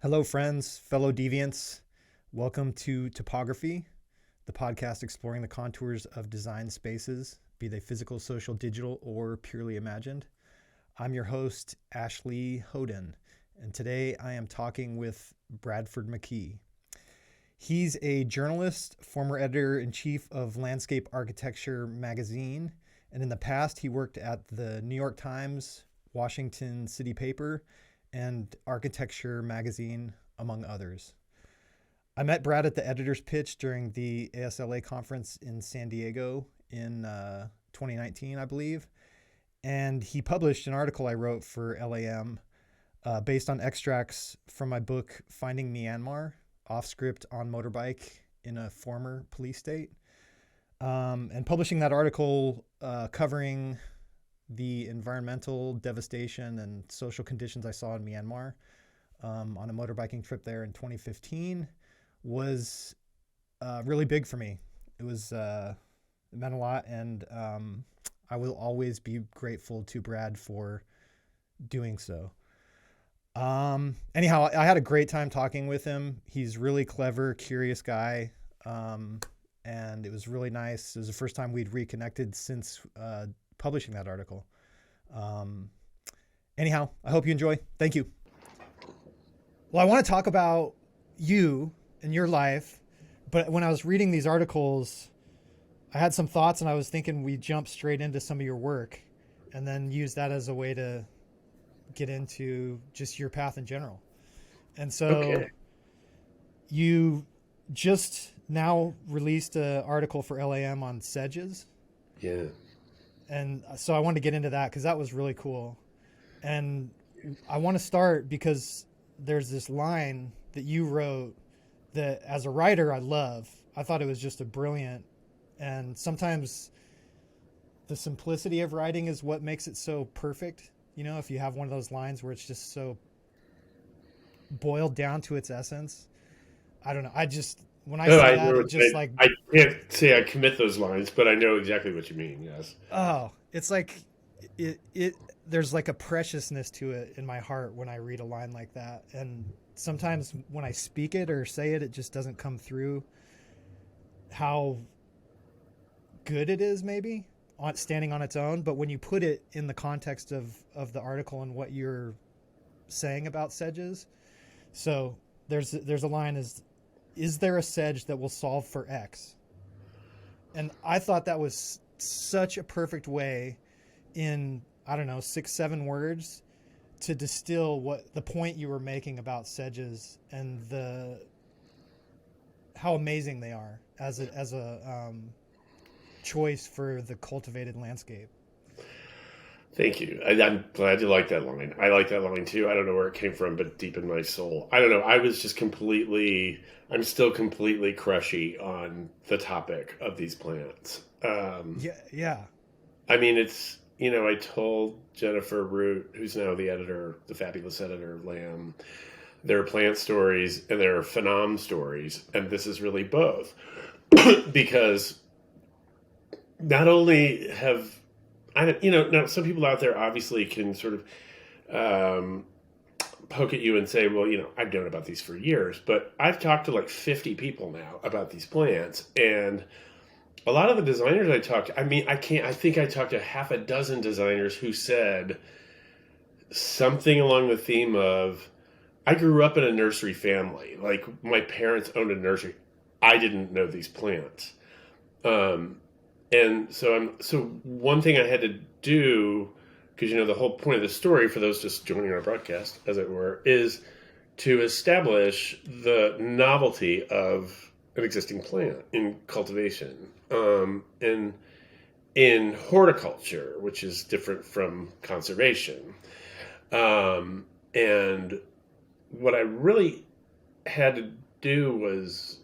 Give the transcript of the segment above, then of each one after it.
Hello, friends, fellow deviants. Welcome to Topography, the podcast exploring the contours of design spaces, be they physical, social, digital, or purely imagined. I'm your host, Ashley Hoden, and today I am talking with Bradford McKee. He's a journalist, former editor in chief of Landscape Architecture magazine, and in the past, he worked at the New York Times, Washington City Paper, and Architecture magazine, among others. I met Brad at the editor's pitch during the ASLA conference in San Diego in 2019, I believe. And he published an article I wrote for LAM based on extracts from my book, Finding Myanmar, off script on motorbike in a former police state. And publishing that article covering the environmental devastation and social conditions I saw in Myanmar on a motorbiking trip there in 2015 was really big for me. It meant a lot, and I will always be grateful to Brad for doing so. Anyhow, I had a great time talking with him. He's really clever, curious guy, and it was really nice. It was the first time we'd reconnected since publishing that article. Anyhow, I hope you enjoy. Thank you. Well, I want to talk about you and your life, but when I was reading these articles, I had some thoughts and I was thinking we jump straight into some of your work and then use that as a way to get into just your path in general. And so Okay. you just now released an article for LAM on sedges. Yeah. And so I wanted to get into that because that was really cool. And I want to start because there's this line that you wrote that as a writer I love. I thought it was just a brilliant, and sometimes the simplicity of writing is what makes it so perfect. You know, if you have one of those lines where it's just so boiled down to its essence. I don't know. When I No, see I that, know. it just like, I can't say I commit those lines, but I know exactly what you mean. Yes. oh, it's like it there's like a preciousness to it in my heart when I read a line like that. And sometimes when I speak it or say it, it just doesn't come through how good it is maybe on standing on its own. But when you put it in the context of the article and what you're saying about sedges, so there's a line is there a sedge that will solve for X? And I thought that was such a perfect way in, I don't know, 6, 7 words to distill what the point you were making about sedges and the how amazing they are as a choice for the cultivated landscape. Thank you. I'm glad you like that line. I like that line too. I don't know where it came from, but deep in my soul. I don't know. I was just completely, I'm still completely crushy on the topic of these plants. Yeah, yeah. I mean, I told Jennifer Root, who's now the editor, the fabulous editor of Lamb, there are plant stories and there are phenom stories, and this is really both. Because not only have now some people out there obviously can sort of um, poke at you and say, well, I've known about these for years, but I've talked to like 50 people now about these plants, and a lot of the designers I talked to, I think I talked to half a dozen designers who said something along the theme of, I grew up in a nursery family. Like my parents owned a nursery. I didn't know these plants. Um, and so one thing I had to do, because the whole point of the story for those just joining our broadcast, as it were, is to establish the novelty of an existing plant in cultivation, and in horticulture, which is different from conservation. And what I really had to do was,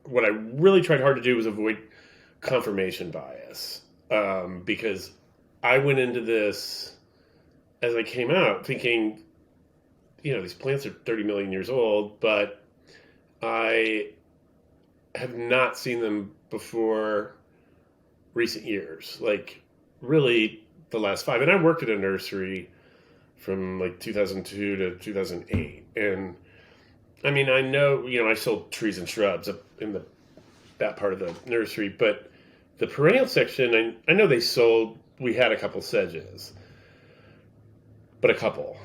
what I really tried hard to do was avoid confirmation bias, because I went into this as I came out thinking, these plants are 30 million years old, but I have not seen them before recent years, like really the last 5. And I worked at a nursery from like 2002 to 2008, and I mean, I know, I sold trees and shrubs up in that part of the nursery, but the perennial section, I know we had a couple sedges, but a couple.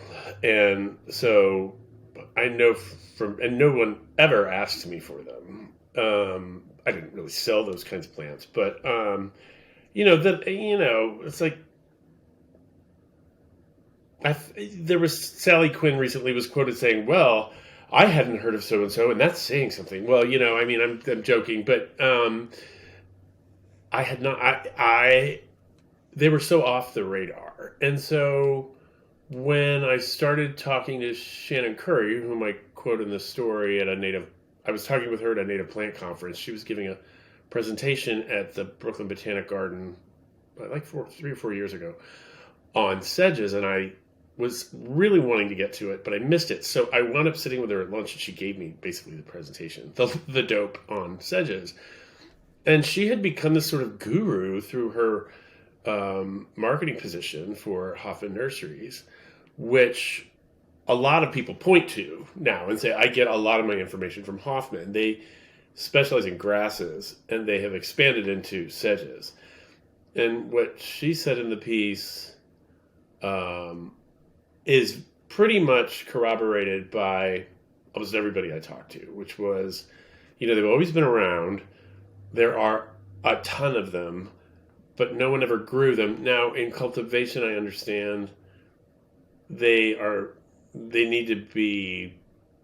And so I know and no one ever asked me for them. I didn't really sell those kinds of plants, but, it's like, there was Sally Quinn recently was quoted saying, "Well, I hadn't heard of so and so, and that's saying something." Well, I mean, I'm joking, but I had not. They were so off the radar, and so when I started talking to Shannon Curry, whom I quote in the story I was talking with her at a native plant conference. She was giving a presentation at the Brooklyn Botanic Garden, like 3 or 4 years ago, on sedges, and I was really wanting to get to it, but I missed it. So I wound up sitting with her at lunch, and she gave me basically the presentation, the dope on sedges. And she had become this sort of guru through her marketing position for Hoffman Nurseries, which a lot of people point to now and say, I get a lot of my information from Hoffman. They specialize in grasses, and they have expanded into sedges. And what she said in the piece is pretty much corroborated by almost everybody I talked to, which was, they've always been around. There are a ton of them, but no one ever grew them. Now, in cultivation, I understand they need to be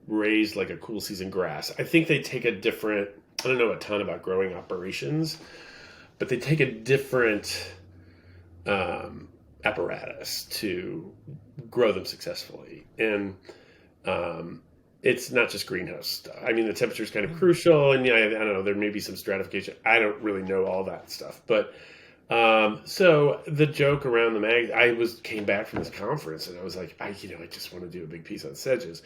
raised like a cool season grass. I think they take I don't know a ton about growing operations, but they take a different apparatus to grow them successfully. And it's not just greenhouse stuff. I mean, the temperature is kind of crucial, and I don't know, there may be some stratification. I don't really know all that stuff, but so the joke around the came back from this conference, and I was like, I just want to do a big piece on sedges.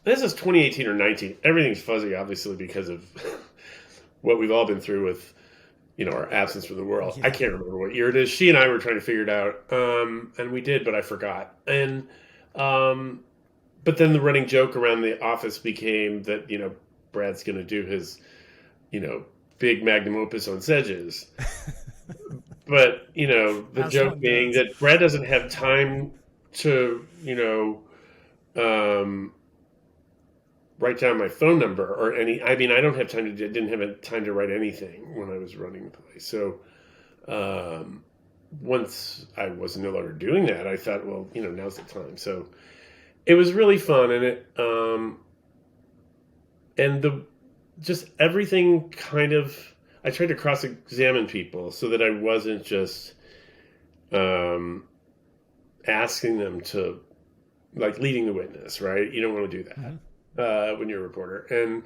This is 2018 or 19. Everything's fuzzy, obviously, because of what we've all been through with, our absence from the world. Yeah. I can't remember what year it is. She and I were trying to figure it out, and we did, but I forgot. And but then the running joke around the office became that, Brad's going to do his, big magnum opus on sedges. But, the joke being that Brad doesn't have time to, write down my phone number or I don't have didn't have time to write anything when I was running the place. So, once I was no longer doing that, I thought, well, now's the time. So it was really fun. And just everything kind of, I tried to cross-examine people so that I wasn't just asking them to, like, leading the witness, right? You don't want to do that when you're a reporter. And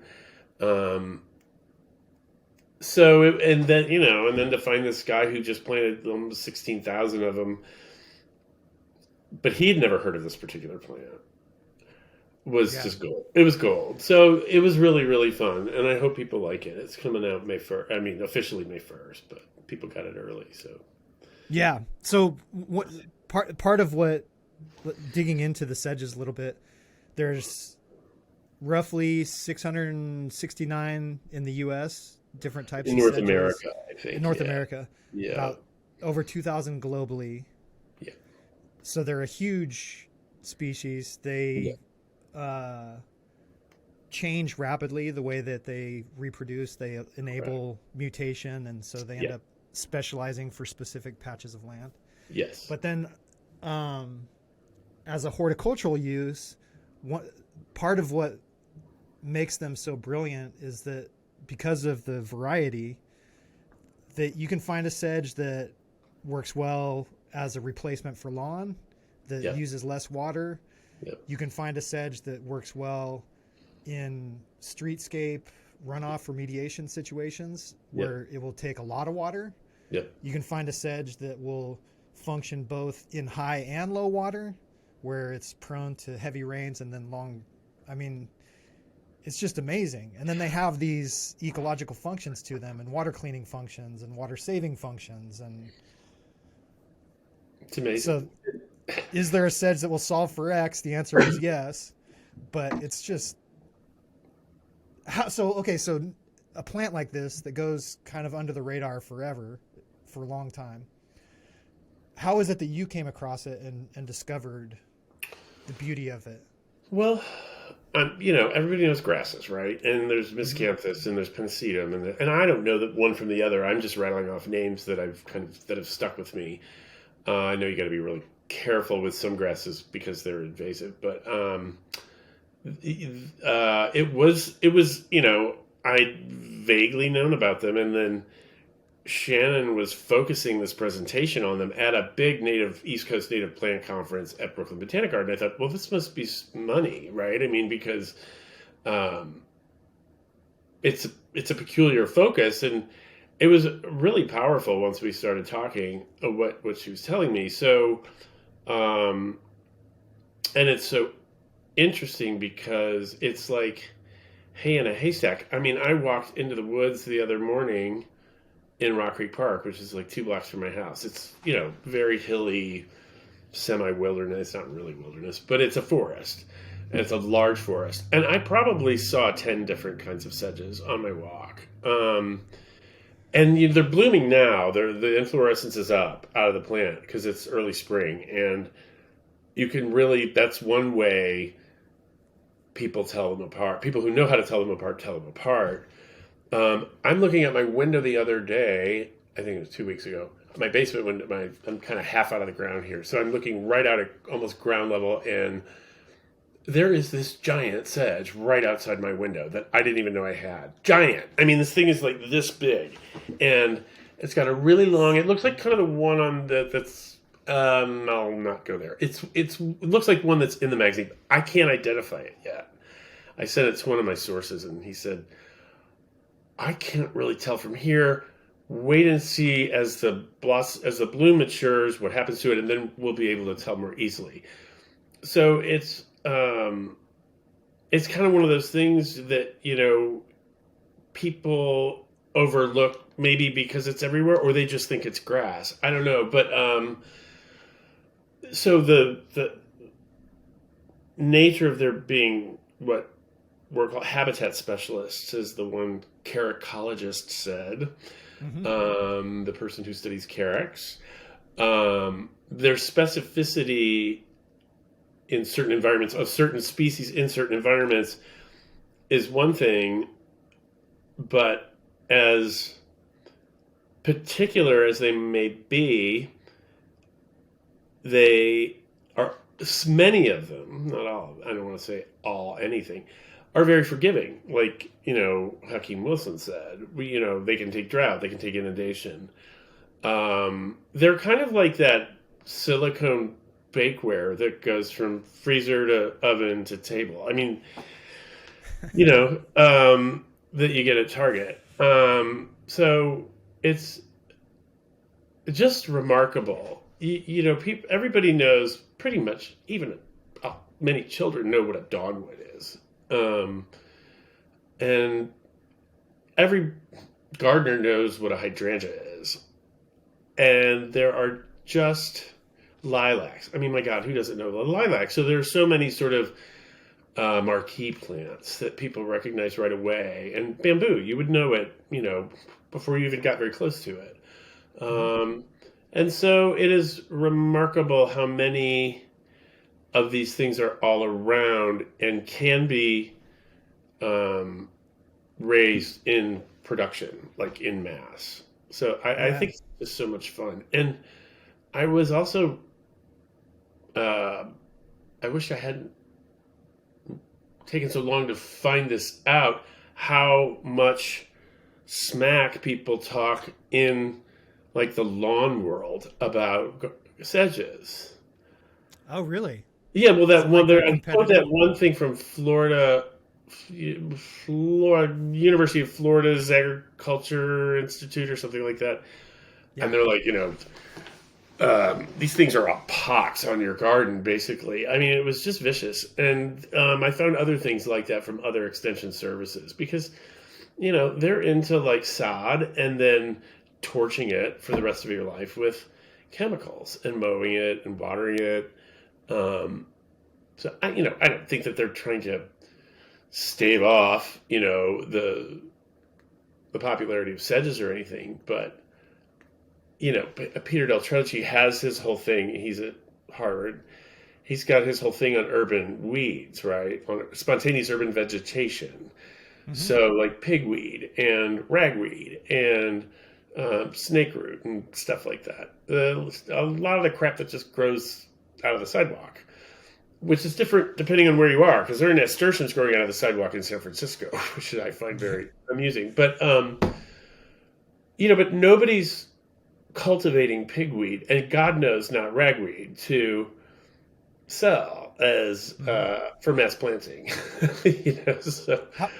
and then to find this guy who just planted almost 16,000 of them, but he'd never heard of this particular plant, was just gold. It was gold. So it was really, really fun, and I hope people like it. It's coming out May 1st. I mean, officially May 1st, but people got it early. So yeah. So what part of what digging into the sedges a little bit? There's roughly 669 in the U.S. different types in of North sedges. America, I think. In North America, yeah, about over 2,000 globally. Yeah. So they're a huge species. They change rapidly the way that they reproduce. They enable mutation, and so they end up specializing for specific patches of land. Yes. But then as a horticultural use, part of what makes them so brilliant is that because of the variety, that you can find a sedge that works well as a replacement for lawn, that uses less water. Yep. You can find a sedge that works well in streetscape runoff remediation situations where it will take a lot of water. Yep. You can find a sedge that will function both in high and low water, where it's prone to heavy rains and then it's just amazing. And then they have these ecological functions to them, and water cleaning functions and water saving functions. And it's amazing. So is there a sedge that will solve for X? The answer is yes, but it's just So a plant like this that goes kind of under the radar forever, for a long time. How is it that you came across it and discovered the beauty of it? Well, everybody knows grasses, right? And there's Hmm. miscanthus and there's pennisetum, and I don't know that one from the other. I'm just rattling off names that have stuck with me. I know you got to be really careful with some grasses because they're invasive, but it was I'd vaguely known about them, and then Shannon was focusing this presentation on them at a big East Coast native plant conference at Brooklyn Botanic Garden. I thought, well, this must be money, right? I mean, because um, it's a peculiar focus, and it was really powerful once we started talking of what she was telling me. So, um, and it's so interesting because it's like hay in a haystack. I mean, I walked into the woods the other morning in Rock Creek Park, which is like 2 blocks from my house. It's, very hilly, semi wilderness, not really wilderness, but it's a forest. And it's a large forest. And I probably saw 10 different kinds of sedges on my walk. And they're blooming now. The inflorescence is up out of the plant because it's early spring. And you can really, that's one way people tell them apart. People who know how to tell them apart. I'm looking at my window the other day. I think it was 2 weeks ago. My basement window. I'm kind of half out of the ground here, so I'm looking right out at almost ground level, and there is this giant sedge right outside my window that I didn't even know I had. Giant. I mean, this thing is like this big, and it's got a really long. It looks like kind of the one on that's. I'll not go there. It looks like one that's in the magazine. I can't identify it yet. I sent it to one of my sources, and he said, I can't really tell from here. Wait and see as the bloom matures, what happens to it, and then we'll be able to tell more easily. So it's kind of one of those things that people overlook, maybe because it's everywhere, or they just think it's grass. I don't know, but so the nature of there being what were called habitat specialists, as the one caracologist said, Hmm. the person who studies carex. Their specificity in certain environments of certain species in certain environments is one thing, but as particular as they may be, they are, many of them, not all, I don't want to say all anything, are very forgiving. Like, Hakeem Wilson said, they can take drought, they can take inundation. They're kind of like that silicone bakeware that goes from freezer to oven to table. I mean, that you get at Target. So it's just remarkable. Everybody knows pretty much, even many children know what a dogwood is. And every gardener knows what a hydrangea is. And there are just lilacs. I mean, my God, who doesn't know the lilac? So there are so many sort of marquee plants that people recognize right away. And bamboo, you would know it, before you even got very close to it. Hmm. And so it is remarkable how many of these things are all around and can be um, raised in production, like in mass. So I Yeah. think it's just so much fun. And I was also, uh, I wish I hadn't taken so long to find this out, how much smack people talk in like the lawn world about sedges. Oh, really? Yeah, well, Is that it one like there. a I quote that competitor? one thing from University of Florida's Agriculture Institute or something like that, and Yeah. they're like, these things are a pox on your garden, basically. I mean, it was just vicious, and I found other things like that from other extension services because they're into like sod and then torching it for the rest of your life with chemicals and mowing it and watering it. Um, so I don't think that they're trying to stave off, the popularity of sedges or anything, but Peter Del Tredici has his whole thing. He's at Harvard. He's got his whole thing on urban weeds, right? On spontaneous urban vegetation. Mm-hmm. So like pigweed and ragweed and snakeroot and stuff like that. A lot of the crap that just grows out of the sidewalk, which is different depending on where you are, because there are nasturtiums growing out of the sidewalk in San Francisco, which I find very amusing. But nobody's cultivating pigweed, and God knows not ragweed, to sell as for mass planting. So How,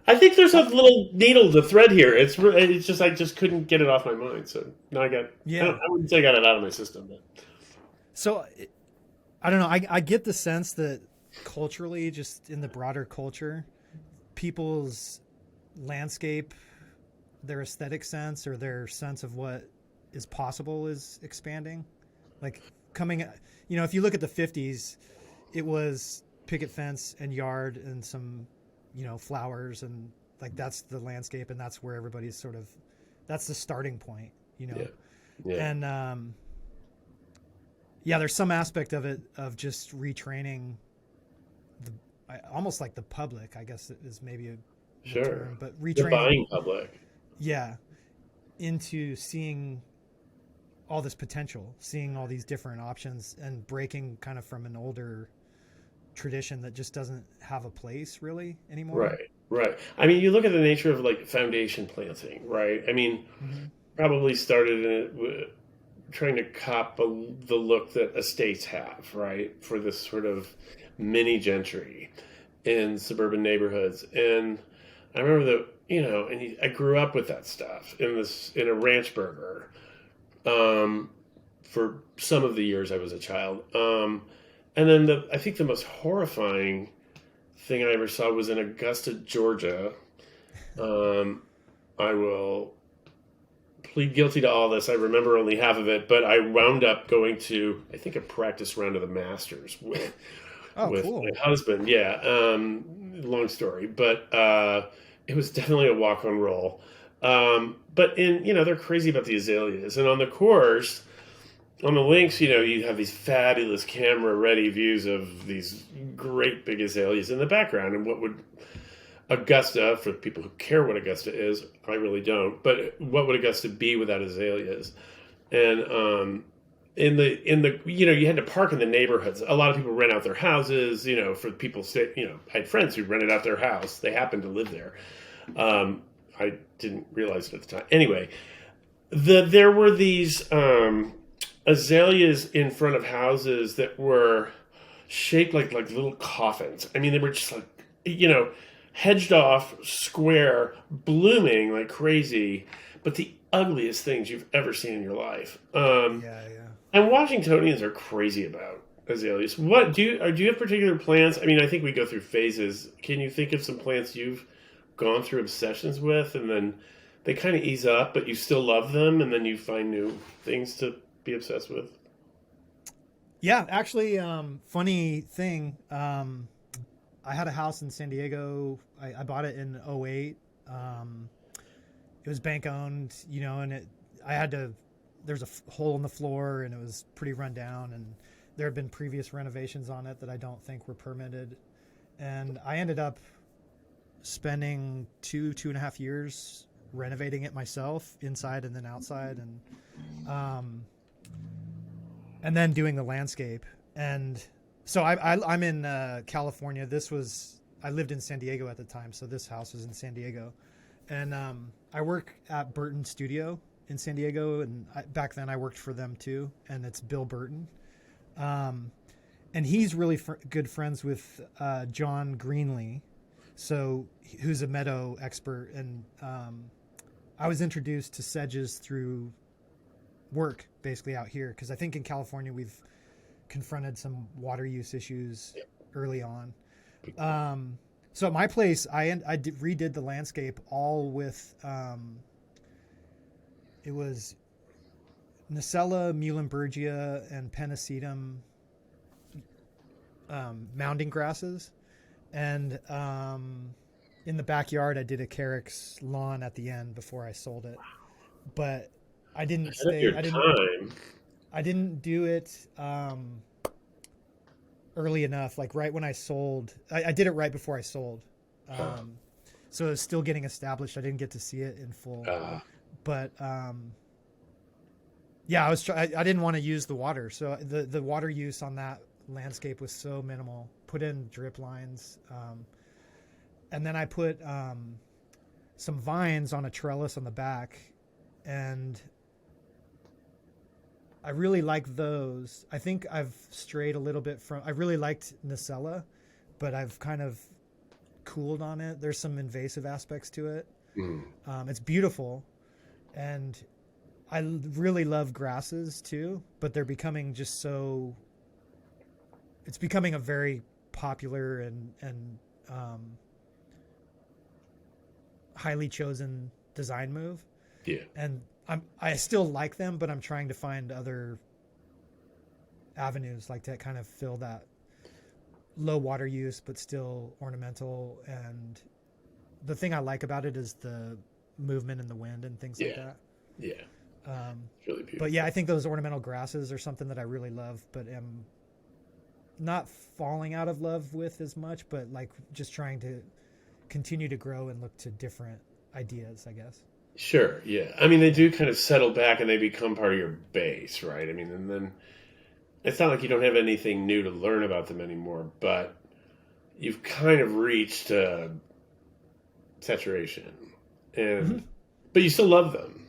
I think there's a how, little needle to thread here. It's just I just couldn't get it off my mind. So now yeah. I wouldn't say I got it out of my system, but So I don't know. I get the sense that culturally, just in the broader culture, people's landscape, their aesthetic sense or their sense of what is possible is expanding. Like coming, if you look at the 50s, it was picket fence and yard and some, flowers, and like that's the landscape, and that's where everybody's sort of, that's the starting point, yeah, yeah, And yeah, there's some aspect of it of just retraining almost like the public, I guess is maybe the sure. term, but The retraining, buying public, yeah, into seeing all this potential, seeing all these different options, and breaking kind of from an older tradition that just doesn't have a place really anymore. right, right. I mean, you look at the nature of like foundation planting, right? I mean, Mm-hmm. probably started in trying to cop the look that estates have, right, for this sort of mini gentry in suburban neighborhoods. And I remember I grew up with that stuff in a ranch burger for some of the years I was a child. And then I think the most horrifying thing I ever saw was in Augusta, Georgia. Um, I will plead guilty to all this. I remember only half of it, but I wound up going to, I think, a practice round of the Masters with Oh, my cool. husband. Yeah, long story, but it was definitely a walk on roll. But they're crazy about the azaleas, and on the course, on the links, you have these fabulous camera ready views of these great big azaleas in the background, and what would Augusta, for people who care what Augusta is, I really don't. But what would Augusta be without azaleas? And in the you had to park in the neighborhoods. A lot of people rent out their houses. For people stay. I had friends who rented out their house. They happened to live there. I didn't realize it at the time. Anyway, there were these azaleas in front of houses that were shaped like little coffins. I mean, they were just like hedged off, square, blooming like crazy, but the ugliest things you've ever seen in your life. Yeah, yeah. And Washingtonians are crazy about azaleas. What do you have particular plants? I mean, I think we go through phases. Can you think of some plants you've gone through obsessions with, and then they kind of ease up, but you still love them, and then you find new things to be obsessed with? Yeah, actually, funny thing. I had a house in San Diego. I bought it in '08. It was bank owned, and I had to, there's a hole in the floor and it was pretty run down, and there had been previous renovations on it that I don't think were permitted. And I ended up spending 2.5 years renovating it myself, inside and then outside, and then doing the landscape. And so I'm in California. I lived in San Diego at the time, so this house was in San Diego. And I work at Burton Studio in San Diego, and back then I worked for them too, and it's Bill Burton. And he's really good friends with John Greenlee, who's a meadow expert. And I was introduced to sedges through work, basically out here, because I think in California we've confronted some water use issues early on. So at my place, I redid the landscape all with it was Nacella, Muhlenbergia, and Pennisetum mounding grasses, And in the backyard, I did a Carrick's lawn at the end before I sold it. But I didn't Ahead of stay. your time. I didn't do it early enough. Like right when I sold, I did it right before I sold. Uh, Um, so it was still getting established. I didn't get to see it in full. uh, But yeah, I didn't want to use the water, so the water use on that landscape was so minimal. Put in drip lines, and then I put some vines on a trellis on the back, and I really like those. I think I've strayed a little bit from. I really liked Nacella, but I've kind of cooled on it. There's some invasive aspects to it. mm, It's beautiful, and I really love grasses too, but they're becoming just so. It's becoming a very popular and highly chosen design move, yeah. and I still like them, but I'm trying to find other avenues like to kind of fill that low water use, but still ornamental. And the thing I like about it is the movement in the wind and things like Yeah. that. Yeah. Um, It's really beautiful. but yeah, I think those ornamental grasses are something that I really love, but am not falling out of love with as much, but like just trying to continue to grow and look to different ideas, I guess. Sure. Yeah. I mean, they Yeah. do kind of settle back and they become part of your base, right? I mean, and then it's not like you don't have anything new to learn about them anymore, but you've kind of reached saturation, Mm-hmm. and but you still love them.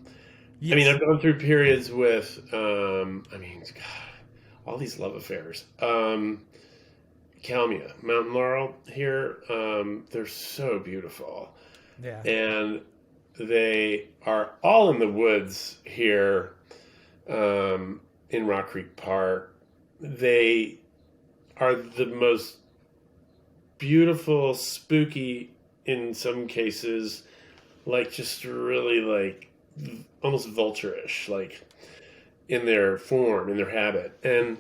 I mean, Yes. I've gone through periods with, I mean, God, all these love affairs. Calmia, mountain laurel here, they're so beautiful, Yeah. and they are all in the woods here, in Rock Creek Park. They are the most beautiful, spooky in some cases, like just really like almost vulture-ish, like in their form, in their habit, and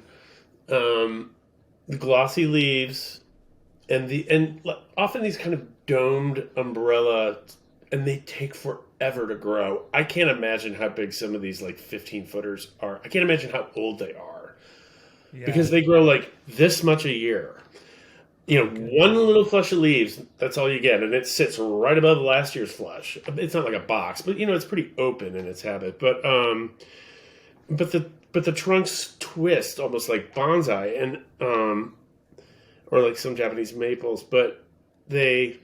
the glossy leaves, and often these kind of domed umbrella, and they take forever to grow. I can't imagine how big some of these like 15 footers are. I can't imagine how old they are Yeah. because they grow like this much a year. You Oh know, one goodness. little flush of leaves, that's all you get, and it sits right above last year's flush. It's not like a box, but you know, it's pretty open in its habit. But the trunks twist almost like bonsai, and or like some Japanese maples, but they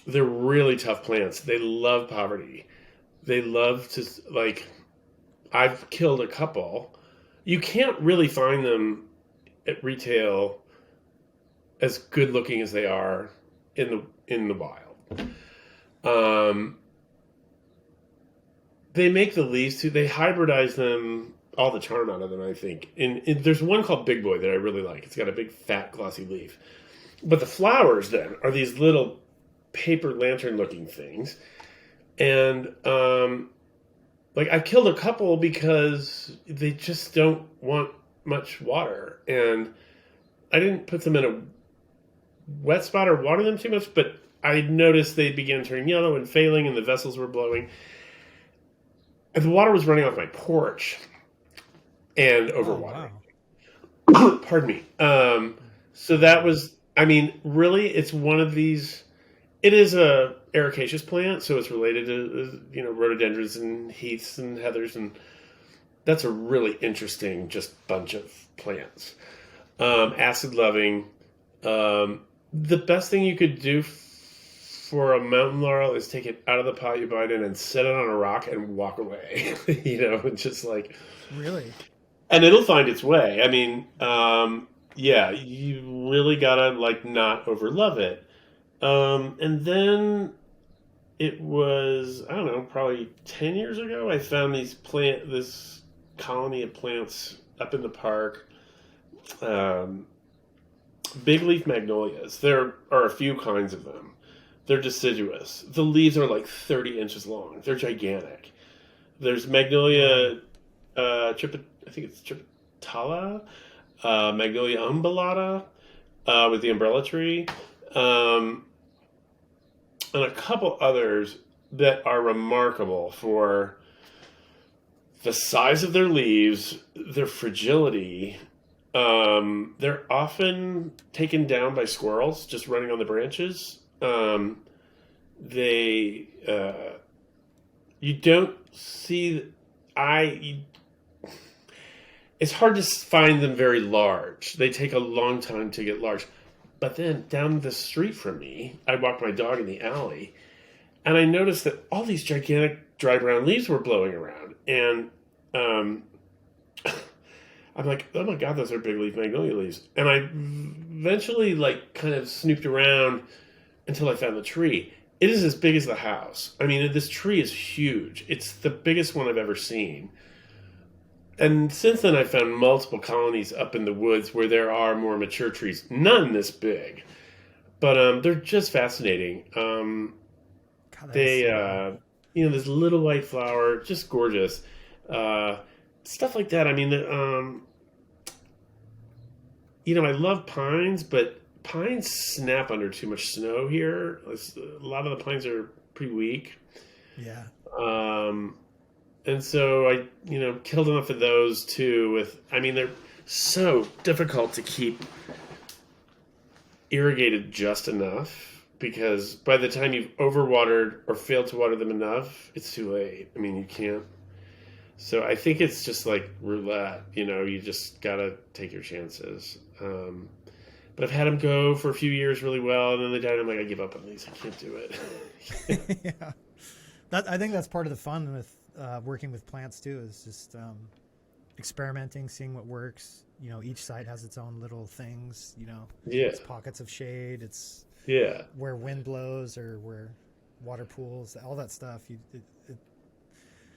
they're really tough plants. They love poverty. They love to, like, I've killed a couple. You can't really find them at retail as good looking as they are in the wild. Um, they make the leaves too. They hybridize them, all the charm out of them. I think. There's one called Big Boy that I really like. It's got a big fat glossy leaf. But the flowers then are these little paper lantern looking things, and like I killed a couple because they just don't want much water, and I didn't put them in a wet spot or water them too much, but I noticed they began turning yellow and failing, and the vessels were blowing, and the water was running off my porch and Oh overwatering. wow. Pardon me. So that was, I mean, really, it's one of these. It is a ericaceous plant, so it's related to rhododendrons and heaths and heathers, and that's a really interesting just bunch of plants. Acid loving. The best thing you could do for a mountain laurel is take it out of the pot you buy it in and set it on a rock and walk away. And just like, Really? and it'll find its way. I mean, yeah, you really gotta like not overlove it. And then it was, I don't know, probably 10 years ago, I found this colony of plants up in the park. Um, Big leaf magnolias. There are a few kinds of them. They're deciduous. The leaves are like 30 inches long. They're gigantic. There's Wow. magnolia, I think it's Tripitala, magnolia umbellata, with the umbrella tree, um, and a couple others that are remarkable for the size of their leaves, their fragility. They're often taken down by squirrels just running on the branches. They You don't see. I It's hard to find them very large. They take a long time to get large. But then down the street from me, I walked my dog in the alley, and I noticed that all these gigantic dry brown leaves were blowing around, and um, I'm like, oh my god, those are big leaf magnolia leaves. And I eventually like kind of snooped around until I found the tree. It is as big as the house. I mean, this tree is huge. It's the biggest one I've ever seen. And since then, I've found multiple colonies up in the woods where there are more mature trees. None this big, but they're just fascinating. God, that is They, so cool. this little white flower, just gorgeous. Stuff like that. I mean, I love pines, but pines snap under too much snow here. A lot of the pines are pretty weak. Yeah. Um, and so I, killed enough of those too. They're so difficult to keep irrigated just enough because by the time you've overwatered or failed to water them enough, it's too late. I mean, you can't. So I think it's just like roulette. You just gotta take your chances. But I've had them go for a few years really well, and then they died. I'm like, I give up on these. I can't do it. Yeah. I think that's part of the fun with working with plants too, is just experimenting, seeing what works. Each site has its own little things. Yeah, It's pockets of shade. It's yeah. where wind blows or where water pools, all that stuff.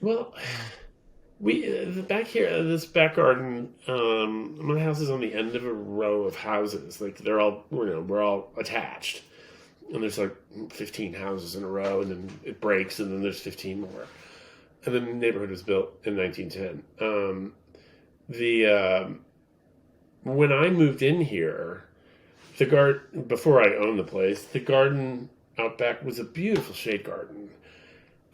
Well, You know, we back here, this back garden. My house is on the end of a row of houses. Like they're all, we're all attached, and there's like 15 houses in a row, and then it breaks, and then there's 15 more. And then the neighborhood was built in 1910. The When I moved in here, the garden before I owned the place, the garden out back was a beautiful shade garden.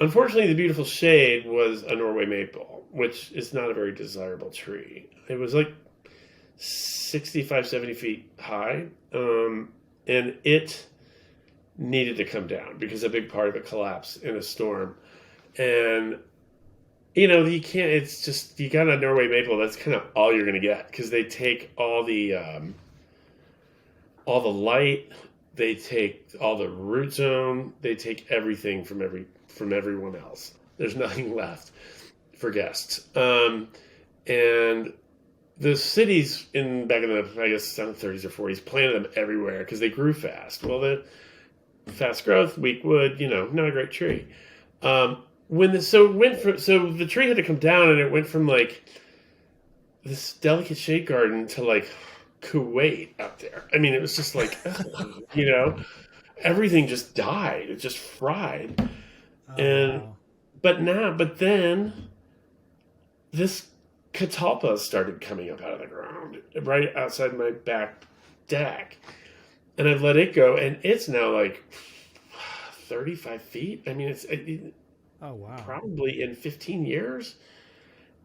Unfortunately, the beautiful shade was a Norway maple, which is not a very desirable tree. It was like 65, 70 feet high, and it needed to come down because a big part of it collapsed in a storm. And you can't. It's just you got a Norway maple. That's kind of all you're going to get because they take all the light. They take all the root zone. They take everything from everyone else. There's nothing left for guests. And the cities back in the I guess 30s or 40s planted them everywhere because they grew fast. Well, the fast growth, weak wood, not a great tree. So the tree had to come down, and it went from like this delicate shade garden to like Kuwait out there. I mean, it was just like, everything just died. It just fried. oh And wow. but then this catalpa started coming up out of the ground right outside my back deck, and I let it go, and it's now like 35 feet. I mean, Oh wow. probably in 15 years.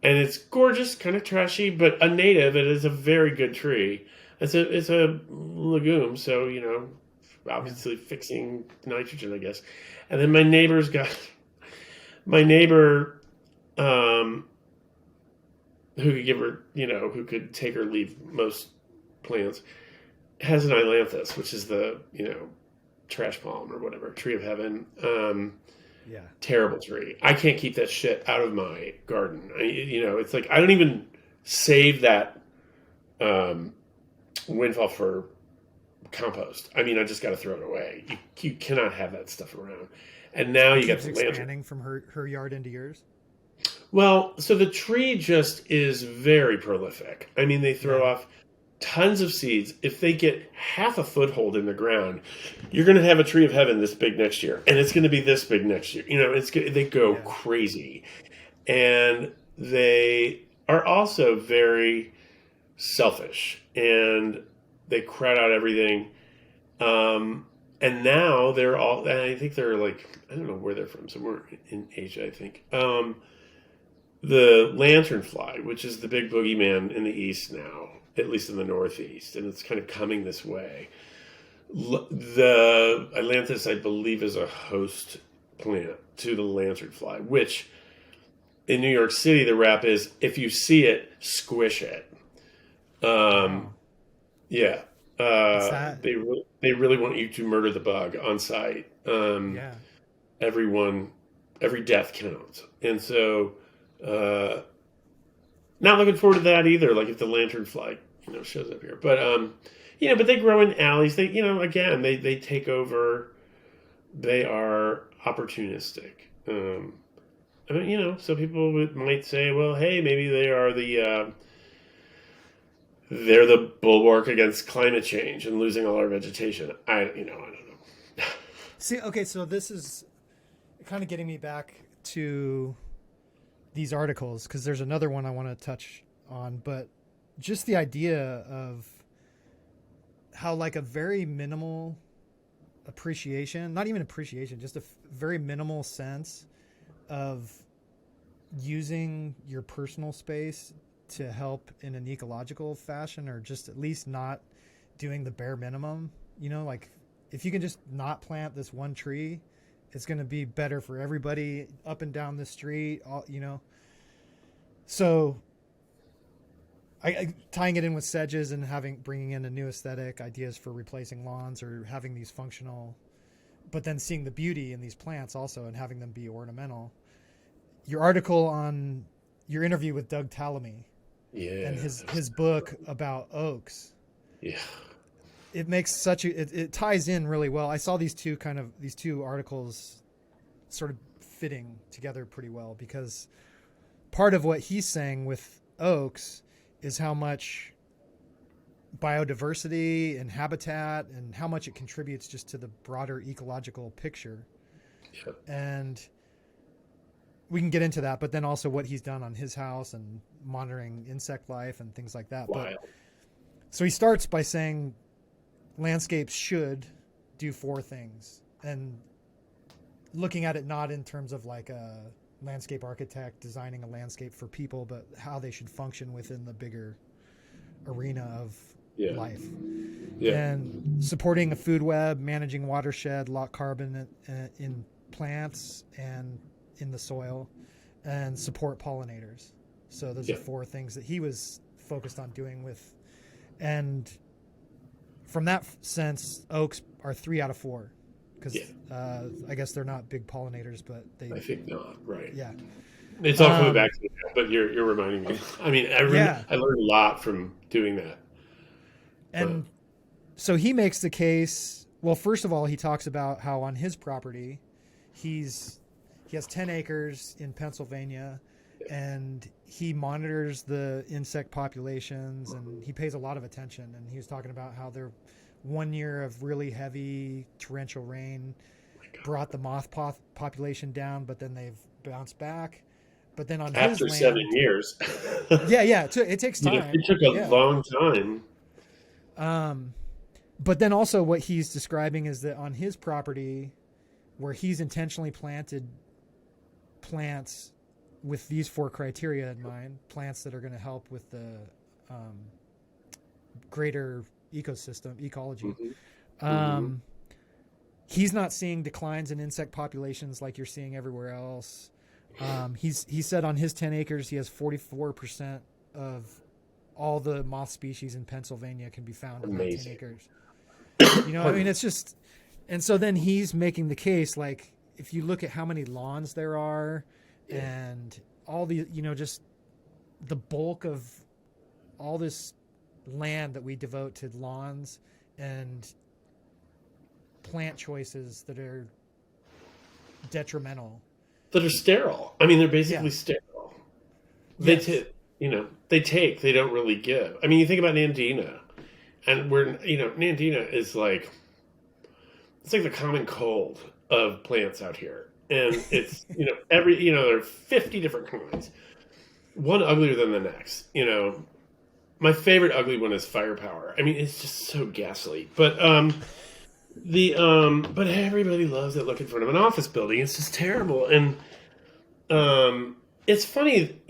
And it's gorgeous, kind of trashy, but a native. It is a very good tree. It's a legume, so Yeah. obviously fixing nitrogen, I guess. And then my neighbor, um, who could give her, who could take or leave most plants, has an ailanthus, which is the trash palm or whatever, tree of heaven. Yeah. Terrible tree. I can't keep that shit out of my garden. It's like I don't even save that um, windfall for compost. I mean, I just got to throw it away. You cannot have that stuff around. And now It you got keeps the lantern. expanding from her yard into yours. Well, so the tree just is very prolific. I mean, they throw Yeah. off tons of seeds. If they get half a foothold in the ground, you're going to have a tree of heaven this big next year, and it's going to be this big next year. They go Yeah. crazy, and they are also very selfish, and They crowd out everything. And now they're all, and I think they're like, I don't know where they're from, somewhere in Asia, I think. The lanternfly, which is the big boogeyman in the East now, at least in the Northeast, and it's kind of coming this way. The Atlantis, I believe, is a host plant to the lanternfly, which in New York City, the rap is if you see it, squish it. Wow. Yeah. What's that? They really want you to murder the bug on site. Yeah. Everyone, every death counts. And so, uh, not looking forward to that either. Like if the lanternfly, shows up here, but they grow in alleys. They, again, they take over. They are opportunistic. So people might say, well, hey, maybe they're the bulwark against climate change and losing all our vegetation. I don't know. See, okay, so this is kind of getting me back to these articles because there's another one I want to touch on, but just the idea of how like a very minimal appreciation, not even appreciation, just a very minimal sense of using your personal space to help in an ecological fashion, or just at least not doing the bare minimum, like if you can just not plant this one tree, it's going to be better for everybody up and down the street, so I tying it in with sedges and bringing in a new aesthetic, ideas for replacing lawns or having these functional, but then seeing the beauty in these plants also and having them be ornamental. Your article on your interview with Doug Tallamy, Yeah. and his book about oaks. Yeah. It makes it ties in really well. I saw these two articles sort of fitting together pretty well, because part of what he's saying with oaks is how much biodiversity and habitat and how much it contributes just to the broader ecological picture. Yeah. And we can get into that, but then also what he's done on his house and monitoring insect life and things like that. Wild. So he starts by saying landscapes should do 4 things, and looking at it not in terms of like a landscape architect designing a landscape for people, but how they should function within the bigger arena of life. Yeah. And supporting a food web, managing watershed, lock carbon in plants and in the soil, and support pollinators. So those are 4 things that he was focused on doing with. And from that sense, oaks are 3 out of 4, because I guess they're not big pollinators, but I think not. Right. Yeah. It's all coming back to me, but you're reminding me. I mean, I learned a lot from doing that. And so he makes the case. Well, first of all, he talks about how on his property, he has 10 acres in Pennsylvania, and he monitors the insect populations, and he pays a lot of attention. And he was talking about how their 1 year of really heavy torrential rain brought the moth population down, but then they've bounced back. But then on after his land, 7 years, it takes time. It took a long time. But then also what he's describing is that on his property, where he's intentionally planted plants with these 4 criteria in mind, plants that are going to help with the greater ecology. He's not seeing declines in insect populations like you're seeing everywhere else. He said on his 10 acres, he has 44% of all the moth species in Pennsylvania can be found on that 10 acres. I mean, it's just, and so then he's making the case, like, if you look at how many lawns there are and all the, just the bulk of all this land that we devote to lawns and plant choices that are detrimental. That are sterile. I mean, they're basically sterile. They take, they don't really give. I mean, you think about Nandina, and Nandina is like, it's like the common cold of plants out here. And it's, there are 50 different kinds, one uglier than the next, my favorite ugly one is Firepower. I mean, it's just so ghastly. But everybody loves it. Look in front of an office building. It's just terrible. And it's funny,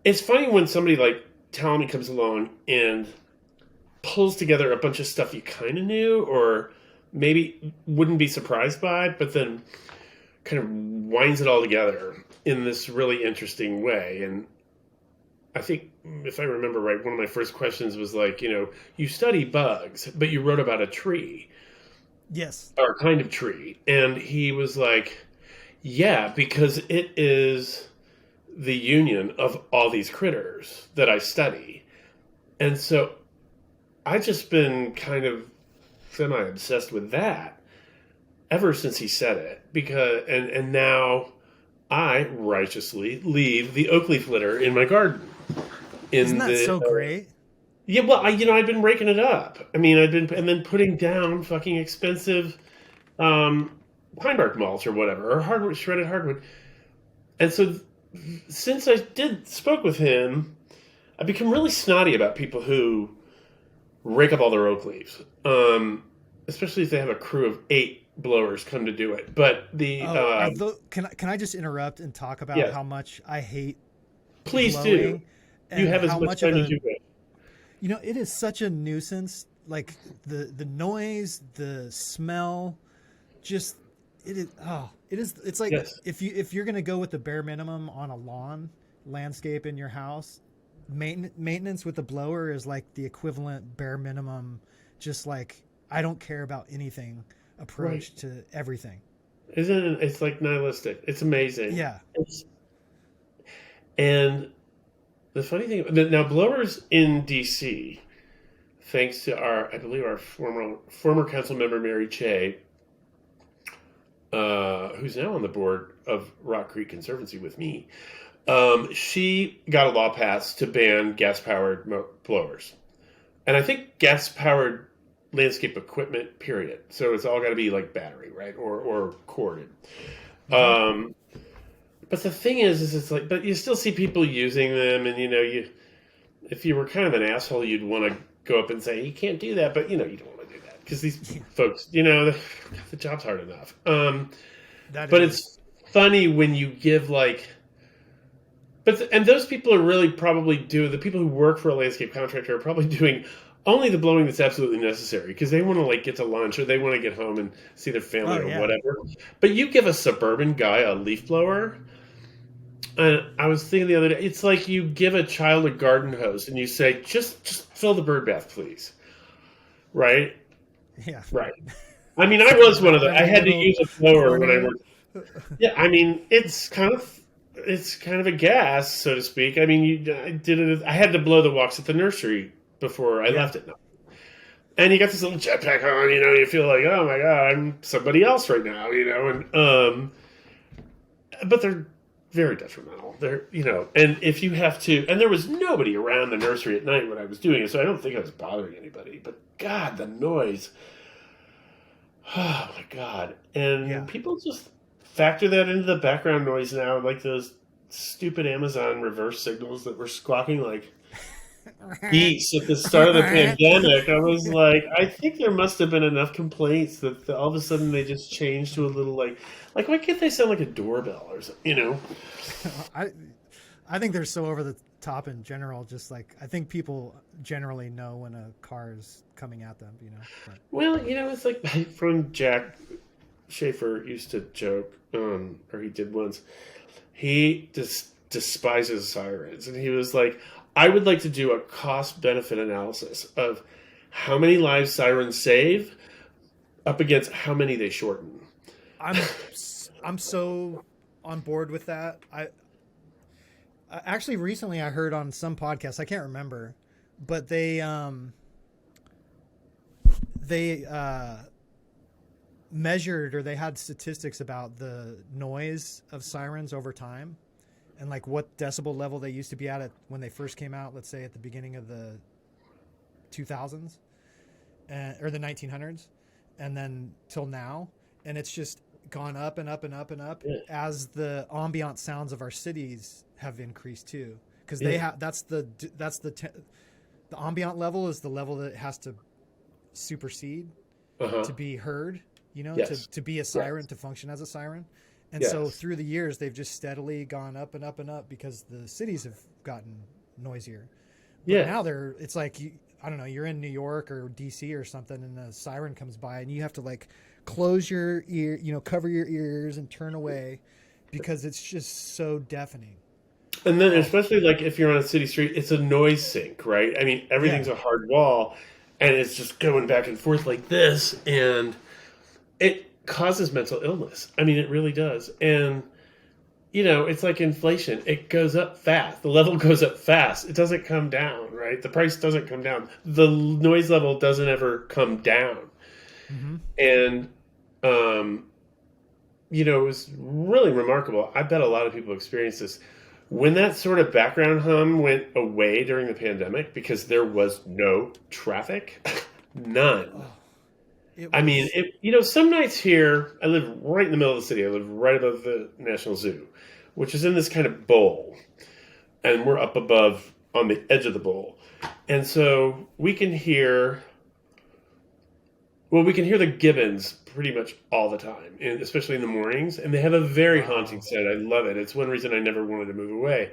it's funny when somebody like Talmy comes along and pulls together a bunch of stuff you kind of knew or maybe wouldn't be surprised by, but then kind of winds it all together in this really interesting way. And I think, if I remember right, one of my first questions was like, you study bugs, but you wrote about a tree. Yes. Or kind of tree. And he was like, yeah, because it is the union of all these critters that I study. And so I just been kind of semi-obsessed with that ever since he said it. And now I righteously leave the oak leaf litter in my garden. Isn't that so great? Yeah, well, I've been raking it up. I mean, and then putting down fucking expensive pine bark mulch or whatever, or hardwood, shredded hardwood. And so, since I spoke with him, I've become really snotty about people who rake up all their oak leaves, especially if they have a crew of 8 blowers come to do it. But can I just interrupt and talk about yes. how much I hate Please blowing? Do. You have as much time as you can. It is such a nuisance. Like the noise, the smell, just it is. Oh, it is. It's like yes. if you're gonna go with the bare minimum on a lawn landscape in your house, maintenance with the blower is like the equivalent bare minimum. Just like I don't care about anything approach right. to everything. Isn't it? It's like nihilistic. It's amazing. Yeah. And the funny thing now, blowers in DC, thanks to our former council member Mary Che, who's now on the board of Rock Creek Conservancy with me, she got a law passed to ban gas-powered blowers, and I think gas-powered landscape equipment. Period. So it's all got to be like battery, right, or corded. Mm-hmm. But the thing is it's like, but you still see people using them, and if you were kind of an asshole, you'd want to go up and say you can't do that, but you don't want to do that because these folks, the job's hard enough. It's funny when you give and those people are really probably the people who work for a landscape contractor are probably doing only the blowing that's absolutely necessary because they want to get to lunch or they want to get home and see their family whatever. But you give a suburban guy a leaf blower. And I was thinking the other day, it's like you give a child a garden hose and you say, just fill the bird bath, please. Right? Yeah. Right. I mean, I was one of them. I had to use a blower when I worked. Yeah, I mean, it's kind of a gas, so to speak. I mean, I had to blow the walks at the nursery before I left it. And you got this little jetpack on, you feel like, oh my God, I'm somebody else right now, and but they're very detrimental. They're, and if you have to, and there was nobody around the nursery at night when I was doing it, so I don't think I was bothering anybody. But God, the noise! Oh my God! And people just factor that into the background noise now, like those stupid Amazon reverse signals that were squawking like geese at the start of the pandemic. I was like, I think there must have been enough complaints that all of a sudden they just changed to a little like why can't they sound like a doorbell or something? I think they're so over the top in general. Just like I think people generally know when a car is coming at them. But. Well, it's like my friend Jack Schaefer used to joke, or he did once. He just despises sirens, and he was like, I would like to do a cost-benefit analysis of how many lives sirens save up against how many they shorten. I'm so on board with that. I actually recently I heard on some podcast, I can't remember, but they measured, or they had statistics about the noise of sirens over time. And what decibel level they used to be at when they first came out, let's say at the beginning of the 2000s or the 1900s, and then till now. And it's just gone up and up and up and up as the ambient sounds of our cities have increased too. because they Yeah. have the ambient level is the level that it has to supersede Uh-huh. to be heard, Yes. to be a Correct. siren, to function as a siren. And so Yes. through the years, they've just steadily gone up and up and up because the cities have gotten noisier. But Yeah. now it's like, I don't know, you're in New York or DC or something, and a siren comes by, and you have to like close your ear, cover your ears and turn away because it's just so deafening. And then Oh, especially like if you're on a city street, it's a noise sink, right? I mean, yeah. everything's a hard wall and it's just going back and forth like this, and it causes mental illness. I mean, it really does. And it's like inflation. It goes up fast. The level goes up fast. It doesn't come down, right? The price doesn't come down. The noise level doesn't ever come down. Mm-hmm. And it was really remarkable. I bet a lot of people experienced this. When that sort of background hum went away during the pandemic because there was no traffic, none. Oh, it I mean, was. some nights here, I live right in the middle of the city. I live right above the National Zoo, which is in this kind of bowl. And we're up above on the edge of the bowl. And so we can hear the gibbons pretty much all the time, and especially in the mornings. And they have a very haunting Wow. sound. I love it. It's one reason I never wanted to move away.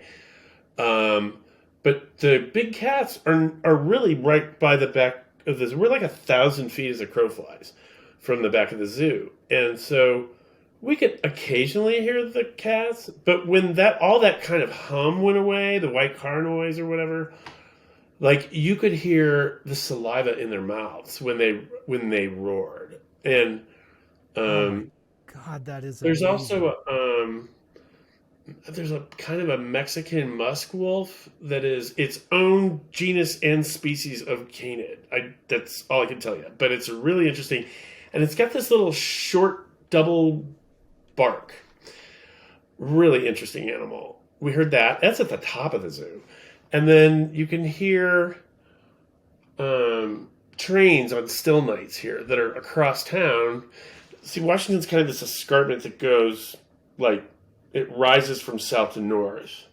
But the big cats are really right by the back of the zoo. We're like 1,000 feet as a crow flies from the back of the zoo, and so we could occasionally hear the cats. But when all that kind of hum went away, the white car noise or whatever, like you could hear the saliva in their mouths when they roared. And Oh my um, God, that is there's amazing. also there's a kind of a Mexican musk wolf that is its own genus and species of canid. That's all I can tell you, but it's really interesting, and it's got this little short double bark. Really interesting animal. We heard that. That's at the top of the zoo, and then you can hear trains on still nights here that are across town. See, Washington's kind of this escarpment that goes like it rises from south to north,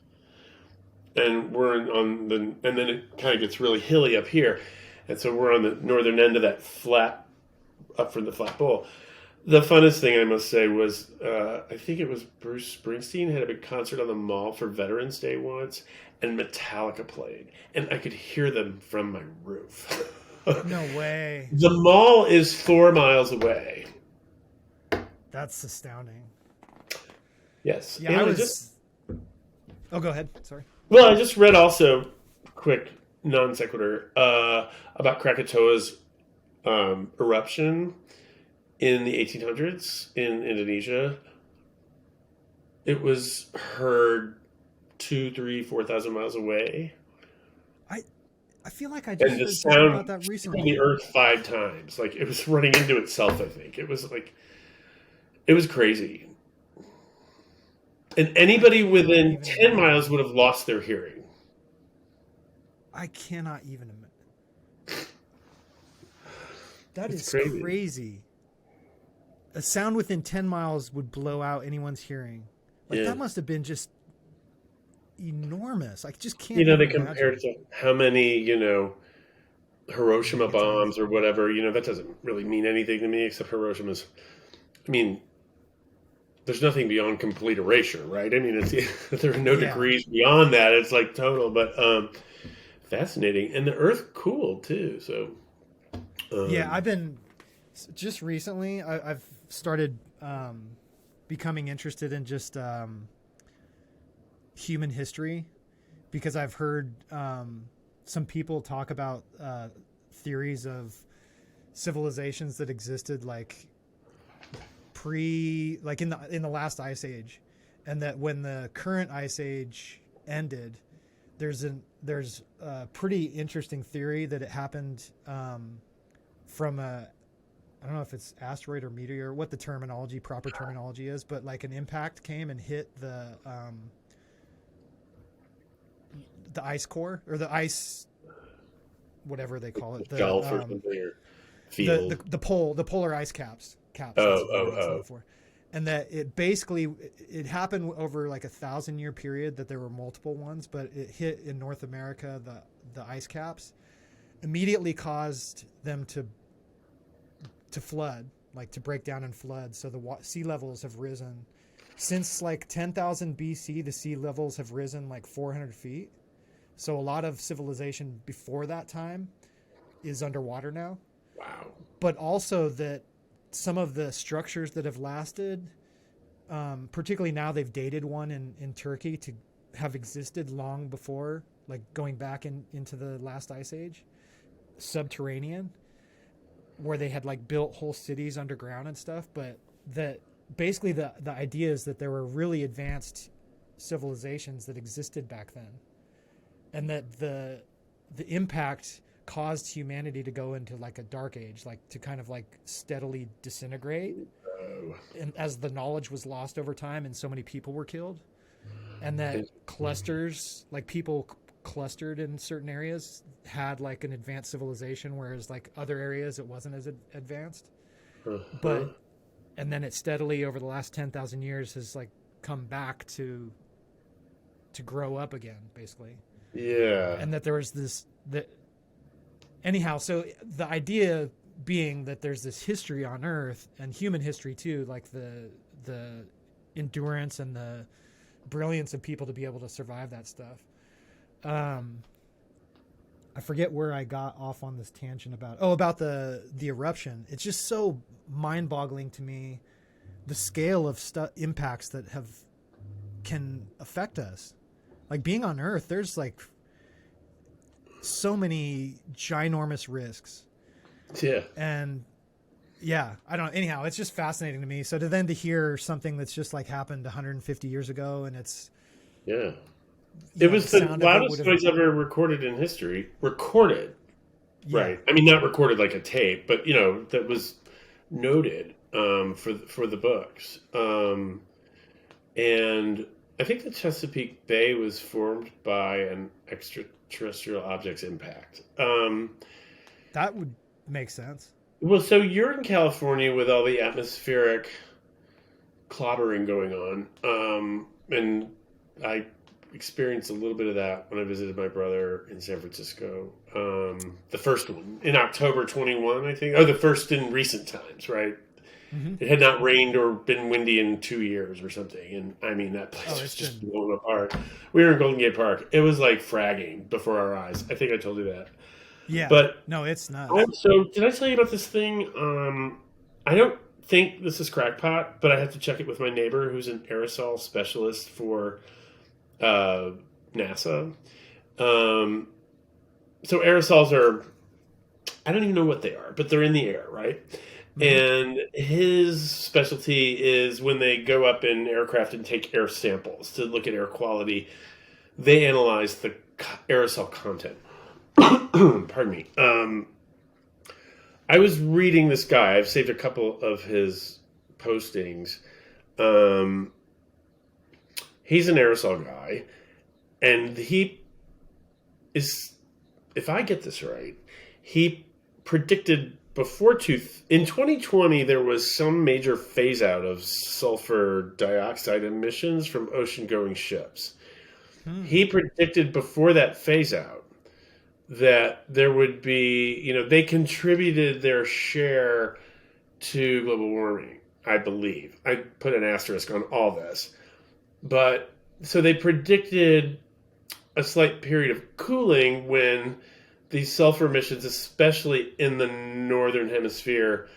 and and then it kind of gets really hilly up here, and so we're on the northern end of that flat, up from the flat bowl. The funnest thing I must say was I think it was Bruce Springsteen had a big concert on the mall for Veterans Day once, and Metallica played, and I could hear them from my roof. No way. The mall is 4 miles away. That's astounding. Yes, Yeah, and I I just was. Oh, go ahead. Sorry. well, I just read also quick non sequitur about Krakatoa's eruption in the 1800s in Indonesia. It was heard 2, 3, 4,000 miles away, I I feel like I just and the heard something about sound that struck recently. the earth 5 times. Like it was running into itself. I think it was crazy. And I anybody cannot within even 10 imagine. miles would have lost their hearing. I cannot even imagine. That It's is crazy. crazy. A sound within 10 miles would blow out anyone's hearing. Like, Yeah. that must have been just enormous. I just can't They even compared imagine. to how many, Hiroshima Megatons. bombs or whatever, that doesn't really mean anything to me except Hiroshima's. I mean, there's nothing beyond complete erasure, right? I mean, there are no Yeah. degrees beyond that. It's like total, but fascinating. And the Earth cooled too. So, Yeah, um, I've been just recently, I've started becoming interested in just human history because I've heard some people talk about theories of civilizations that existed like like in the last ice age, and that when the current ice age ended, there's a pretty interesting theory that it happened from a, I don't know if it's asteroid or meteor, what the proper terminology is, but like an impact came and hit the ice core or the ice, whatever they call it, Gulf or something or field. the polar ice caps. Oh, That's the word oh, I was oh. looking for. and that it happened over like 1,000-year period, that there were multiple ones, but it hit in North America. The ice caps immediately caused them to flood, like to break down and flood. So the sea levels have risen since like 10,000 BC. The sea levels have risen like 400 feet. So a lot of civilization before that time is underwater now. Wow. But also that some of the structures that have lasted, particularly now they've dated one in Turkey to have existed long before, like going back into the last ice age, subterranean, where they had like built whole cities underground and stuff. But that basically the idea is that there were really advanced civilizations that existed back then, and that the impact caused humanity to go into like a dark age, like to kind of like steadily disintegrate. And as the knowledge was lost over time and so many people were killed, and that clusters, like people clustered in certain areas, had like an advanced civilization, whereas like other areas it wasn't as advanced. But and then it steadily over the last 10,000 years has like come back to grow up again, basically. Yeah. And that there was this anyhow, so the idea being that there's this history on Earth, and human history too, like the endurance and the brilliance of people to be able to survive that stuff. I forget where I got off on this tangent about the eruption. It's just so mind-boggling to me, the scale of impacts that can affect us. Like being on Earth, there's like so many ginormous risks. Yeah. And yeah, I don't know. Anyhow, it's just fascinating to me. So to hear something that's just like happened 150 years ago, and it's it was the loudest noise ever recorded in history. Recorded, right? I mean, not recorded like a tape, but that was noted for the books. And I think the Chesapeake Bay was formed by an extraterrestrial object's impact. That would make sense. Well, so you're in California with all the atmospheric clobbering going on, and I experienced a little bit of that when I visited my brother in San Francisco. The first one in October 21, I think. Oh, the first in recent times, right? Mm-hmm. It had not rained or been windy in 2 years or something. And I mean, that place was just blown apart. We were in Golden Gate Park. It was like fragging before our eyes. I think I told you that. Yeah. But no, it's not. So did I tell you about this thing? I don't think this is crackpot, but I have to check it with my neighbor who's an aerosol specialist for NASA. So aerosols are, I don't even know what they are, but they're in the air, right? Mm-hmm. And his specialty is when they go up in aircraft and take air samples to look at air quality, they analyze the aerosol content. Pardon me. I was reading this guy. I've saved a couple of his postings. He's an aerosol guy, and he is, if I get this right, he predicted in 2020 there was some major phase out of sulfur dioxide emissions from ocean-going ships. He predicted before that phase out that there would be, they contributed their share to global warming, I believe. I put an asterisk on all this. But so they predicted a slight period of cooling when these sulfur emissions, especially in the northern hemisphere,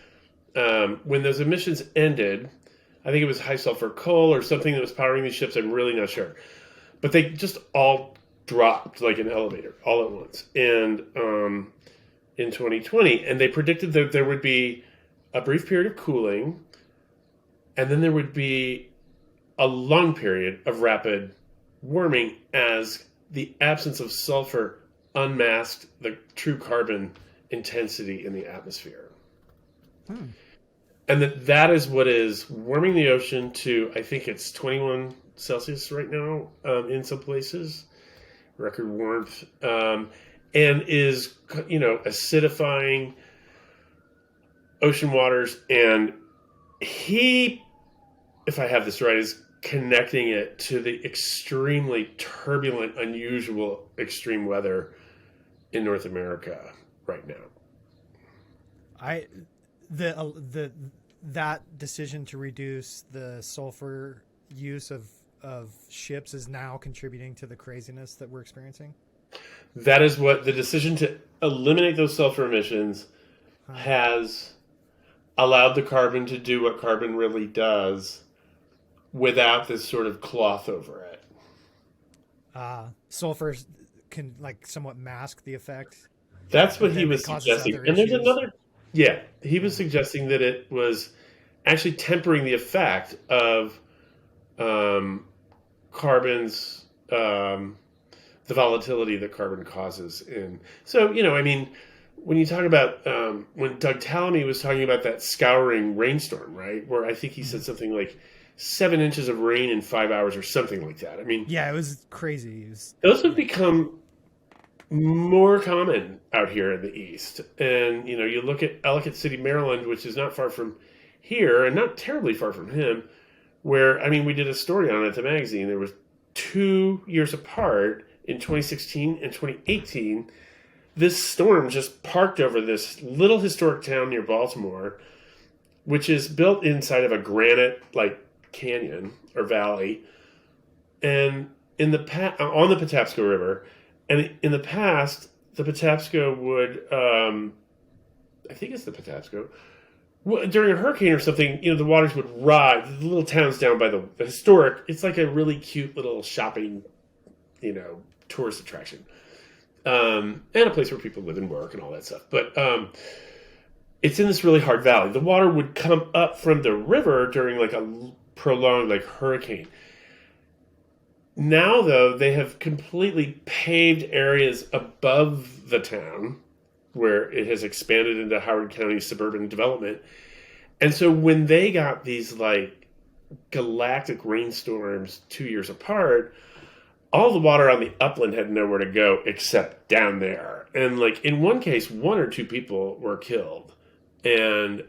when those emissions ended, I think it was high sulfur coal or something that was powering these ships. I'm really not sure. But they just all dropped like an elevator all at once. And in 2020, and they predicted that there would be a brief period of cooling, and then there would be a long period of rapid warming as the absence of sulfur unmasked the true carbon intensity in the atmosphere. And that is what is warming the ocean to, I think it's 21 Celsius right now in some places, record warmth, and is, acidifying ocean waters. And he if I have this right, is connecting it to the extremely turbulent, unusual, extreme weather in North America right now. I the that decision to reduce the sulfur use of ships is now contributing to the craziness that we're experiencing. That is what the decision to eliminate those sulfur emissions Huh. has allowed the carbon to do what carbon really does without this sort of cloth over it. Sulfur can like somewhat mask the effect, That's what but he then it was causes suggesting. other And there's issues. another, yeah, he was Yeah. suggesting that it was actually tempering the effect of um, carbon's, the volatility that carbon causes in. So, I mean, when you talk about, when Doug Tallamy was talking about that scouring rainstorm, right, where I think he Hmm. said something like 7 inches of rain in 5 hours or something like that. I mean, Yeah, it was crazy. It was those have like become more common out here in the East. And, you look at Ellicott City, Maryland, which is not far from here and not terribly far from him, where, I mean, we did a story on it at the magazine. There was 2 years apart in 2016 and 2018. This storm just parked over this little historic town near Baltimore, which is built inside of a granite, like, canyon or valley. And on the Patapsco River, and in the past, the Patapsco would, I think it's the Patapsco, during a hurricane or something, the waters would rise. The little towns down by the historic, it's like a really cute little shopping, tourist attraction, and a place where people live and work and all that stuff. But it's in this really hard valley. The water would come up from the river during like a prolonged like hurricane. Now, though, they have completely paved areas above the town where it has expanded into Howard County suburban development. And so when they got these like galactic rainstorms 2 years apart, all the water on the upland had nowhere to go except down there. And like in one case, one or two people were killed. And,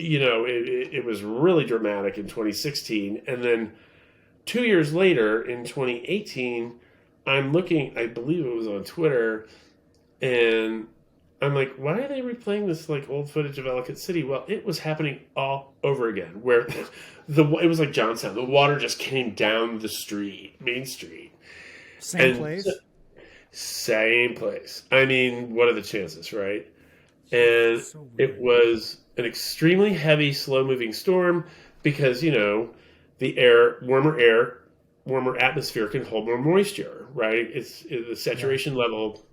it was really dramatic in 2016. And then 2 years later, in 2018, I'm looking, I believe it was on Twitter, and I'm like, why are they replaying this like old footage of Ellicott City? Well, it was happening all over again, where it was like Johnstown. The water just came down the street, Main Street, same and place. same place. I mean, what are the chances, right? And So it weird. was an extremely heavy, slow-moving storm because the warmer atmosphere can hold more moisture, right? The Yeah. saturation level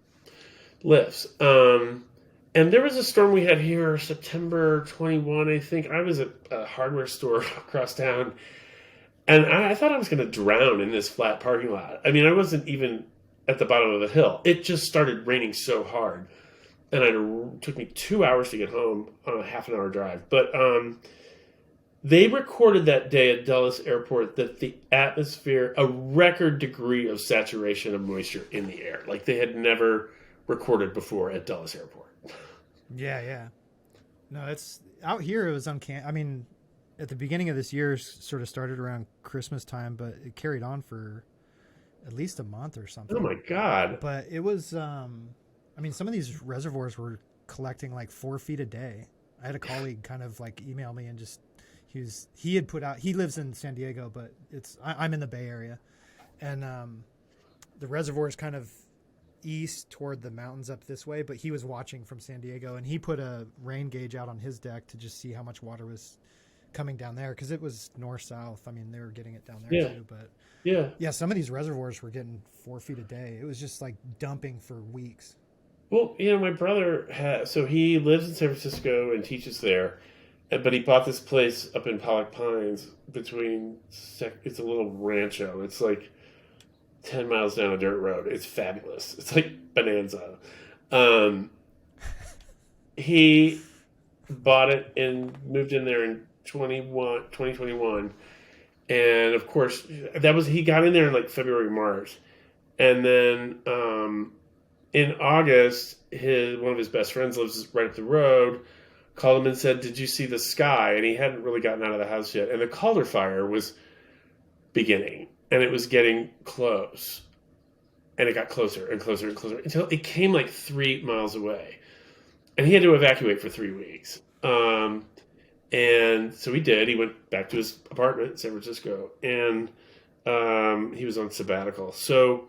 lifts. And there was a storm we had here September 21, I think. I was at a hardware store across town, and I thought I was going to drown in this flat parking lot. I mean, I wasn't even at the bottom of the hill. It just started raining so hard, and it took me 2 hours to get home on a half-an-hour drive. But they recorded that day at Dulles Airport that the atmosphere, a record degree of saturation of moisture in the air, like they had never recorded before at Dulles Airport. Yeah, yeah. No, it's out here. It was uncanny. I mean, at the beginning of this year, sort of started around Christmas time, but it carried on for at least a month or Oh something. my God. But it was, I mean, some of these reservoirs were collecting like 4 feet a day. I had a colleague kind of like email me and just he had put out. He lives in San Diego, but I'm in the Bay Area, and the reservoir is kind of east toward the mountains up this way. But he was watching from San Diego, and he put a rain gauge out on his deck to just see how much water was coming down there because it was north south. I mean, they were getting it down there Yeah. too, but Yeah. yeah, some of these reservoirs were getting 4 feet a day. It was just like dumping for weeks. Well, my brother so he lives in San Francisco and teaches there, but he bought this place up in Pollock Pines it's a little rancho. It's like 10 miles down a dirt road. It's fabulous. It's like bonanza. Um, he bought it and moved in there in 2021. And of course, he got in there in like February, March. And then in August, one of his best friends lives right up the road. called him and said, "Did you see the sky?" And he hadn't really gotten out of the house yet. And the Calder fire was beginning, and it was getting close. And it got closer and closer and closer until it came like 3 miles away. And he had to evacuate for 3 weeks. And so he did. He went back to his apartment in San Francisco, and he was on sabbatical. So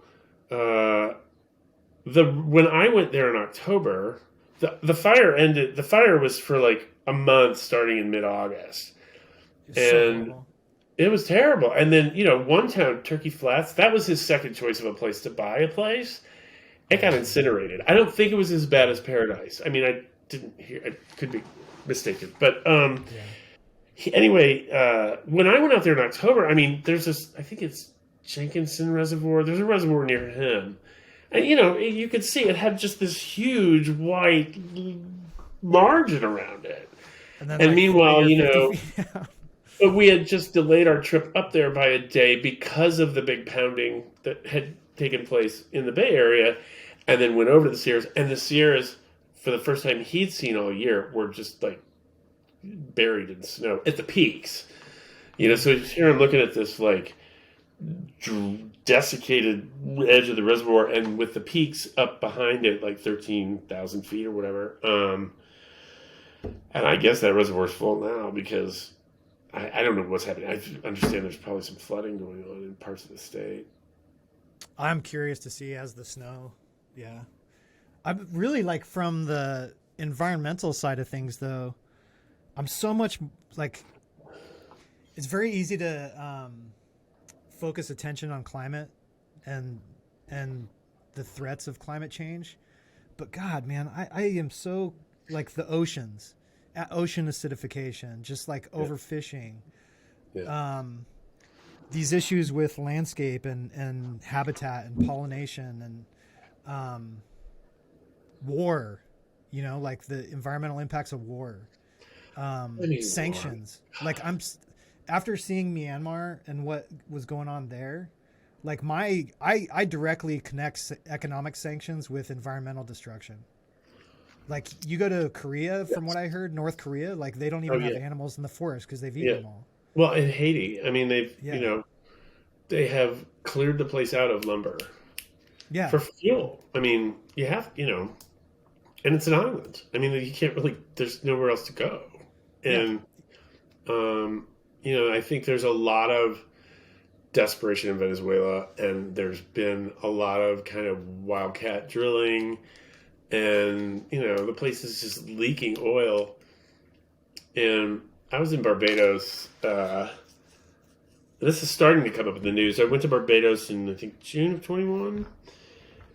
when I went there in October, the fire ended. The fire was for like a month, starting in mid-August, and it was terrible. And then one town, Turkey Flats, that was his second choice of a place to buy a place. It got incinerated. I don't think it was as bad as Paradise. I mean, I didn't hear. I could be mistaken, but anyway, when I went out there in October, I mean, there's this. I think it's Jenkinson Reservoir. There's a reservoir near him, and you could see it had just this huge white margin around it. And then, meanwhile, but we had just delayed our trip up there by a day because of the big pounding that had taken place in the Bay Area, and then went over to the Sierras. And the Sierras, for the first time he'd seen all year, were just like buried in snow at the peaks. So here I'm looking at this like desiccated edge of the reservoir, and with the peaks up behind it, like 13,000 feet or whatever. And I guess that reservoir's full now because I don't know what's happening. I understand there's probably some flooding going on in parts of the state. I'm curious to see as the snow. Yeah. I'm really like from the environmental side of things, though. I'm so much like, it's very easy to focus attention on climate and the threats of climate change. But God, man, I am so like the oceans. Ocean acidification, just like overfishing, these issues with landscape and habitat and pollination and war, like the environmental impacts of war, sanctions. Like after seeing Myanmar and what was going on there, like I directly connect economic sanctions with environmental destruction. Like you go to Korea, from what I heard, North Korea, like they don't even have animals in the forest because they've eaten them all. Well, in Haiti, I mean, they've they have cleared the place out of lumber. Yeah. For fuel. I mean, you have and it's an island. I mean, you can't really. There's nowhere else to go, and I think there's a lot of desperation in Venezuela, and there's been a lot of kind of wildcat drilling. And, the place is just leaking oil. And I was in Barbados. This is starting to come up in the news. I went to Barbados in, I think, June of 21.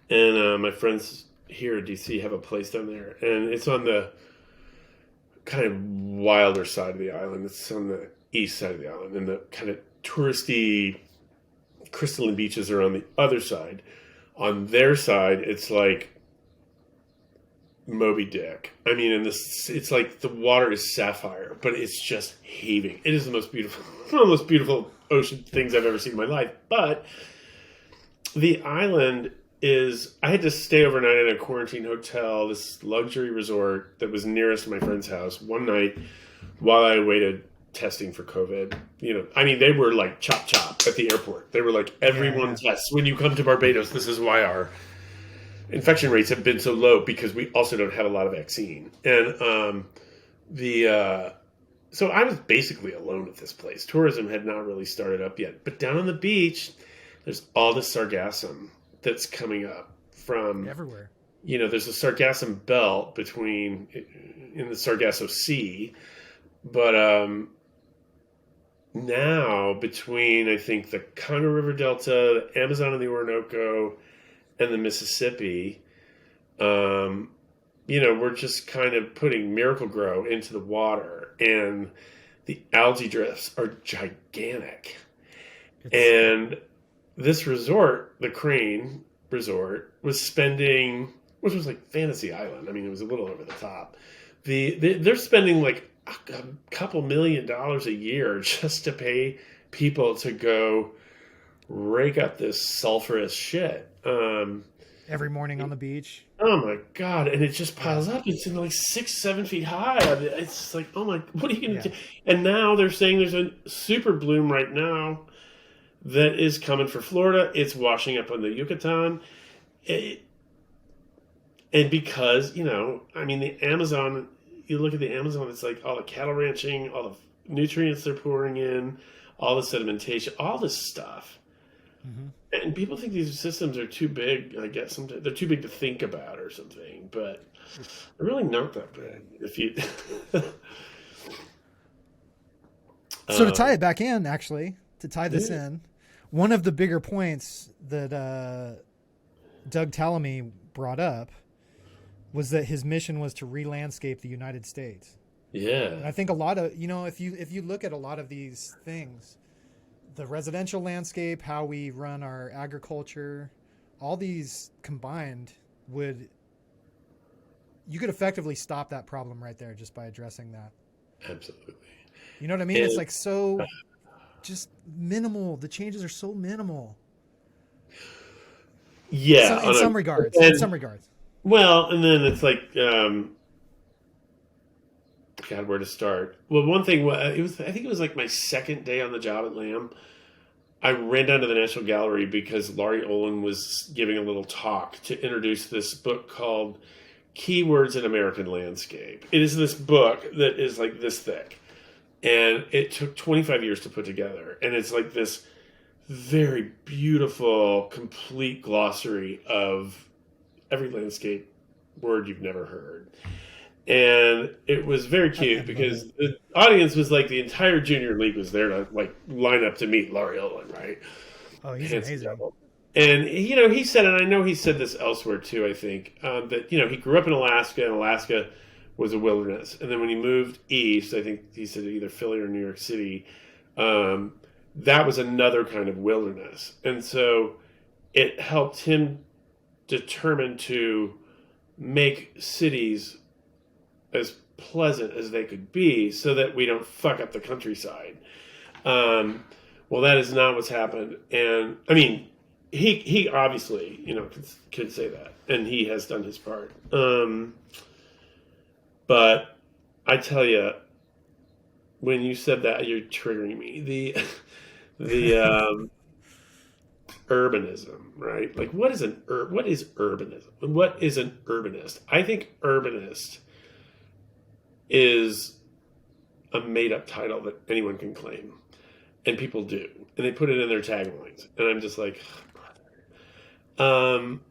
And my friends here in D.C. have a place down there. And it's on the kind of wilder side of the island. It's on the east side of the island. And the kind of touristy crystalline beaches are on the other side. On their side, it's like Moby Dick. I mean, it's like the water is sapphire, but it's just heaving. It is the most beautiful, one of the most beautiful ocean things I've ever seen in my life. But the island is, I had to stay overnight in a quarantine hotel, this luxury resort that was nearest to my friend's house one night while I awaited testing for COVID. I mean, they were like chop chop at the airport. They were like, everyone tests. When you come to Barbados, this is why our infection rates have been so low, because we also don't have a lot of vaccine. And so I was basically alone at this place. Tourism had not really started up yet. But down on the beach, there's all this sargassum that's coming up from everywhere. There's a sargassum belt in the Sargasso Sea. But now between, I think, the Congo River Delta, the Amazon and the Orinoco, and the Mississippi, we're just kind of putting Miracle-Gro into the water, and the algae drifts are gigantic. And this resort, the Crane Resort, was spending, which was like Fantasy Island. I mean, it was a little over the top. They're spending like a couple $1 million a year just to pay people to go rake up this sulfurous shit. every morning on the beach. Oh my God. And it just Yeah, piles up. It's in like 6, 7 feet high. I mean, it's just like, oh my, what are you going to yeah. do? And now they're saying there's a super bloom right now that is coming for Florida. It's washing up on the Yucatan. It, and because, I mean, the Amazon, you look at the Amazon, it's like all the cattle ranching, all the nutrients they're pouring in, all the sedimentation, all this stuff. Hmm. And people think these systems are too big. I guess sometimes they're too big to think about or something, but they're really not that big. If you, So to tie um, it back in, actually, to tie this yeah, in, one of the bigger points that Doug Tallamy brought up was that his mission was to re-landscape the United States. And yeah, I think a lot of, if you look at a lot of these things, the residential landscape, how we run our agriculture, all these combined would you could effectively stop that problem right there just by addressing that. absolutely. You know what I mean? It's And like so just minimal. The changes are so minimal. yeah, So in some regards, in some and regards. well, and then it's like, God, where to start? Well, one thing it was, I think it was like my second day on the job at Lamb. I ran down to the National Gallery because Laurie Olin was giving a little talk to introduce this book called Keywords in American Landscape. It is this book that is like this thick, and it took 25 years to put together. And it's like this very beautiful, complete glossary of every landscape word you've never heard. And it was very I cute love it. because the audience was like the entire junior league was there to like line up to meet Laurie Olin, right? Oh, he's Handsome amazing. devil. And he said, and I know he said this elsewhere too. I think that he grew up in Alaska, and Alaska was a wilderness. And then when he moved east, I think he said either Philly or New York City, um, that was another kind of wilderness. And so it helped him determine to make cities as pleasant as they could be so that we don't fuck up the countryside. Um, well, that is not what's happened. And I mean, he obviously, could say that, and he has done his part. But I tell you, when you said that, you're triggering me. The urbanism, right? Like, what is urbanism? What is an urbanist? I think urbanist is a made up title that anyone can claim, and people do, and they put it in their taglines, and I'm just like, um,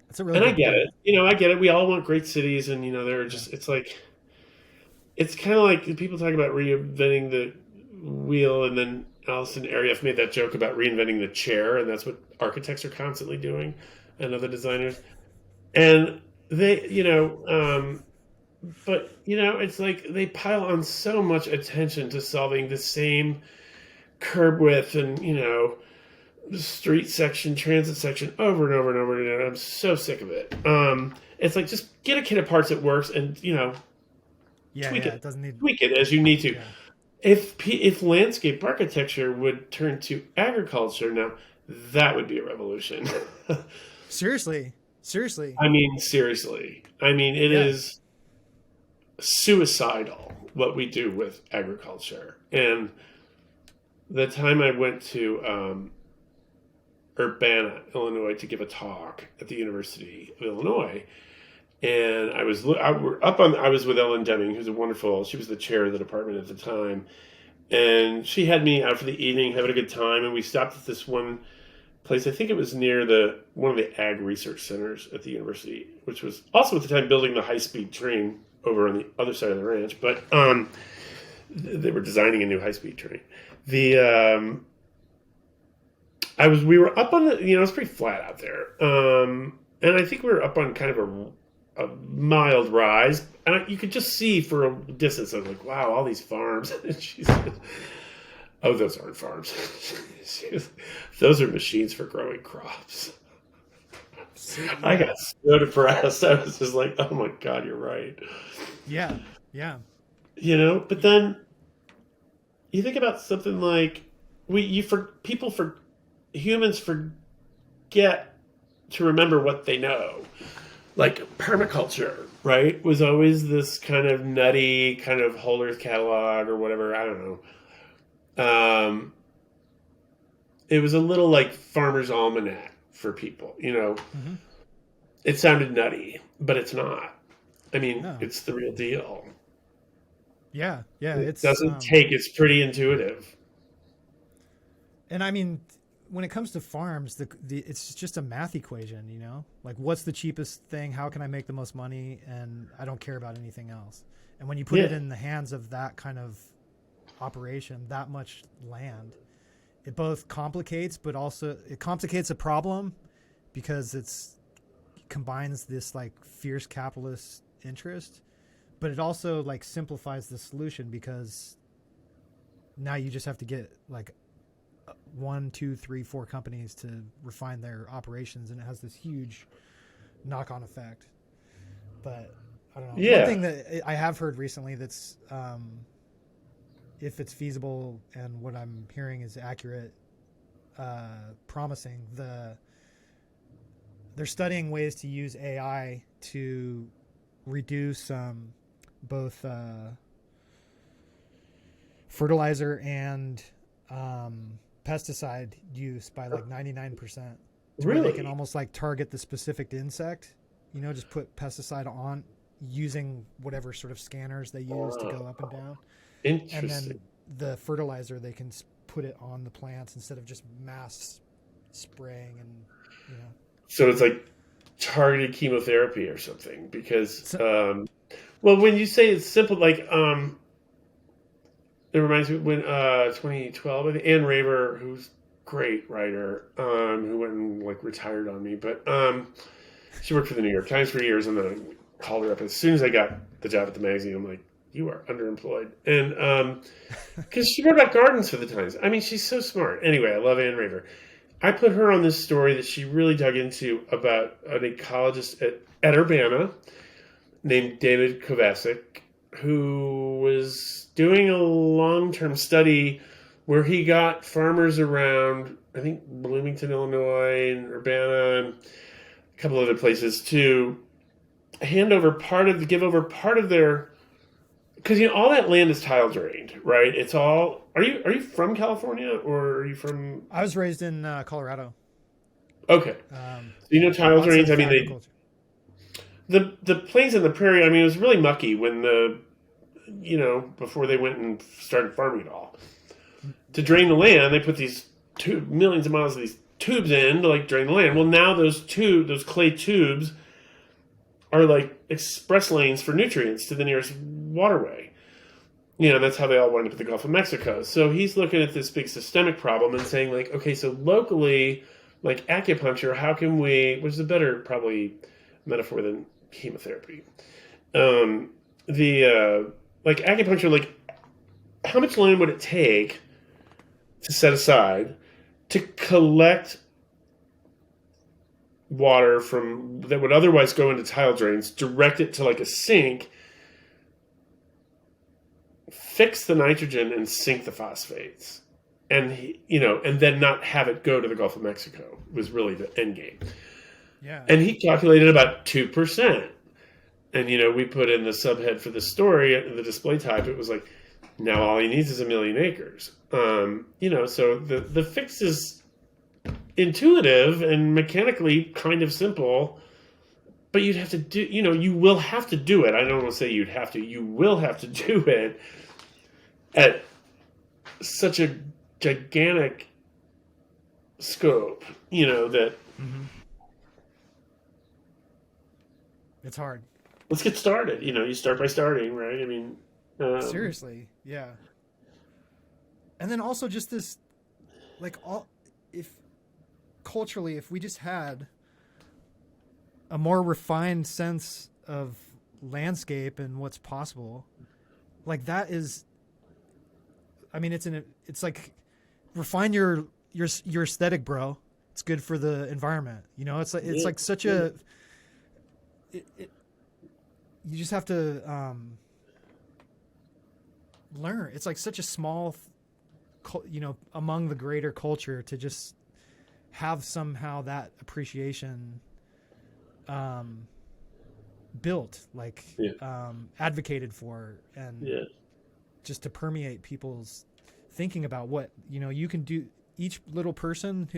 That's a really and I good get point. it. I get it. We all want great cities, and they're Yeah. just. It's like it's kind of like people talk about reinventing the wheel, and then Allison Arieff made that joke about reinventing the chair, and that's what architects are constantly doing, and other designers, and they, but it's like they pile on so much attention to solving the same curb width and street section, transit section over and over and over again. I'm so sick of it. It's like just get a kit of parts that works and Yeah, tweak yeah. it, It doesn't need. tweak it as you need to. Yeah. If landscape architecture would turn to agriculture now, that would be a revolution. Seriously, seriously. I mean, seriously. I mean, it Yeah. is suicidal what we do with agriculture. And the time I went to Urbana, Illinois, to give a talk at the University of Illinois, and I was with Ellen Deming, who's a wonderful. She was the chair of the department at the time, and she had me out for the evening, having a good time, and we stopped at this one place. I think it was near one of the ag research centers at the university, which was also at the time building the high speed train over on the other side of the ranch. But they were designing a new high speed train. The we were up on the, it was pretty flat out there. And I think we were up on kind of a mild rise. And you could just see for a distance, I was like, wow, all these farms. And she said, oh, those aren't farms. Those are machines for growing crops. I Yeah. got so depressed. I was just like, oh my God, you're right. Yeah. Yeah. But then you think about something like humans forget to remember what they know. Like permaculture, right, was always this kind of nutty kind of Holder's catalog or whatever. I don't know. It was a little like Farmer's Almanac for people. Mm-hmm. It sounded nutty, but it's not. I mean, No. it's the real deal. Yeah. Yeah. It doesn't take. It's pretty intuitive. And I mean, when it comes to farms, it's just a math equation, like what's the cheapest thing? How can I make the most money? And I don't care about anything else. And when you put it in the hands of that kind of operation, that much land, it both complicates, but also it complicates a problem because it combines this like fierce capitalist interest, but it also like simplifies the solution because now you just have to get like 1, 2, 3, 4 companies to refine their operations, and it has this huge knock-on effect. But I don't know. Yeah. One thing that I have heard recently that's, if it's feasible and what I'm hearing is accurate, promising, they're studying ways to use AI to reduce both fertilizer and pesticide use by like 99%. Really? They can almost like target the specific insect, just put pesticide on using whatever sort of scanners they use to go up and down. Interesting. And then the fertilizer, they can put it on the plants instead of just mass spraying and, So it's like targeted chemotherapy or something because, well, when you say it's simple, like, it reminds me when 2012, I think Anne Raver, who's a great writer, who went and like retired on me, but she worked for the New York Times for years, and then I called her up as soon as I got the job at the magazine. I'm like, you are underemployed, and because she wrote about gardens for the Times. I mean, she's so smart. Anyway, I love Anne Raver. I put her on this story that she really dug into about an ecologist at Urbana named David Kovacic, who was doing a long-term study where he got farmers around, I think, Bloomington, Illinois, and Urbana, and a couple other places to give over part of their, because all that land is tile drained, right? It's all. Are you from California or are you from? I was raised in Colorado. Okay, so tile drains. I mean, the plains and the prairie. I mean, it was really mucky when before they went and started farming it all. To drain the land, they put these millions of miles of these tubes in to like drain the land. Well, now those clay tubes are like express lanes for nutrients to the nearest waterway. That's how they all wind up at the Gulf of Mexico. So he's looking at this big systemic problem and saying like, okay, so locally, like acupuncture, how can we, which is a better probably metaphor than chemotherapy. Like acupuncture, like how much land would it take to set aside to collect water from that would otherwise go into tile drains, direct it to like a sink, fix the nitrogen and sink the phosphates, and and then not have it go to the Gulf of Mexico was really the end game. Yeah. And he calculated about 2%. And, we put in the subhead for the story, the display type, it was like, now all he needs is 1 million acres. So the fix is intuitive and mechanically kind of simple, but you'd have to do, you will have to do it. I don't want to say you'd have to, you will have to do it at such a gigantic scope, that. Mm-hmm. It's hard. Let's get started. You start by starting, right? I mean, seriously, yeah. And then also just this, like, if culturally, if we just had a more refined sense of landscape and what's possible, like that is, I mean, it's like refine your aesthetic, bro. It's good for the environment. It's like such a. You just have to learn. It's like such a small, among the greater culture to just have somehow that appreciation built, like advocated for, and just to permeate people's thinking about what, you know, you can do. Each person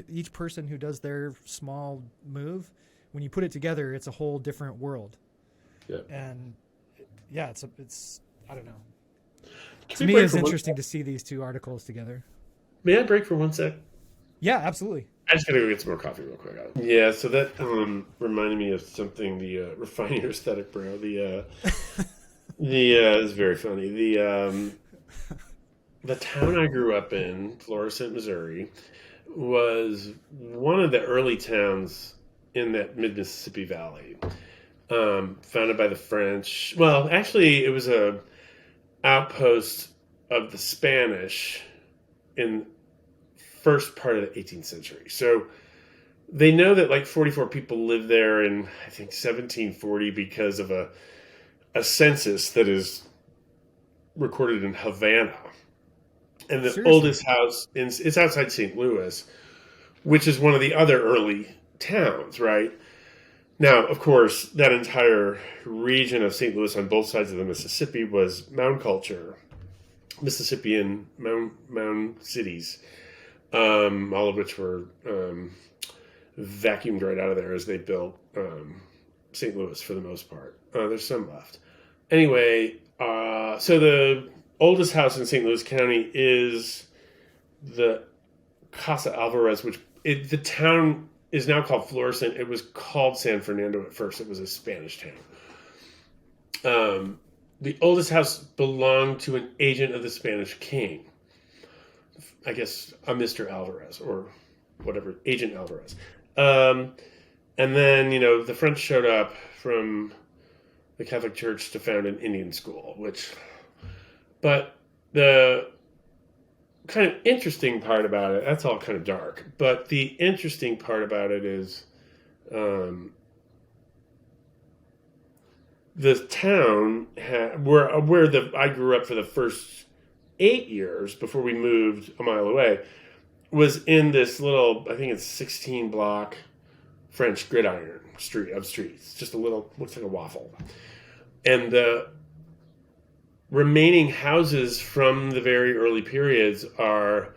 who does their small move, when you put it together, it's a whole different world. Yeah. And yeah, it's I don't know. To me, it's interesting to see these two articles together. May I break for 1 sec? Yeah, absolutely. I just gotta go get some more coffee real quick. Yeah, so that reminded me of something. The refining your aesthetic, bro. The is very funny. The town I grew up in, Florissant, Missouri, was one of the early towns in that mid-Mississippi Valley, founded by the French. Well, actually, it was a outpost of the Spanish in first part of the 18th century. So they know that like 44 people lived there in, I think, 1740 because of a census that is recorded in Havana. And the oldest house, it's outside St. Louis, which is one of the other early towns, right? Now, of course, that entire region of St. Louis on both sides of the Mississippi was mound culture, Mississippian mound cities, all of which were vacuumed right out of there as they built St. Louis for the most part. There's some left. Anyway, so the oldest house in St. Louis County is the Casa Alvarez, which the town is now called Florissant. It was called San Fernando at first. It was a Spanish town. The oldest house belonged to an agent of the Spanish king. I guess a Mr. Alvarez or whatever, Agent Alvarez. And then, you know, the French showed up from the Catholic Church to found an Indian school, but the kind of interesting part about it, that's all kind of dark, but the interesting part about it is the town where I grew up for the first 8 years before we moved a mile away was in this little, I think it's 16 block French gridiron streets, just a little, looks like a waffle. And the remaining houses from the very early periods are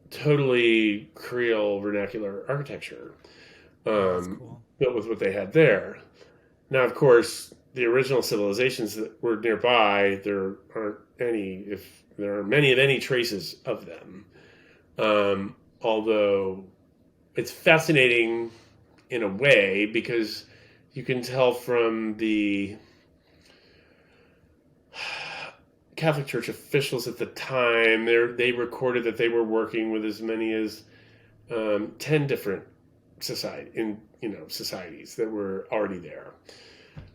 totally Creole vernacular architecture, Cool. Built with what they had there. Now, of course, the original civilizations that were nearby, there aren't many of any traces of them. Although it's fascinating in a way because you can tell from the Catholic Church officials at the time, they recorded that they were working with as many as 10 different societies that were already there.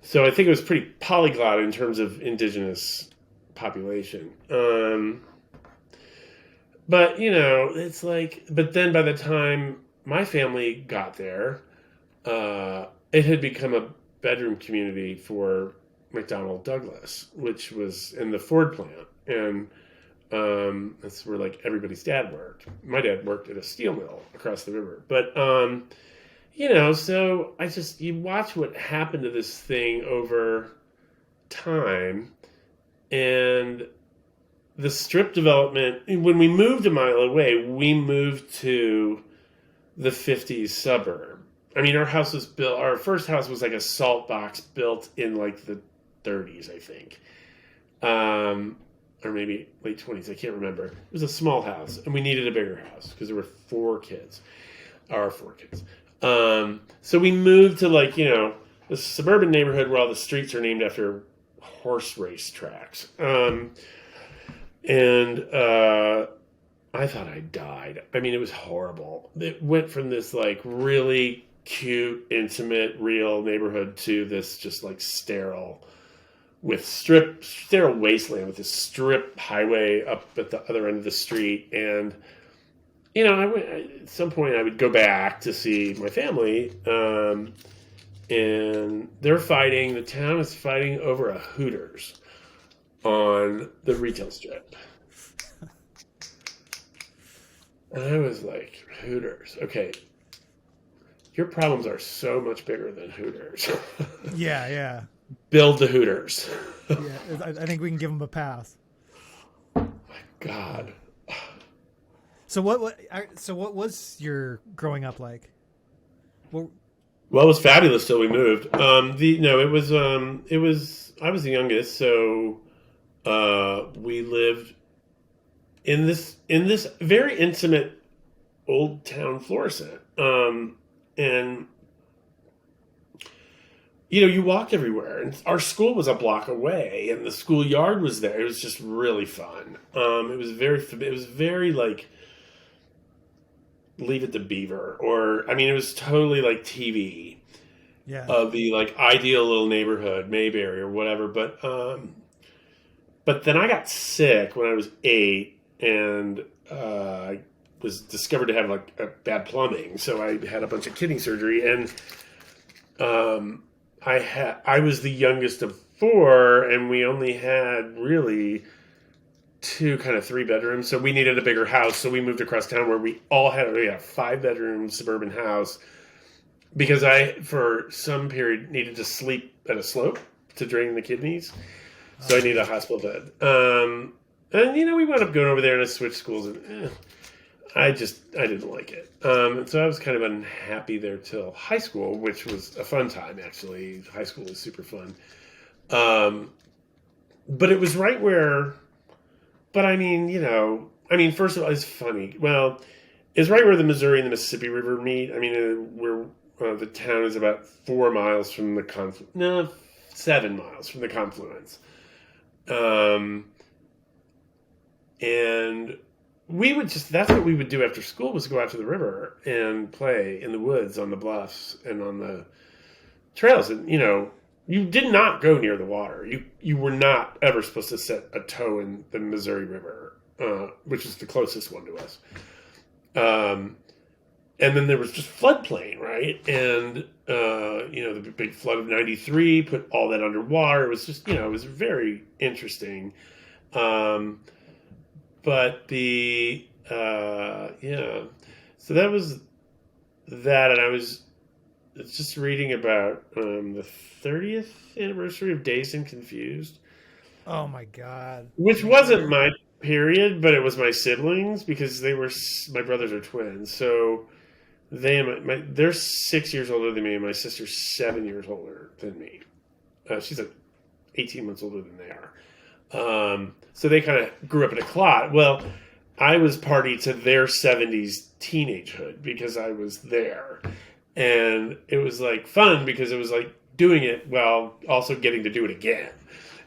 So I think it was pretty polyglot in terms of indigenous population. But, you know, it's like, but then by the time my family got there, it had become a bedroom community for McDonnell Douglas, which was in the Ford plant. And that's where like everybody's dad worked. My dad worked at a steel mill across the river. But, you know, so you watch what happened to this thing over time. And the strip development, when we moved a mile away, we moved to the 50s suburb. I mean, our first house was like a salt box built in like the 30s, I think. Or maybe late 20s, I can't remember. It was a small house, and we needed a bigger house because there were 4 kids. Our 4 kids. So we moved to like, you know, this suburban neighborhood where all the streets are named after horse race tracks. And I thought I died. I mean, it was horrible. It went from this like really cute, intimate, real neighborhood to this just like sterile wasteland with this strip highway up at the other end of the street. And, you know, at some point I would go back to see my family, and the town is fighting over a Hooters on the retail strip. And I was like, Hooters. Okay, your problems are so much bigger than Hooters. Yeah, yeah, Build the Hooters. yeah. I think we can give them a pass. God. So what was your growing up like? What? Well, it was fabulous till we moved. The no, it was I was the youngest, so we lived in this very intimate old town Florissant. And you walked everywhere, and our school was a block away, and the schoolyard was there. It was just really fun. It was very like Leave It to Beaver, or I mean, it was totally like TV Yeah. of the like ideal little neighborhood, Mayberry or whatever. But then I got sick when I was 8, and I was discovered to have like a bad plumbing, so I had a bunch of kidney surgery, and um, I was the youngest of 4, and we only had really two kind of 3 bedrooms, so we needed a bigger house. So we moved across town where we had a 5 bedroom suburban house because I, for some period, needed to sleep at a slope to drain the kidneys. So I needed a hospital bed. And we wound up going over there to switch schools, and I didn't like it. And so I was kind of unhappy there till high school, which was a fun time actually. High school was super fun. Um, but it was right where. But first of all, it's funny. Well, it's right where the Missouri and the Mississippi River meet. I mean, the town is about 4 miles from the no, 7 miles from the confluence. Um, and that's what we would do after school, was go out to the river and play in the woods on the bluffs and on the trails. And, you did not go near the water. You were not ever supposed to set a toe in the Missouri River, which is the closest one to us. And then there was just floodplain, right? And the big flood of '93 put all that underwater. It was just, it was very interesting. But so that was that, and I was just reading about the 30th anniversary of Dazed and Confused, Oh my God. which Like wasn't you're. my period, but it was my siblings because my brothers are twins. So they're 6 years older than me, and my sister's 7 years older than me. She's like 18 months older than they are. So they kind of grew up in a clot. Well, I was party to their 70s teenagehood because I was there. And it was like fun because it was like doing it while also getting to do it again.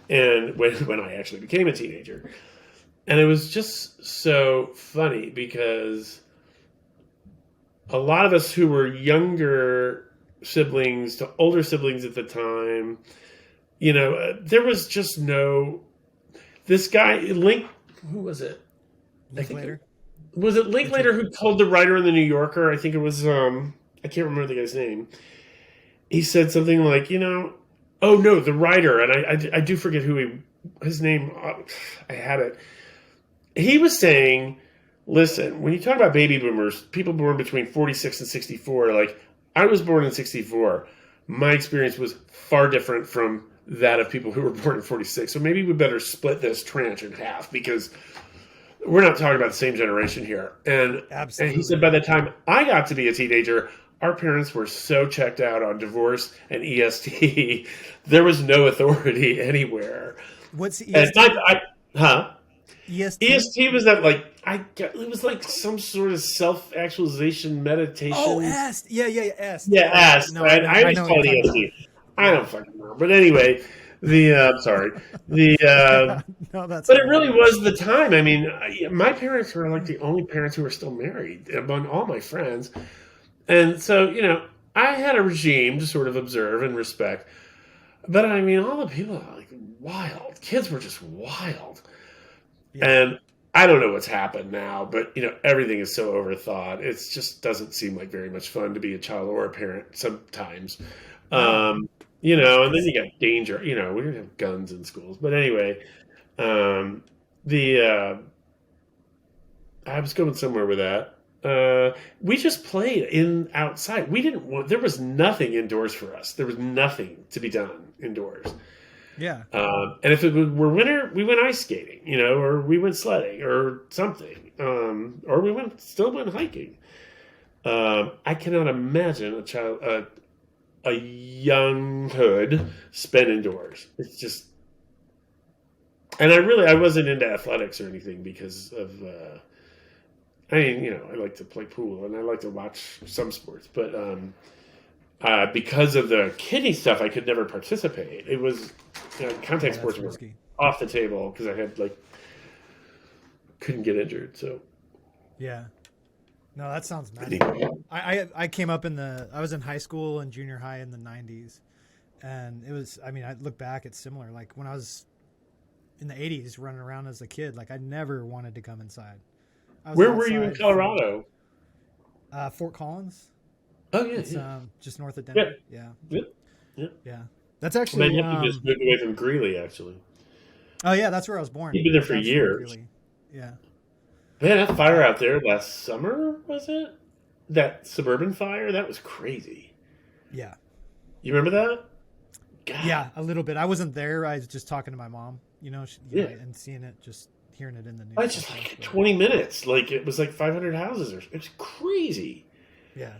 And when I actually became a teenager. And it was just so funny because a lot of us who were younger siblings to older siblings at the time, there was just no. This guy, who was it? I think Linklater. was it Linklater who told the writer in the New Yorker? I think it was. I can't remember the guy's name. He said something like, oh no, the writer, and I do forget his name. I had it. He was saying, listen, when you talk about baby boomers, people born between 46 and 64, like I was born in 64. My experience was far different from that of people who were born in 46. So maybe we better split this tranche in half because we're not talking about the same generation here. And he said by the time I got to be a teenager, our parents were so checked out on divorce and EST, there was no authority anywhere. What's And EST? EST? EST was that it was like some sort of self-actualization meditation. Oh, est. Yeah, yeah, yeah, est. Yeah, est. No, I always know call what it you're talking EST. I don't fucking know. But anyway, sorry. about. No, that's But it fine. really was the time. I mean, my parents were like the only parents who were still married among all my friends. And so, I had a regime to sort of observe and respect. But I mean, all the people are like wild. Kids were just wild. Yeah. And I don't know what's happened now, but everything is so overthought. It just doesn't seem like very much fun to be a child or a parent sometimes. No. And then you got danger. We didn't have guns in schools, but anyway, the I was going somewhere with that. We just played in outside. We didn't want. There was nothing indoors for us. There was nothing to be done indoors. Yeah. And if it were winter, we went ice skating, or we went sledding or something, or we still went hiking. I cannot imagine a younghood spent indoors. It's just, and I wasn't into athletics or anything because of, I like to play pool and I like to watch some sports, but because of the kidney stuff, I could never participate. It was contact Yeah, sports that's were risky. off the table because I had couldn't get injured. So Yeah. No, that sounds magical. anyway, I came up I was in high school and junior high in the 90s. And it was, I mean, I look back, it's similar. Like when I was in the 80s running around as a kid, like I never wanted to come inside. I was where were you in outside Colorado? for Fort Collins. Oh yeah, It's yeah, just north of yeah, Denver. Yeah. yeah, yeah. Yeah. That's My actually, nephew just moved away from Greeley. Actually, oh yeah, that's where I was born. he'd been there My for dad's from years. Greeley. Yeah. Man, that fire Uh, out there last summer, was it? That suburban fire? That was crazy. yeah. You remember that? God. Yeah, a little bit. I wasn't there. I was just talking to my mom, Yeah. and seeing it, just hearing it in the news. It's and just stuff, like but 20 minutes. Like it was like 500 houses. It's crazy. yeah.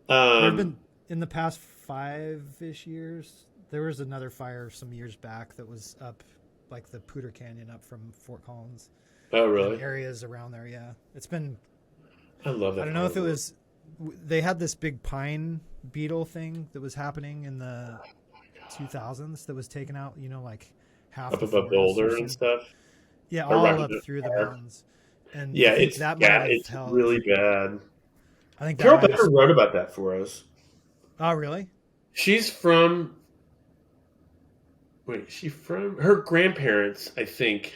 There have Um, been in the past 5-ish years. There was another fire some years back that was up, like the Pooter Canyon up from Fort Collins oh, and really? areas around there. Yeah, it's been. I love I that don't part know of if the it world. was. They had this big pine beetle thing that was happening in the 2000s that was taken out. Like half Up the above forest or Boulder and some. stuff. Yeah, Or all Rocky up through the Mountain. mountains, and I Yeah, think that might have it's held. really bad. I think that Carol might have. Becker wrote about that for us. Oh, really? She's from Wait, she from her grandparents, I think.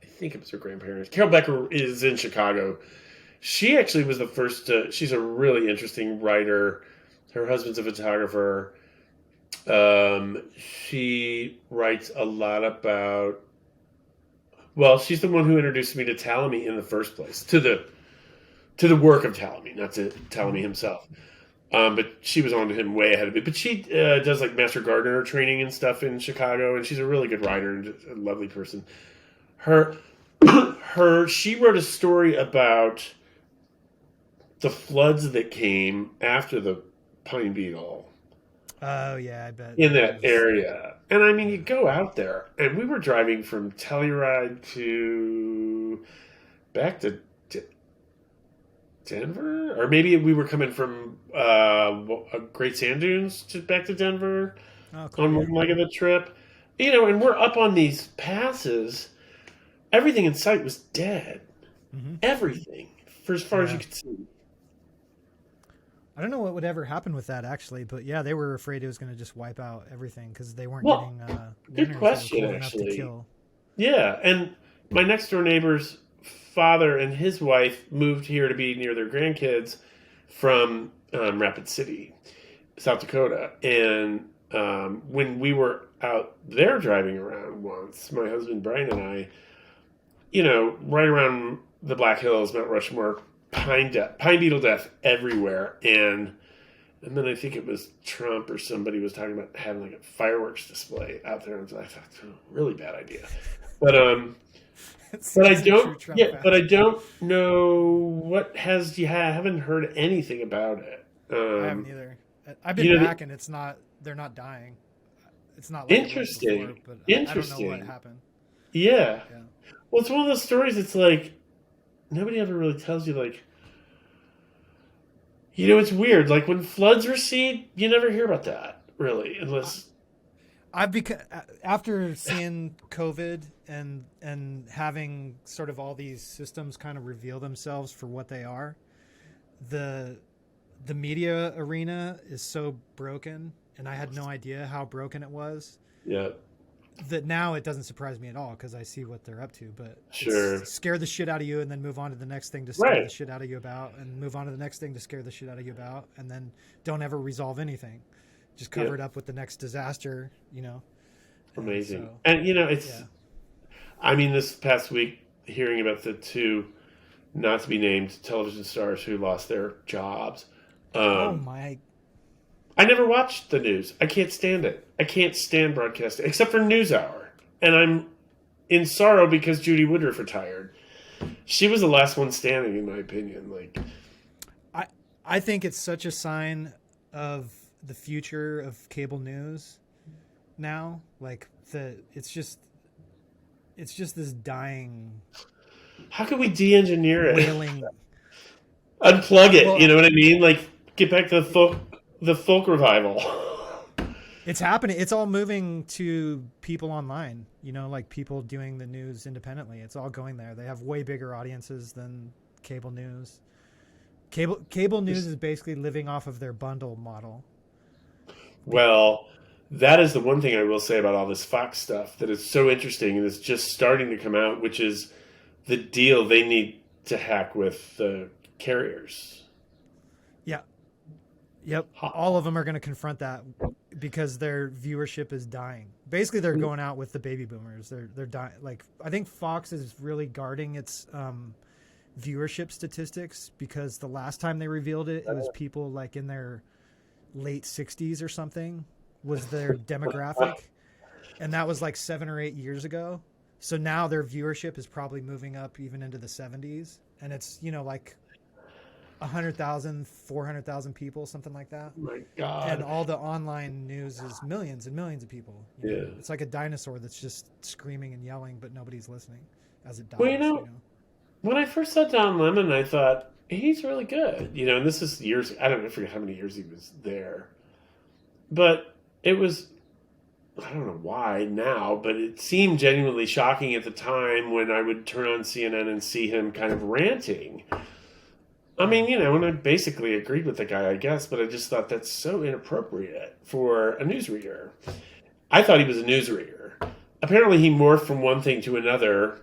I think it was her grandparents. Carol Becker is in Chicago. She actually was the first she's a really interesting writer. Her husband's a photographer. She writes a lot about well, she's the one who introduced me to Talamy in the first place, to the work of Talamy, not to Talamy Hmm. himself. But she was on to him way ahead of it. But she does like master gardener training and stuff in Chicago, and she's a really good writer and just a lovely person. Her, she wrote a story about the floods that came after the pine beetle Oh yeah, I bet in it that was. area. And I mean, you Yeah. go out there, and we were driving from Telluride to back to Denver, or maybe we were coming from Great Sand Dunes to back to Denver Oh, cool. on Yeah. one leg of the trip. And we're up on these passes. Everything in sight was dead. Hmm. Everything, for as far as you Yeah. could see. I don't know what would ever happen with that actually, but yeah, they were afraid it was going to just wipe out everything because they weren't Well, getting good winters that were question, cold enough to actually. kill. Yeah, and my next door neighbor's father and his wife moved here to be near their grandkids from Rapid City, South Dakota. And when we were out there driving around once, my husband Brian and I, right around the Black Hills, Mount Rushmore, pine beetle death everywhere, and then I think it was Trump or somebody was talking about having like a fireworks display out there, and I thought, oh, really bad idea. But It but I seems a true don't, Trump yeah, but I fashion. don't know you haven't heard anything about it. I haven't either. I've been You know, back and it's not. They're not dying. It's not like it was before, interesting, but I don't know what interesting. happened. Yeah. Yeah. Well, it's one of those stories. It's like nobody ever really tells you. Like, it's weird. Like when floods recede, you never hear about that really, I, unless I've become after seeing COVID and having sort of all these systems kind of reveal themselves for what they are. The the media arena is so broken, and I had no idea how broken it was. yeah, That now it doesn't surprise me at all because I see what they're up to. But it's sure, scare the shit out of you, and then move on to the next thing to scare the right, shit out of you about, and move on to the next thing to scare the shit out of you about, and then don't ever resolve anything. Just cover yep, it up with the next disaster, And amazing. so, And it's. yeah. I mean, this past week, hearing about the two not to be named television stars who lost their jobs. Oh Um, my. I never watched the news. I can't stand it. I can't stand broadcasting, except for NewsHour. And I'm in sorrow because Judy Woodruff retired. She was the last one standing, in my opinion. Like, I I think it's such a sign of the future of cable news now. Like it's just this dying, how can we de-engineer it? wailing. Unplug it. You Well, know what I mean? Like, get back to the folk revival. it's happening. It's all moving to people online. You know, like people doing the news independently. It's all going there. They have way bigger audiences than cable news. Cable news is basically living off of their bundle model. Be- Well, that is the one thing I will say about all this Fox stuff that is so interesting and is just starting to come out, which is the deal they need to hack with the carriers. yeah. Yep. Ha- All of them are going to confront that because their viewership is dying. Basically, they're going out with the baby boomers. They're dying. Like I think Fox is really guarding its viewership statistics because the last time they revealed it, it was people like in their late 60s or something was their demographic, and that was like 7 or 8 years ago. So now their viewership is probably moving up even into the 70s, and it's like 100,000, 400,000 people, something like that. Oh my And God. all the online news is millions and millions of people. Yeah. It's like a dinosaur that's just screaming and yelling, but nobody's listening as it Well, dies. when I first saw Don Lemon, I thought he's really good. And this is years. I don't know, I forget how many years he was there, but it was. I don't know why now, but it seemed genuinely shocking at the time when I would turn on CNN and see him kind of ranting. I mean, and I basically agreed with the guy, I guess, but I just thought that's so inappropriate for a newsreader. I thought he was a newsreader. Apparently, he morphed from one thing to another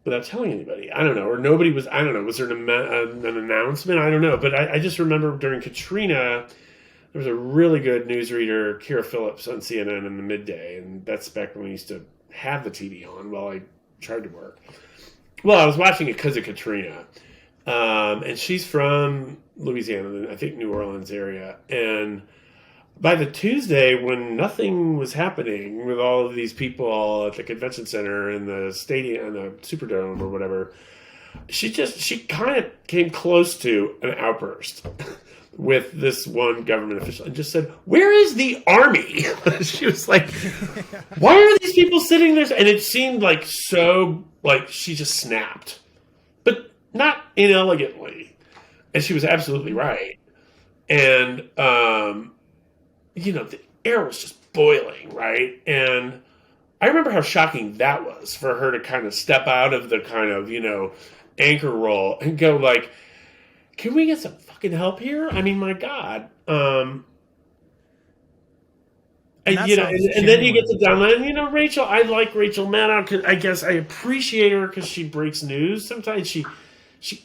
without telling anybody. I don't know. Or nobody was, I don't know. Was there an announcement? I don't know. But I just remember during Katrina, there was a really good newsreader, Kira Phillips, on CNN in the midday. And that's back when we used to have the TV on while I tried to work. Well, I was watching it because of Katrina. And she's from Louisiana, I think New Orleans area. And by the Tuesday, when nothing was happening with all of these people at the convention center and the stadium and the Superdome or whatever, she kind of came close to an outburst with this one government official and just said, "Where is the army?" She was like, "Why are these people sitting there?" And it seemed like she just snapped, but not inelegantly. And she was absolutely right. And the air was just boiling, right? And I remember how shocking that was for her to kind of step out of the kind of, anchor role and go like, can we get some fucking help here? I mean, my God. And that And then you get to downline, Rachel, I like Rachel Maddow because I guess I appreciate her because she breaks news. Sometimes she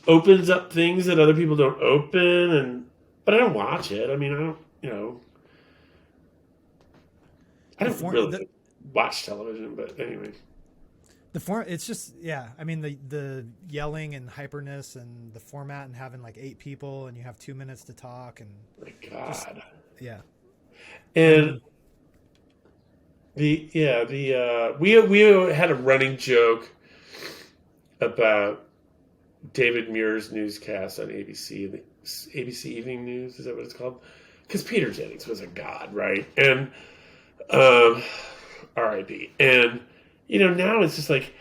opens up things that other people don't open, but I don't watch it. I mean, I don't, I don't really watch television, but anyway. It's just, yeah. I mean, the yelling and hyperness and the format and having like 8 people and you have 2 minutes to talk and My God. just, yeah. And we had a running joke about David Muir's newscast on ABC, the ABC Evening News. Is that what it's called? Because Peter Jennings was a god, right? And R.I.P. And now it's just like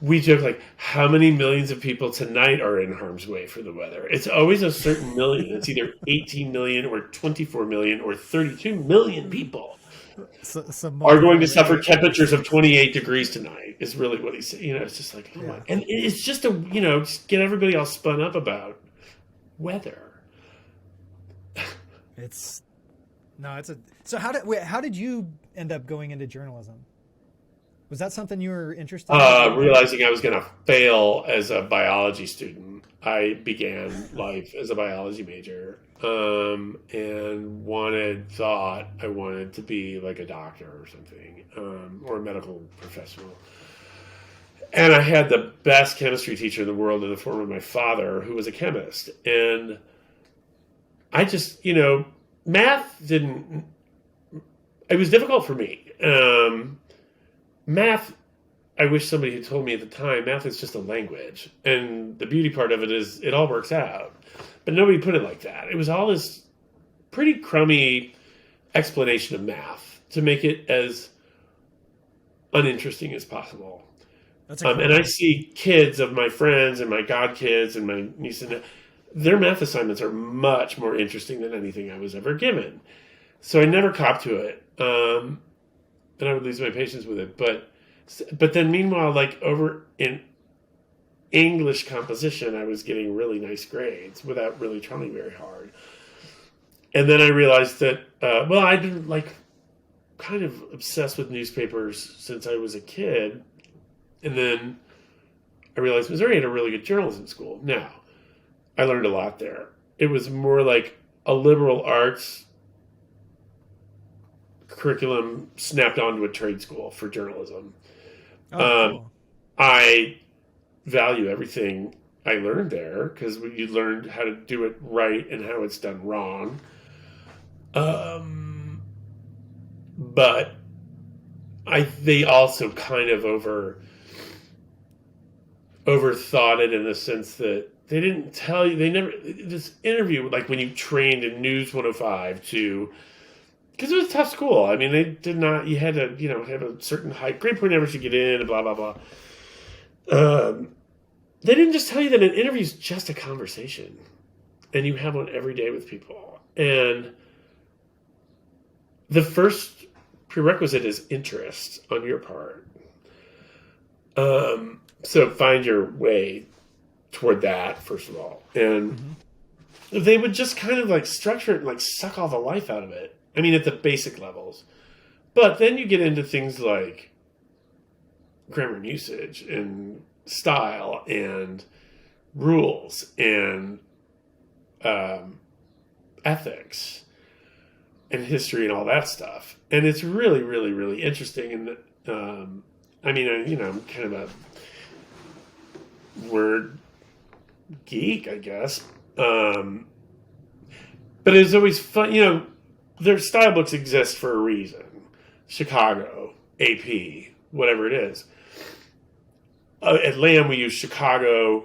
we joke like, how many millions of people tonight are in harm's way for the weather? It's always a certain million. It's either 18 million or 24 million or 32 million people are going to suffer temperatures of 28 degrees tonight. Is really what he said. It's just like, oh my, and it's just just get everybody all spun up about weather. So how did you end up going into journalism? Was that something you were interested in? Realizing I was going to fail as a biology student, I began life as a biology major, and thought I wanted to be like a doctor or something, or a medical professional. And I had the best chemistry teacher in the world in the form of my father, who was a chemist. And I just, math didn't, it was difficult for me. Math, I wish somebody had told me at the time, math is just a language. And the beauty part of it is it all works out. But nobody put it like that. It was all this pretty crummy explanation of math to make it as uninteresting as possible. That's a cool And I see kids of my friends and my godkids and my niece and their math assignments are much more interesting than anything I was ever given. So I never copped to it, and I would lose my patience with it. But then meanwhile, like over in English composition, I was getting really nice grades without really trying very hard. And then I realized that I'd been like kind of obsessed with newspapers since I was a kid. And then I realized Missouri had a really good journalism school. Now, I learned a lot there. It was more like a liberal arts curriculum snapped onto a trade school for journalism. Cool. I value everything I learned there because you learned how to do it right and how it's done wrong. But they also kind of overthought it in the sense that they didn't tell you, this interview, like when you trained in News 105 because it was a tough school. I mean, they did not, you had to, have a certain height, grade point average to get in, and blah, blah, blah. They didn't just tell you that an interview is just a conversation, and you have one every day with people. And the first prerequisite is interest on your part. So find your way toward that, first of all. And they would just kind of like structure it and like suck all the life out of it. I mean, at the basic levels. But then you get into things like grammar and usage and style and rules and ethics and history and all that stuff. And it's really, really, really interesting. And I'm kind of a word geek, I guess. But it's always fun, their style books exist for a reason. Chicago, AP, whatever it is. At Lamb, we use Chicago.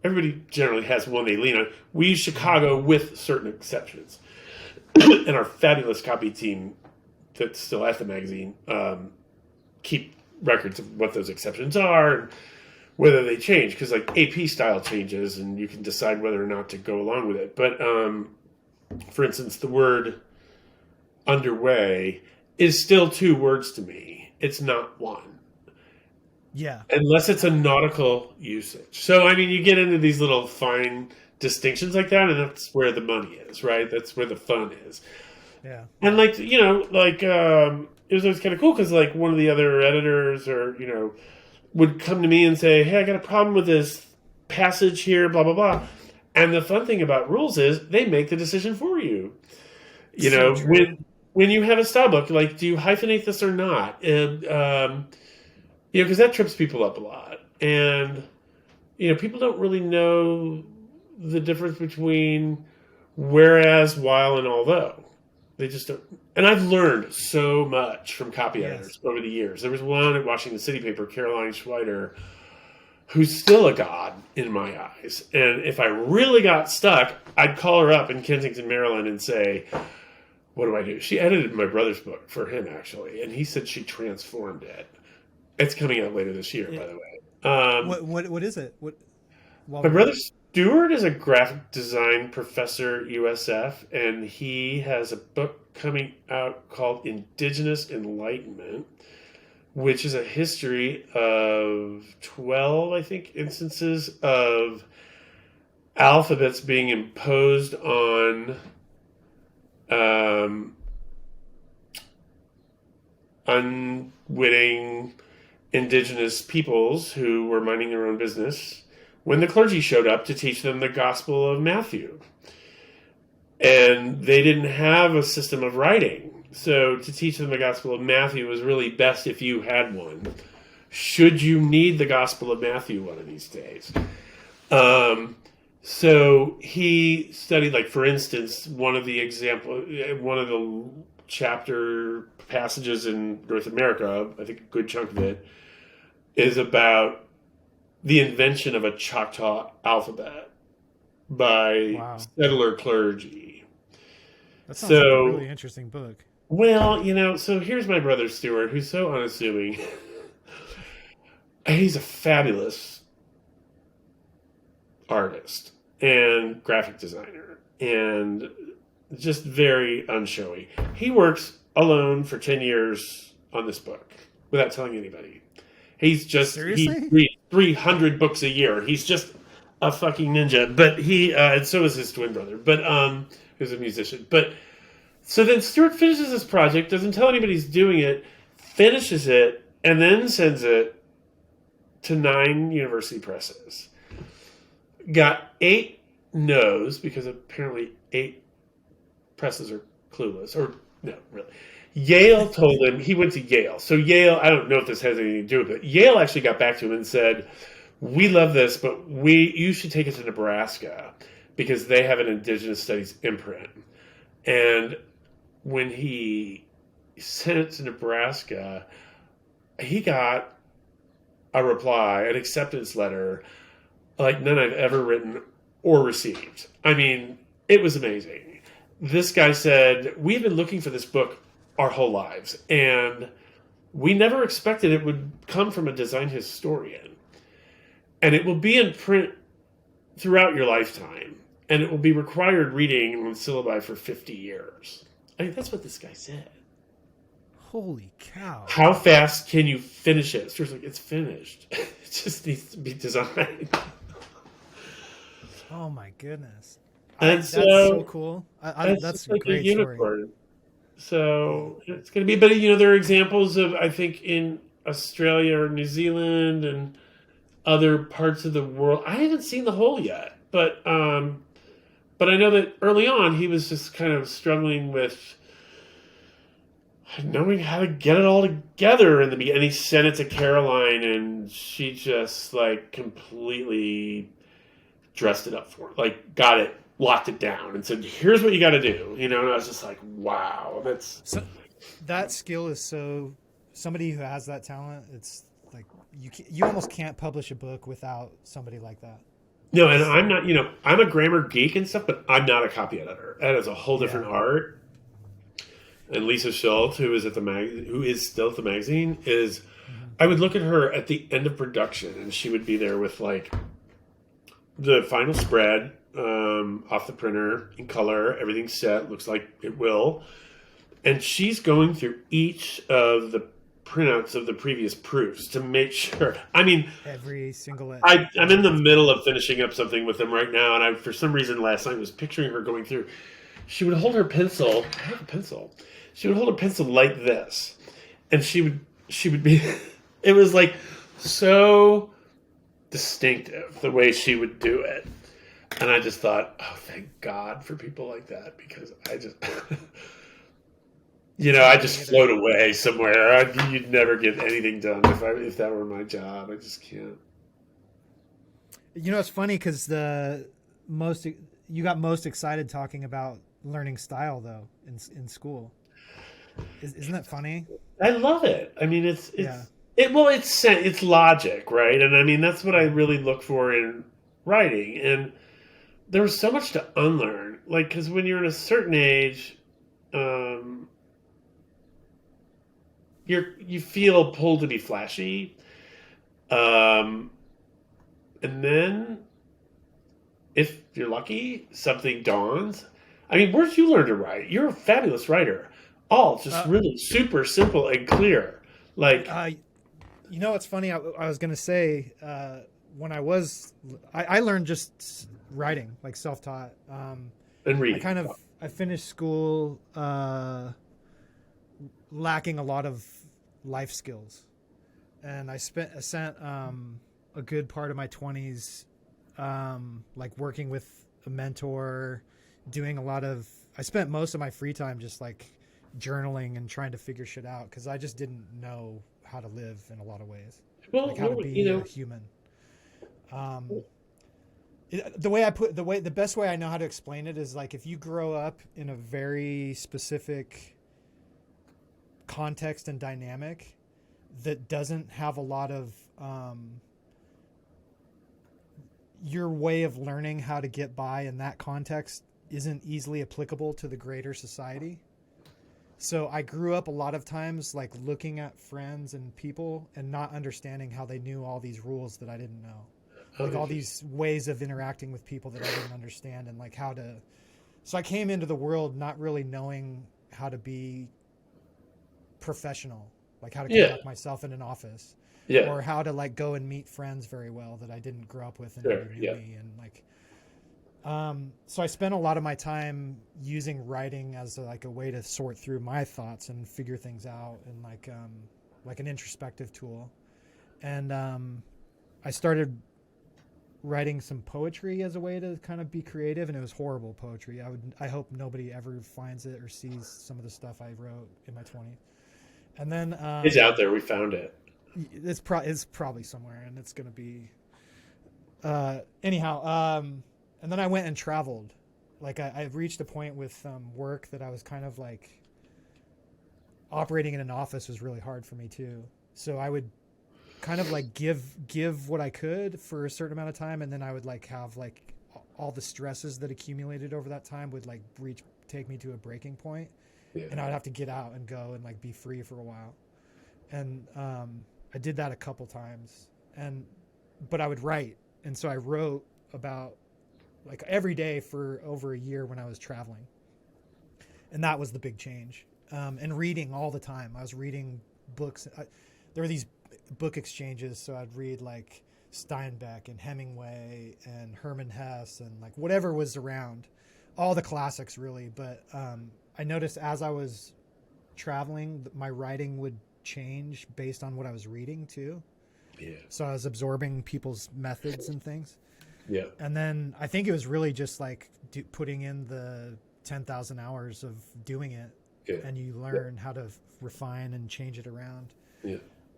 Everybody generally has one they lean on. We use Chicago with certain exceptions. And our fabulous copy team that's still at the magazine keep records of what those exceptions are and whether they change. Because like AP style changes and you can decide whether or not to go along with it. But for instance, the word underway is still two words to me. It's not one. Yeah. Unless it's a nautical usage. So, I mean, you get into these little fine distinctions like that, and that's where the money is, right? That's where the fun is. Yeah. And, it was always kind of cool because, like, one of the other editors would come to me and say, hey, I got a problem with this passage here, blah, blah, blah. And the fun thing about rules is they make the decision for you. When you have a style book, like, do you hyphenate this or not? And, because that trips people up a lot. And, people don't really know the difference between whereas, while, and although. They just don't. And I've learned so much from copy editors over the years. There was one at Washington City Paper, Caroline Schweider, who's still a god in my eyes. And if I really got stuck, I'd call her up in Kensington, Maryland and say, what do I do? She edited my brother's book for him, actually. And he said she transformed it. It's coming out later this year, by the way. What is it? My brother Stuart is a graphic design professor at USF, and he has a book coming out called Indigenous Enlightenment, which is a history of 12, I think, instances of alphabets being imposed on unwitting indigenous peoples who were minding their own business when the clergy showed up to teach them the Gospel of Matthew. And they didn't have a system of writing. So to teach them the Gospel of Matthew was really best if you had one. Should you need the Gospel of Matthew one of these days? Um, so he studied, like, for instance, one of the chapter passages in North America, I think a good chunk of it, is about the invention of a Choctaw alphabet by Wow. settler clergy. That sounds like a So, really interesting book. well, so here's my brother Stuart, who's so unassuming. He's a fabulous artist and graphic designer and just very unshowy. He works alone for 10 years on this book without telling anybody. He Seriously? reads 300 books a year. He's just a fucking ninja. But and so is his twin brother, but who's a musician. But so then Stuart finishes this project, doesn't tell anybody he's doing it, finishes it, and then sends it to 9 university presses. Got 8 no's because apparently 8 presses are clueless. Or no, really. Yale told him, he went to Yale. So Yale, I don't know if this has anything to do with it. Yale actually got back to him and said, "We love this, but you should take it to Nebraska because they have an Indigenous Studies imprint." And when he sent it to Nebraska, he got a reply, an acceptance letter, like none I've ever written or received. I mean, it was amazing. This guy said, "We've been looking for this book our whole lives, and we never expected it would come from a design historian. And it will be in print throughout your lifetime, and it will be required reading on syllabi for 50 years." I mean, that's what this guy said. Holy cow. How fast can you finish it? Stuart's like, "It's finished. It just needs to be designed." Oh my goodness. And That's so so cool. it's That's just a like a great story. unicorn. So it's going to be, but there are examples of, I think, in Australia or New Zealand and other parts of the world. I haven't seen the whole yet, but I know that early on he was just kind of struggling with knowing how to get it all together in the beginning. And he sent it to Caroline, and she just like completely dressed it up for him, like got it, locked it down, and said, "Here's what you got to do." And I was just like, "Wow, that's." So that skill is so somebody who has that talent. It's like you almost can't publish a book without somebody like that. No, and I'm not, I'm a grammar geek and stuff, but I'm not a copy editor. That is a whole different Yeah. art. And Lisa Schultz, who is who is still at the magazine, I would look at her at the end of production, and she would be there with like the final spread off the printer in color, everything's set, looks like it will, and she's going through each of the printouts of the previous proofs to make sure. I mean, Every single. I'm in the middle of finishing up something with them right now, and I, for some reason, last night was picturing her going through. She would hold her pencil. I have a pencil. She would hold her pencil like this, and she would be. It was like so distinctive the way she would do it, and I just thought, oh, thank God for people like that, because I just. I just float away somewhere. You'd never get anything done if that were my job. I just can't. It's funny because you got most excited talking about learning style though in school. Isn't that funny? I love it. I mean, Yeah. it's logic, right? And I mean, that's what I really look for in writing. And there was so much to unlearn, like, because when you're in a certain age, you feel pulled to be flashy, and then if you're lucky, something dawns. I mean, where'd you learn to write? You're a fabulous writer. All just really super simple and clear. Like, it's funny. I was gonna say when I learned just writing, like self-taught. and reading. I finished school lacking a lot of life skills, and I sent a good part of my 20s like working with a mentor, doing I spent most of my free time just like journaling and trying to figure shit out because I just didn't know how to live in a lot of ways. Well, like how to no, you be a know, human. Um, the best way I know how to explain it is like if you grow up in a very specific context and dynamic that doesn't have a lot of your way of learning how to get by in that context isn't easily applicable to the greater society. So I grew up a lot of times like looking at friends and people and not understanding how they knew all these rules that I didn't know. oh, Like all interesting. these ways of interacting with people that I didn't understand and like how to. So I came into the world not really knowing how to be professional, like how to Yeah, conduct myself in an office yeah, or how to like go and meet friends very well that I didn't grow up with and sure, never knew yeah, me. And like, so I spent a lot of my time using writing as like a way to sort through my thoughts and figure things out and like an introspective tool. And, I started writing some poetry as a way to kind of be creative, and it was horrible poetry. I hope nobody ever finds it or sees some of the stuff I wrote in my 20s. And then it's out there. We found it. it's probably somewhere, and it's gonna be anyhow. And then I went and traveled. Like I reached a point with work that I was kind of like operating in an office was really hard for me too. So I would kind of like give what I could for a certain amount of time, and then I would like have like all the stresses that accumulated over that time would like take me to a breaking point, Yeah, and I would have to get out and go and like be free for a while. And I did that a couple times, and but I would write, and so I wrote about like every day for over a year when I was traveling, and that was the big change. And reading all the time. I was reading books. There were these book exchanges, so I'd read like Steinbeck and Hemingway and Herman Hesse and like whatever was around, all the classics really. But I noticed as I was traveling, my writing would change based on what I was reading too. yeah, So I was absorbing people's methods and things. yeah, And then I think it was really just like putting in the 10,000 hours of doing it, yeah, and you learn how to refine and change it around. yeah.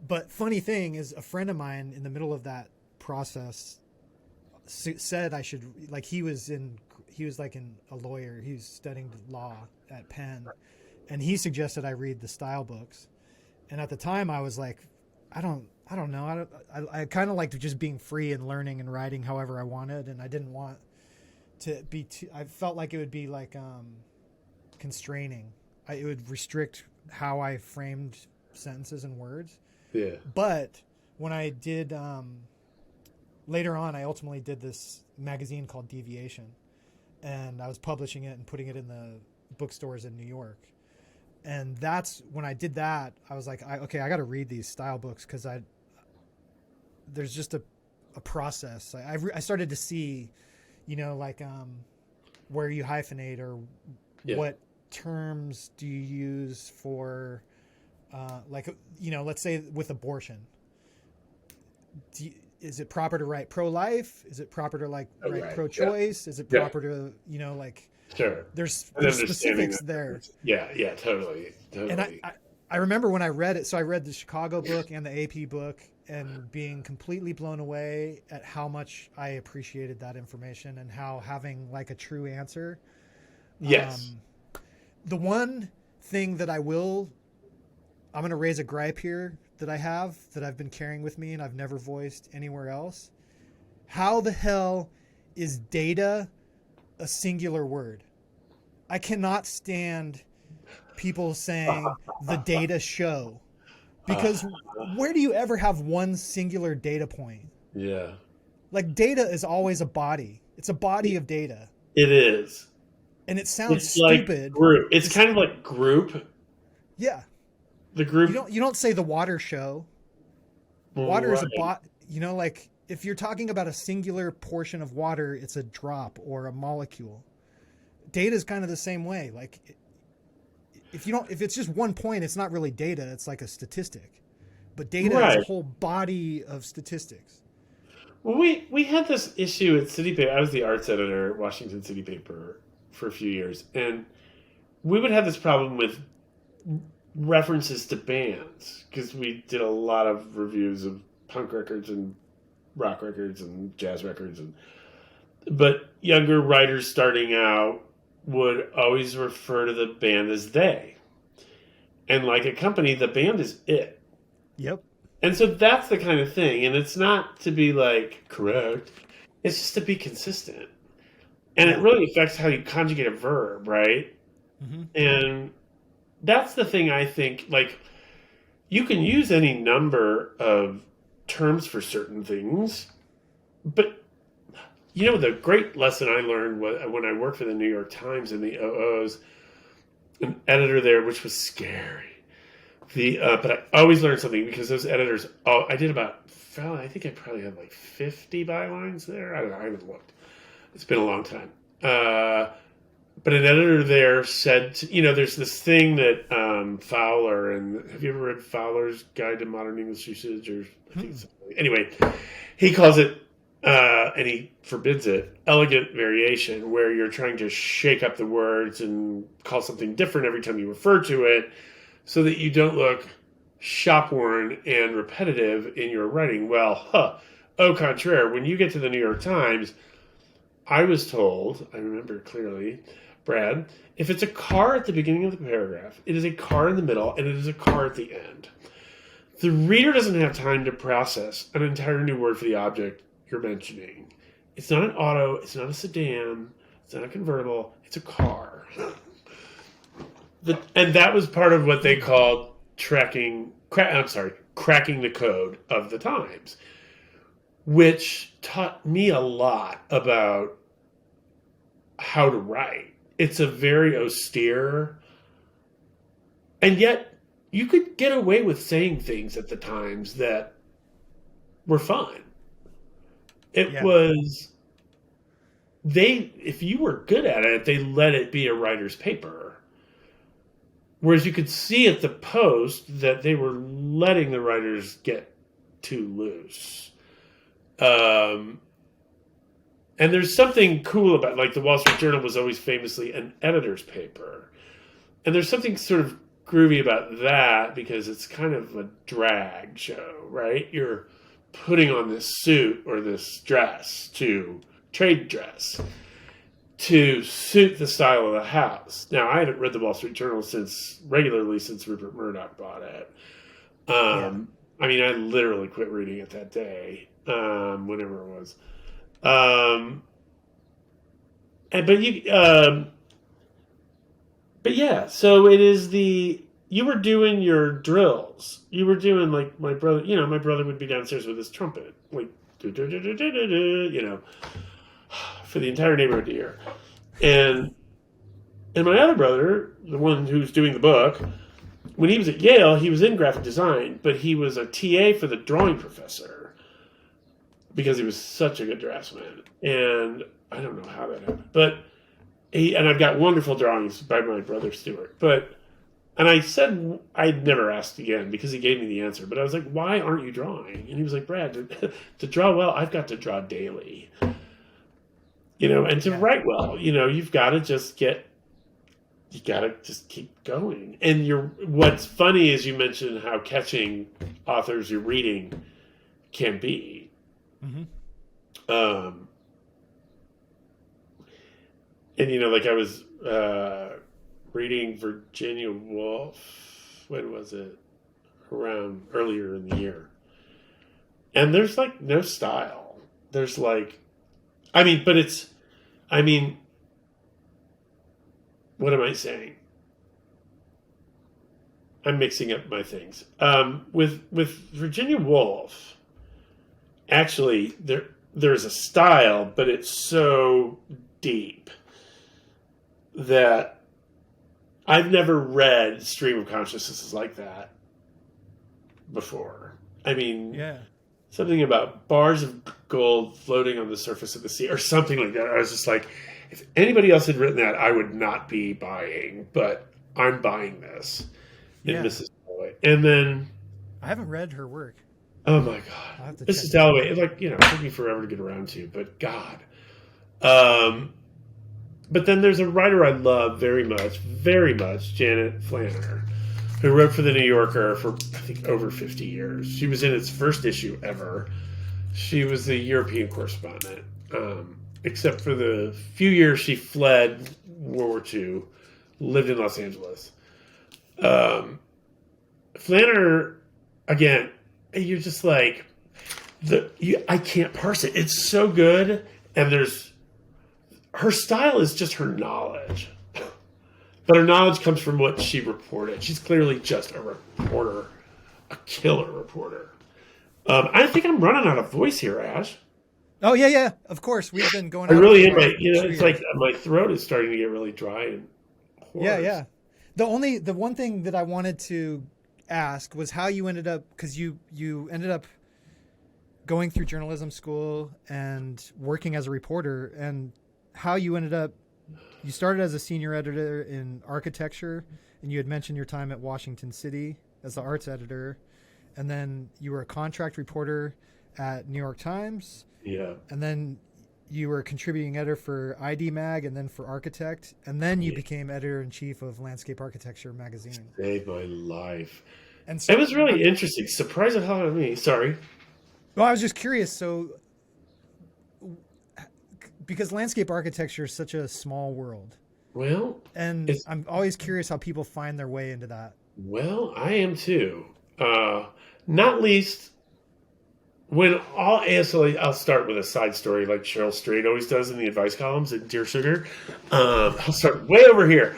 But funny thing is, a friend of mine in the middle of that process said I should like he was like a lawyer. He was studying law at Penn, and he suggested I read the style books. And at the time, I was like, I don't know. I kind of liked just being free and learning and writing however I wanted, and I didn't want to be too. I felt like it would be like constraining. It would restrict how I framed sentences and words. Yeah. But when I did later on, I ultimately did this magazine called Deviation, and I was publishing it and putting it in the bookstores in New York. And that's when I did that. I was like, I got to read these style books because there's just a process. I started to see, like where you hyphenate or Yeah. what terms do you use for, let's say with abortion. Is it proper to write pro-life? Is it proper to write right. pro-choice? Yeah. Is it Yeah. proper to, Sure. there's And understanding specifics that there. Yeah, totally. And I remember when I read it, so I read the Chicago book and the AP book and being completely blown away at how much I appreciated that information and how having like a true answer. Yes. The one thing that I'm going to raise a gripe here that I've been carrying with me and I've never voiced anywhere else. How the hell is data a singular word? I cannot stand people saying the data show, because where do you ever have one singular data point? Yeah. Like data is always a body. It's a body of data. It is. And it sounds It's like stupid. group. It's kind of like group. Yeah. The group. You don't say the water show. Water is a like if you're talking about a singular portion of water, it's a drop or a molecule. Data is kind of the same way. Like if it's just one point, it's not really data. It's like a statistic. But data is a whole body of statistics. Well, we had this issue at City Paper. I was the arts editor at Washington City Paper for a few years, and we would have this problem with references to bands because we did a lot of reviews of punk records and rock records and jazz records, but younger writers starting out would always refer to the band as they. And like a company, the band is it. Yep. And so that's the kind of thing. And it's not to be like correct, it's just to be consistent. And it really affects how you conjugate a verb, right? Mm-hmm. And that's the thing I think, like, you can use any number of terms for certain things, but the great lesson I learned when I worked for the New York Times and the OOs, an editor there, which was scary. But I always learned something because those editors. I did I think I probably had like 50 bylines there. I don't know. I haven't looked. It's been a long time. But an editor there said, there's this thing that Fowler, and have you ever read Fowler's Guide to Modern English Usage? Or I think anyway, he calls it, and he forbids it, elegant variation, where you're trying to shake up the words and call something different every time you refer to it, so that you don't look shop-worn and repetitive in your writing. Well, au contraire, when you get to the New York Times, I was told, I remember clearly, Brad, if it's a car at the beginning of the paragraph, it is a car in the middle, and it is a car at the end. The reader doesn't have time to process an entire new word for the object you're mentioning. It's not an auto, it's not a sedan, it's not a convertible, it's a car. And that was part of what they called cracking the code of the Times, which taught me a lot about how to write. It's a very austere, and yet you could get away with saying things at the Times that were fun. It was, if you were good at it, they let it be a writer's paper. Whereas you could see at the Post that they were letting the writers get too loose. And there's something cool about, like, the Wall Street Journal was always famously an editor's paper. And there's something sort of groovy about that because it's kind of a drag show, right? You're putting on this suit or this trade dress, to suit the style of the house. Now, I haven't read the Wall Street Journal regularly since Rupert Murdoch bought it. I mean, I literally quit reading it that day, whenever it was. But yeah, so it is you were doing your drills. You were doing, like, my brother would be downstairs with his trumpet, like, for the entire neighborhood to hear. And my other brother, the one who's doing the book, when he was at Yale, he was in graphic design, but he was a TA for the drawing professor because he was such a good draftsman. And I don't know how that happened, but and I've got wonderful drawings by my brother Stuart. And I said, I'd never asked again because he gave me the answer, but I was like, why aren't you drawing? And he was like, Brad, to draw well, I've got to draw daily. And to write well, you've got to just keep going. And what's funny is you mentioned how catching authors you're reading can be. Mm-hmm. And like I was reading Virginia Woolf, when was it? Around earlier in the year. And there's like no style. There's like, what am I saying? I'm mixing up my things. With Virginia Woolf, actually, there's a style, but it's so deep that I've never read Stream of Consciousness like that before. Something about bars of gold floating on the surface of the sea or something like that. I was just like, if anybody else had written that, I would not be buying, but I'm buying this. And Mrs. Dalloway. And then I haven't read her work. Oh my God. Mrs. Dalloway, it took me forever to get around to, but God. But then there's a writer I love very much, Janet Flanner. who wrote for The New Yorker for, I think, over 50 years. She was in its first issue ever. She was the European correspondent, except for the few years she fled World War II, lived in Los Angeles. Flanner, again, you're just like, I can't parse it. It's so good, and her style is just her knowledge. But her knowledge comes from what she reported. She's clearly just a reporter, a killer reporter. I think I'm running out of voice here, Ash. Oh yeah, of course. We've been going. I really am. It's like my throat is starting to get really dry and hoarse. Yeah. The one thing that I wanted to ask was how you ended up, because you ended up going through journalism school and working as a reporter, and how you ended up. You started as a senior editor in architecture, and you had mentioned your time at Washington City as the arts editor, and then you were a contract reporter at New York Times. Yeah. And then you were a contributing editor for ID Mag, and then for Architect, and then you became editor-in-chief of Landscape Architecture magazine. Saved my life. And so, it was really interesting. Surprised the hell out of me. Sorry. Well, I was just curious. So, because landscape architecture is such a small world. Well, and I'm always curious how people find their way into that. Well, I am too. Not least when all ASLA, I'll start with a side story like Cheryl Strait always does in the advice columns at Dear Sugar. I'll start way over here.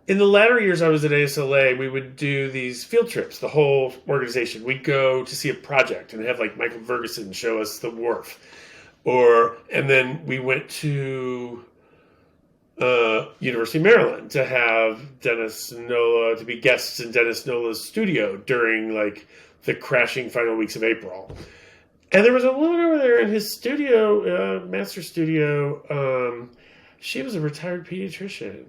In the latter years I was at ASLA, we would do these field trips, the whole organization. We'd go to see a project and have like Michael Ferguson show us the wharf. And then we went to University of Maryland to have Dennis Nola, to be guests in Dennis Nola's studio during like the crashing final weeks of April. And there was a woman over there in his studio, master studio. She was a retired pediatrician.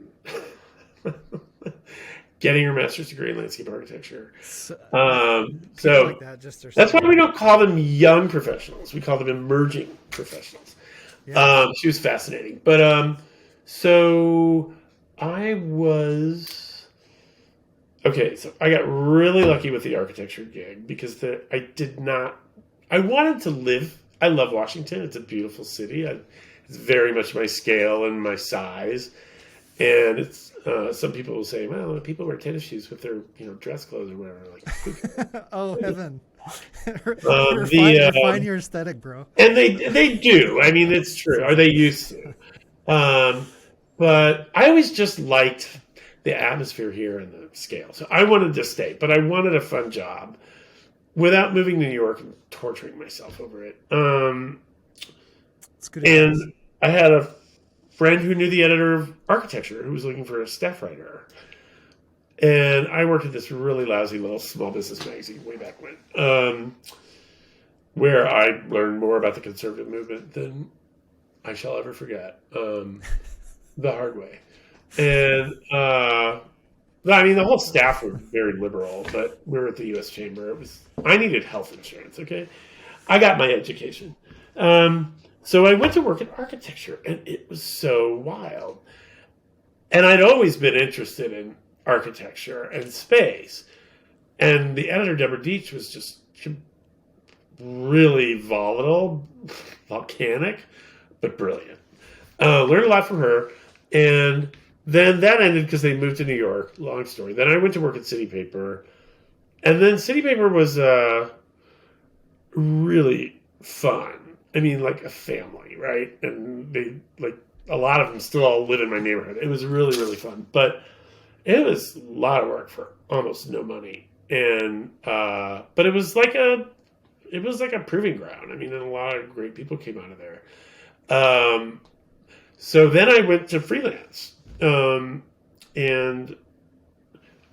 Getting her master's degree in landscape architecture. So like that's why we don't call them young professionals. We call them emerging professionals. Yeah. She was fascinating. But so I was... Okay, so I got really lucky with the architecture gig because I wanted to live... I love Washington. It's a beautiful city. It's very much my scale and my size. And it's some people will say, well, people wear tennis shoes with their dress clothes or whatever. Like, oh heaven! Refine your aesthetic, bro. And they do. I mean, it's true. Or they used to. But I always just liked the atmosphere here and the scale. So I wanted to stay, but I wanted a fun job without moving to New York and torturing myself over it. It's good. And I had a friend who knew the editor of architecture who was looking for a staff writer. And I worked at this really lousy little small business magazine way back when, where I learned more about the conservative movement than I shall ever forget, the hard way. And I mean, the whole staff were very liberal, but we were at the U.S. Chamber. I needed health insurance, okay? I got my education. So I went to work in architecture, and it was so wild. And I'd always been interested in architecture and space. And the editor, Deborah Deitch, was just really volatile, volcanic, but brilliant. Learned a lot from her. And then that ended because they moved to New York. Long story. Then I went to work at City Paper. And then City Paper was really fun. I mean, like a family, right? And they, like, a lot of them still all live in my neighborhood. It was really, really fun. But it was a lot of work for almost no money. And, but it was like a proving ground. I mean, and a lot of great people came out of there. So then I went to freelance. And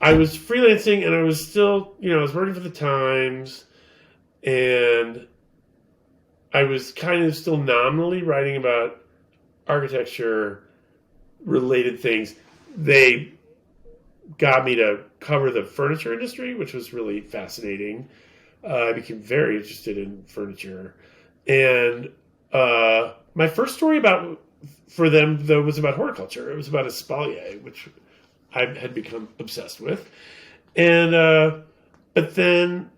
I was freelancing and I was still, I was working for the Times, and I was kind of still nominally writing about architecture related things. They got me to cover the furniture industry, which was really fascinating. I became very interested in furniture. And my first story for them, though, was about horticulture. It was about espalier, which I had become obsessed with. And but then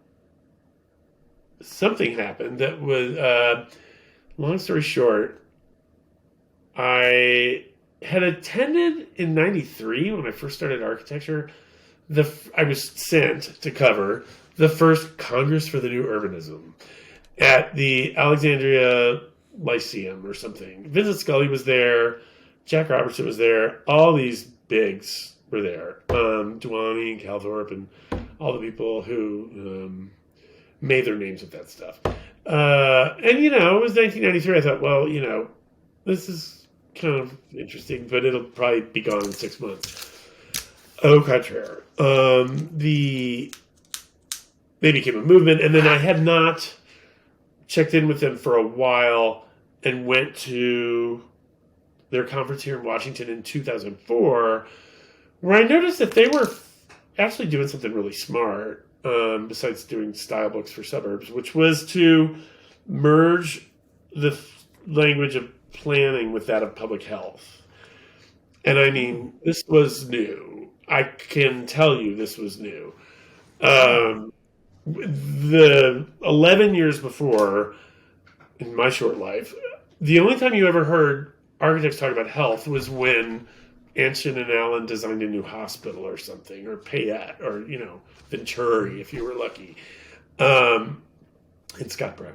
something happened that was, long story short, I had attended in '93 when I first started architecture. I was sent to cover the first Congress for the New Urbanism at the Alexandria Lyceum or something. Vincent Scully was there. Jack Robertson was there. All these bigs were there. Duane and Calthorpe and all the people who made their names with that stuff. And, you know, it was 1993. I thought, well, you know, this is kind of interesting, but it'll probably be gone in 6 months. Au contraire. They became a movement, and then I had not checked in with them for a while and went to their conference here in Washington in 2004, where I noticed that they were actually doing something really smart, besides doing style books for suburbs, which was to merge the language of planning with that of public health. And I mean, this was new. I can tell you this was new. The 11 years before, in my short life, the only time you ever heard architects talk about health was when Anshin and Allen designed a new hospital or something, or Payette, or, you know, Venturi, if you were lucky, and Scott Brown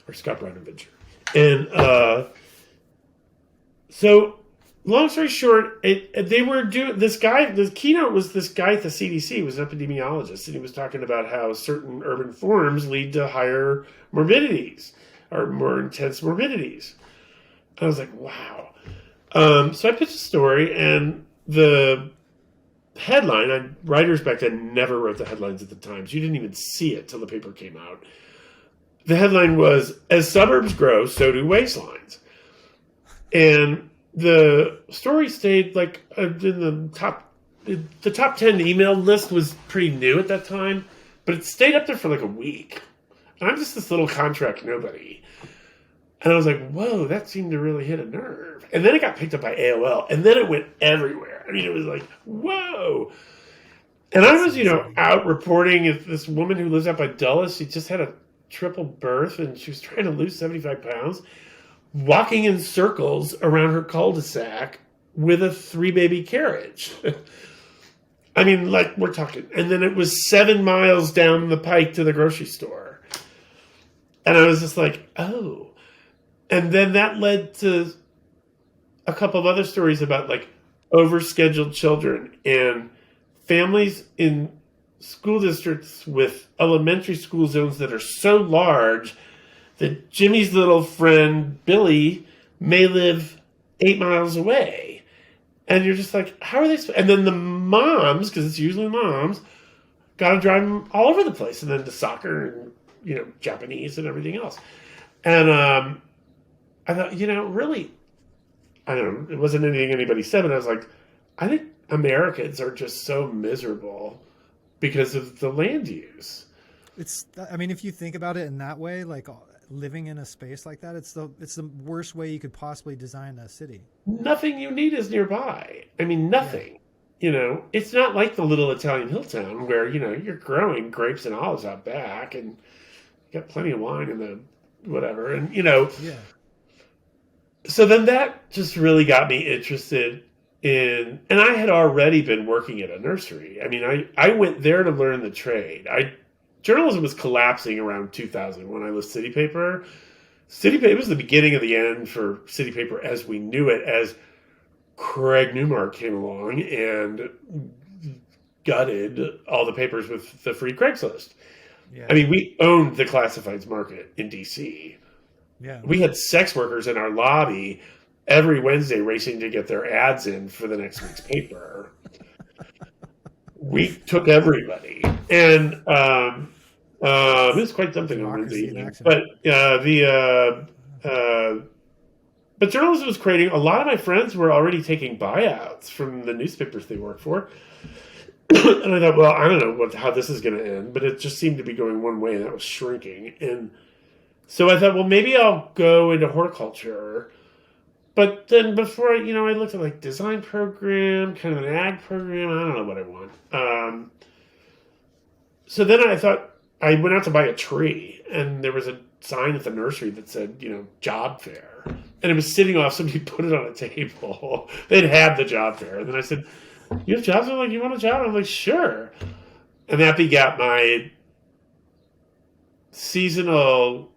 and Venturi. And so, long story short, they were doing this guy. The keynote was this guy at the CDC, who was an epidemiologist, and he was talking about how certain urban forms lead to higher morbidities or more intense morbidities. I was like, wow. So I pitched a story, and the headline, writers back then never wrote the headlines at the Times. You didn't even see it till the paper came out. The headline was, "As suburbs grow, so do waistlines." And the story stayed like in the top 10 email list was pretty new at that time, but it stayed up there for like a week. And I'm just this little contract nobody. And I was like, whoa, that seemed to really hit a nerve. And then it got picked up by AOL, and then it went everywhere. I mean, it was like, whoa. And I was, you know, out reporting this woman who lives out by Dulles. She just had a triple birth, and she was trying to lose 75 pounds, walking in circles around her cul-de-sac with a 3-baby carriage. I mean, like, we're talking. And then it was 7 miles down the pike to the grocery store. And I was just like, oh. And then that led to a couple of other stories about, like, overscheduled children and families in school districts with elementary school zones that are so large that Jimmy's little friend, Billy, may live 8 miles away. And you're just like, how are they? And then the moms, because it's usually moms, got to drive them all over the place. And then to soccer and, you know, Japanese and everything else. And I thought, you know, really, I don't know, it wasn't anything anybody said, but I was like, I think Americans are just so miserable because of the land use. I mean, if you think about it in that way, like living in a space like that, it's the worst way you could possibly design a city. Nothing you need is nearby. I mean, nothing. Yeah. You know, it's not like the little Italian hill town where, you know, you're growing grapes and olives out back and you got plenty of wine in the whatever. And, you know, yeah. So then that just really got me interested in, and I had already been working at a nursery. I mean, I went there to learn the trade. Journalism was collapsing around 2000 when I was City Paper. It was the beginning of the end for City Paper as we knew it, as Craig Newmark came along and gutted all the papers with the free Craigslist. Yeah. I mean, we owned the classifieds market in DC. Yeah. We had sex workers in our lobby every Wednesday racing to get their ads in for the next week's paper. We took everybody. And it was quite something on Wednesday evening. But but journalism was creating, a lot of my friends were already taking buyouts from the newspapers they worked for. And I thought, well, I don't know how this is going to end, but it just seemed to be going one way, and that was shrinking. And so I thought, well, maybe I'll go into horticulture But then before, I looked at like design program, kind of an ag program. I don't know what I want. So then I thought I went out to buy a tree, and there was a sign at the nursery that said, job fair, and it was sitting off. Somebody put it on a table. They'd had the job fair, and then I said, "You have jobs?" They're like, "You want a job?" I'm like, "Sure." And that begat my seasonal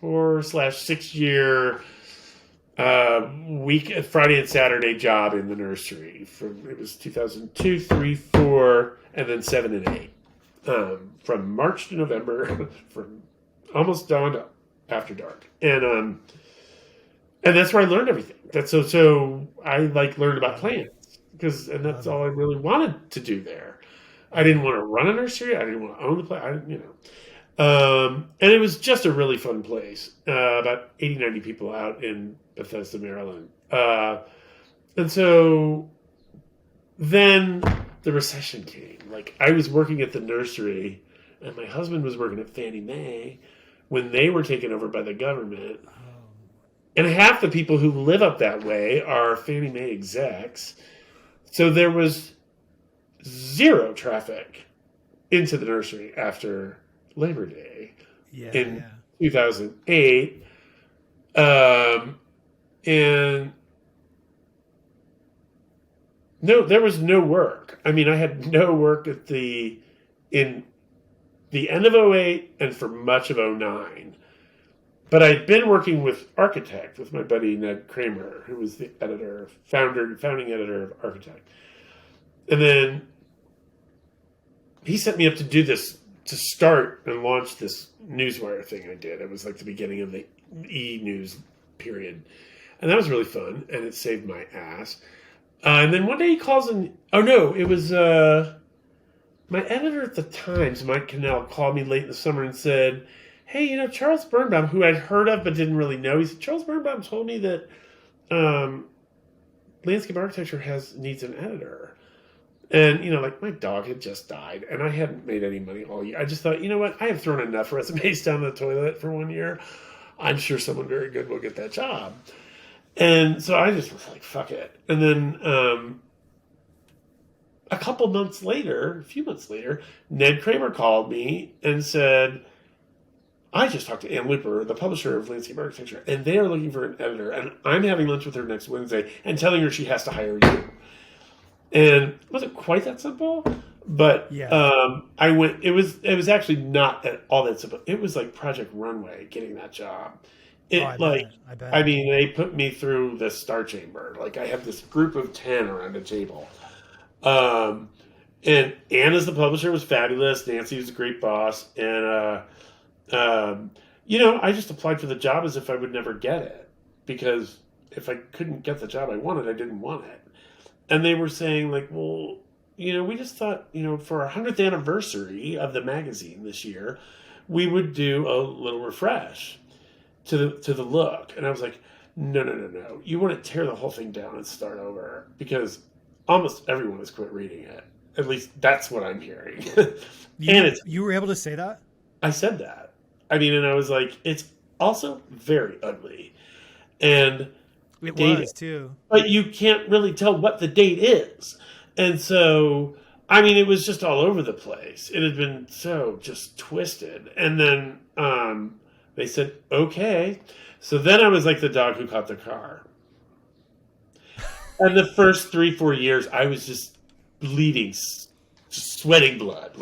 4/6 year week Friday and Saturday job in the nursery. It was 2002, 3, 4, and then 7 and 8. From March to November, from almost dawn to after dark, and that's where I learned everything. That's so I learned about plants and that's all I really wanted to do there. I didn't want to run a nursery. I didn't want to own the plant. And it was just a really fun place. About 80, 90 people out in Bethesda, Maryland. And so then the recession came. I was working at the nursery, and my husband was working at Fannie Mae when they were taken over by the government. And half the people who live up that way are Fannie Mae execs. So there was zero traffic into the nursery after Labor Day in 2008. And no, there was no work. I mean, I had no work in the end of '08 and for much of '09. But I'd been working with my buddy Ned Kramer, who was the founding editor of Architect. And then he set me up to start and launch this newswire thing I did. It was like the beginning of the e-news period. And that was really fun, and it saved my ass. And then one day he calls in. Oh, no, it was my editor at the Times, Mike Cannell, called me late in the summer and said, "Hey, Charles Birnbaum, who I'd heard of but didn't really know," he said, "Charles Birnbaum told me that landscape architecture needs an editor." And, my dog had just died, and I hadn't made any money all year. I just thought, you know what? I have thrown enough resumes down the toilet for 1 year. I'm sure someone very good will get that job. And so I just was like, fuck it. And then a few months later, Ned Kramer called me and said, "I just talked to Ann Looper, the publisher of Landscape Architecture, and they are looking for an editor, and I'm having lunch with her next Wednesday and telling her she has to hire you." And it wasn't quite that simple, but I went. It was actually not at all that simple. It was like Project Runway getting that job. I bet. I mean, they put me through the Star Chamber. I have this group of 10 around a table. And Ann, as the publisher, was fabulous. Nancy was a great boss, and I just applied for the job as if I would never get it, because if I couldn't get the job I wanted, I didn't want it. And they were saying, well, we just thought, for our 100th anniversary of the magazine this year, we would do a little refresh to the look. And I was like, no. You want to tear the whole thing down and start over, because almost everyone has quit reading it. At least that's what I'm hearing. You were able to say that? I said that. I mean, and I was like, it's also very ugly. And it was too. But you can't really tell what the date is. And so, I mean, it was just all over the place. It had been so just twisted. And then they said, okay. So then I was like the dog who caught the car. And the first 3-4 years, I was just bleeding, just sweating blood.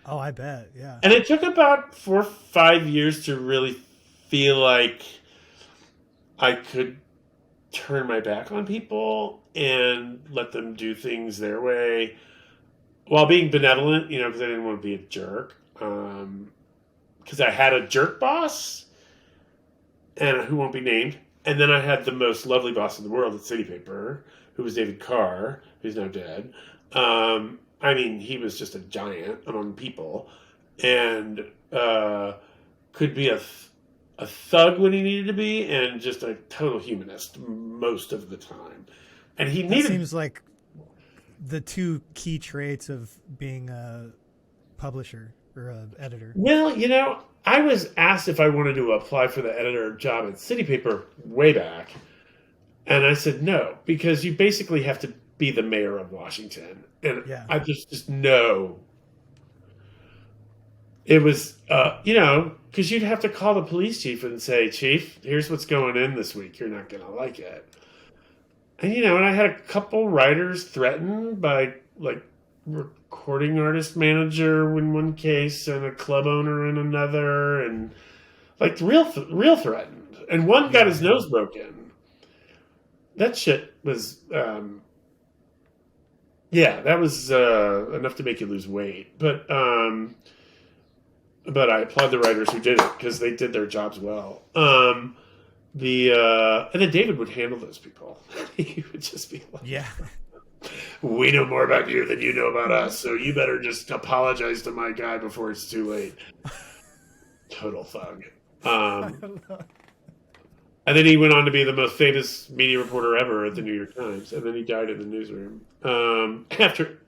Oh, I bet, yeah. And it took about 4 or 5 years to really feel like I could turn my back on people and let them do things their way while being benevolent, because I didn't want to be a jerk. Because I had a jerk boss, and who won't be named. And then I had the most lovely boss in the world at City Paper, who was David Carr, who's now dead. I mean, he was just a giant among people, and could be a thug when he needed to be, and just a total humanist most of the time. And that seems like the two key traits of being a publisher or an editor. Well, I was asked if I wanted to apply for the editor job at City Paper way back, and I said no, because you basically have to be the mayor of Washington, and Yeah. I just no. It was, because you'd have to call the police chief and say, "Chief, here's what's going in this week. You're not going to like it." And I had a couple writers threatened by like recording artist manager in one case and a club owner in another, and like real threatened. And one got his nose broken. That shit was, that was enough to make you lose weight. But I applaud the writers who did it because they did their jobs well. And then David would handle those people. He would just be like, Yeah. "We know more about you than you know about us, so you better just apologize to my guy before it's too late." Total thug. And then he went on to be the most famous media reporter ever at the New York Times, and then he died in the newsroom after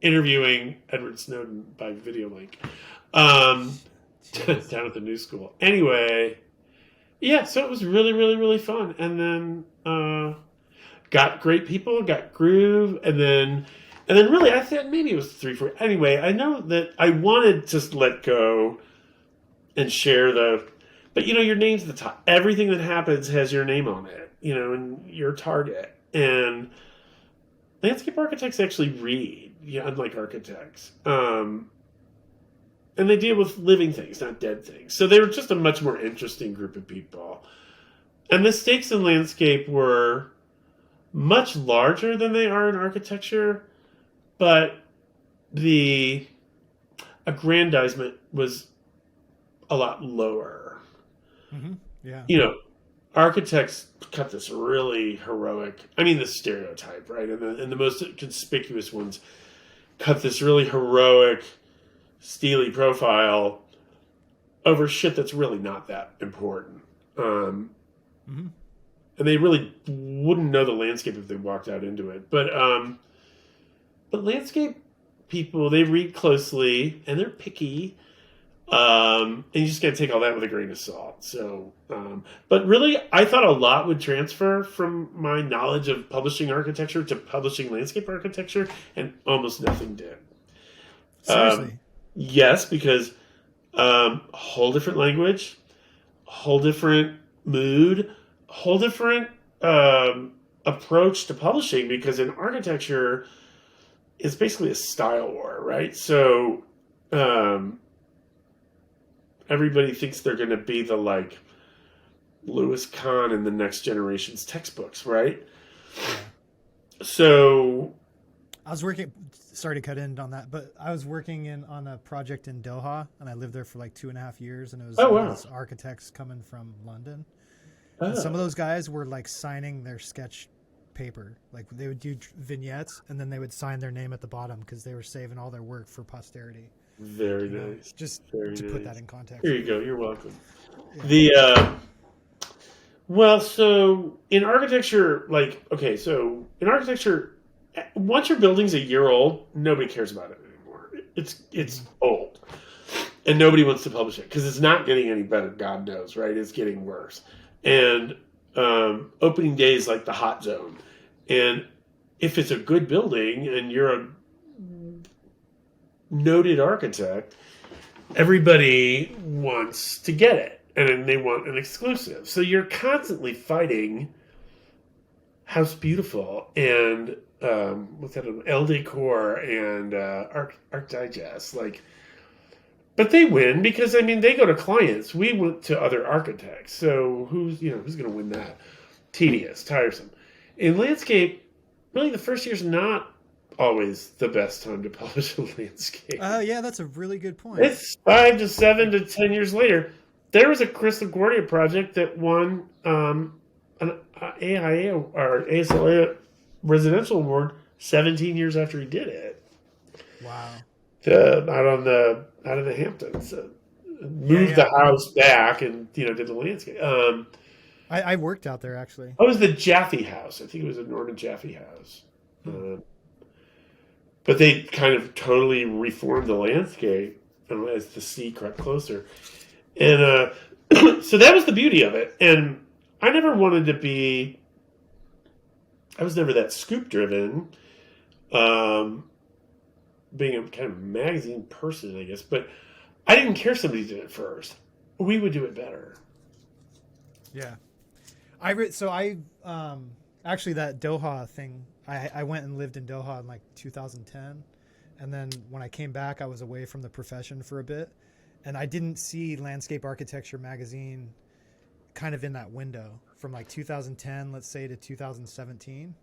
interviewing Edward Snowden by video link down at the news school. Anyway, yeah, so it was really, really, really fun. And then got great people, got groove, and then really I thought maybe it was 3-4. Anyway, I know that I wanted to let go and share but your name's at the top. Everything that happens has your name on it, and your target. And landscape architects actually read, unlike architects. And they deal with living things, not dead things. So they were just a much more interesting group of people. And the stakes in landscape were much larger than they are in architecture, but the aggrandizement was a lot lower. Mm-hmm. Yeah. Architects cut this really heroic, the stereotype, right? And the most conspicuous ones cut this really heroic, steely profile over shit that's really not that important. Mm-hmm. And they really wouldn't know the landscape if they walked out into it. But landscape people, they read closely and they're picky. And you just got to take all that with a grain of salt. So, but really, I thought a lot would transfer from my knowledge of publishing architecture to publishing landscape architecture, and almost nothing did. Seriously? Yes, because whole different language, whole different mood, whole different approach to publishing. Because in architecture, it's basically a style war, right? So. Everybody thinks they're going to be the Louis Kahn in the next generation's textbooks, right? Yeah. So I was working. Sorry to cut in on that, but I was working on a project in Doha, and I lived there for 2.5 years, and it was these architects coming from London. Oh. And some of those guys were signing their sketch paper. They would do vignettes, and then they would sign their name at the bottom because they were saving all their work for posterity. Very nice. Just Very to nice. put that in context. Here you go. You're welcome. Yeah. So in architecture, in architecture, once your building's a year old, nobody cares about it anymore. It's old, and nobody wants to publish it because it's not getting any better. God knows, right? It's getting worse. And opening day is like the hot zone. And if it's a good building and you're a noted architect, everybody wants to get it, and they want an exclusive. So you're constantly fighting House Beautiful and what's that? Elle Decor and Art Digest, but they win because they go to clients. We went to other architects. So who's going to win that? Tedious, tiresome. In landscape, really the first year's not always the best time to publish a landscape. Yeah, that's a really good point. It's 5 to 7 to 10 years later. There was a Chris LaGuardia project that won an AIA or ASLA residential award 17 years after he did it. Wow. Out of the Hamptons. Moved the house back and did the landscape. I worked out there actually. Oh, it was the Jaffe House. I think it was a Norman Jaffe House. But they kind of totally reformed the landscape as the sea crept closer. And so that was the beauty of it. And I never wanted to be. I was never that scoop driven. Um, being a kind of magazine person, I guess. But I didn't care if somebody did it first. We would do it better. Yeah. Actually that Doha thing, I went and lived in Doha in like 2010, and then when I came back I was away from the profession for a bit, and I didn't see Landscape Architecture magazine kind of in that window from like 2010, let's say, to 2017.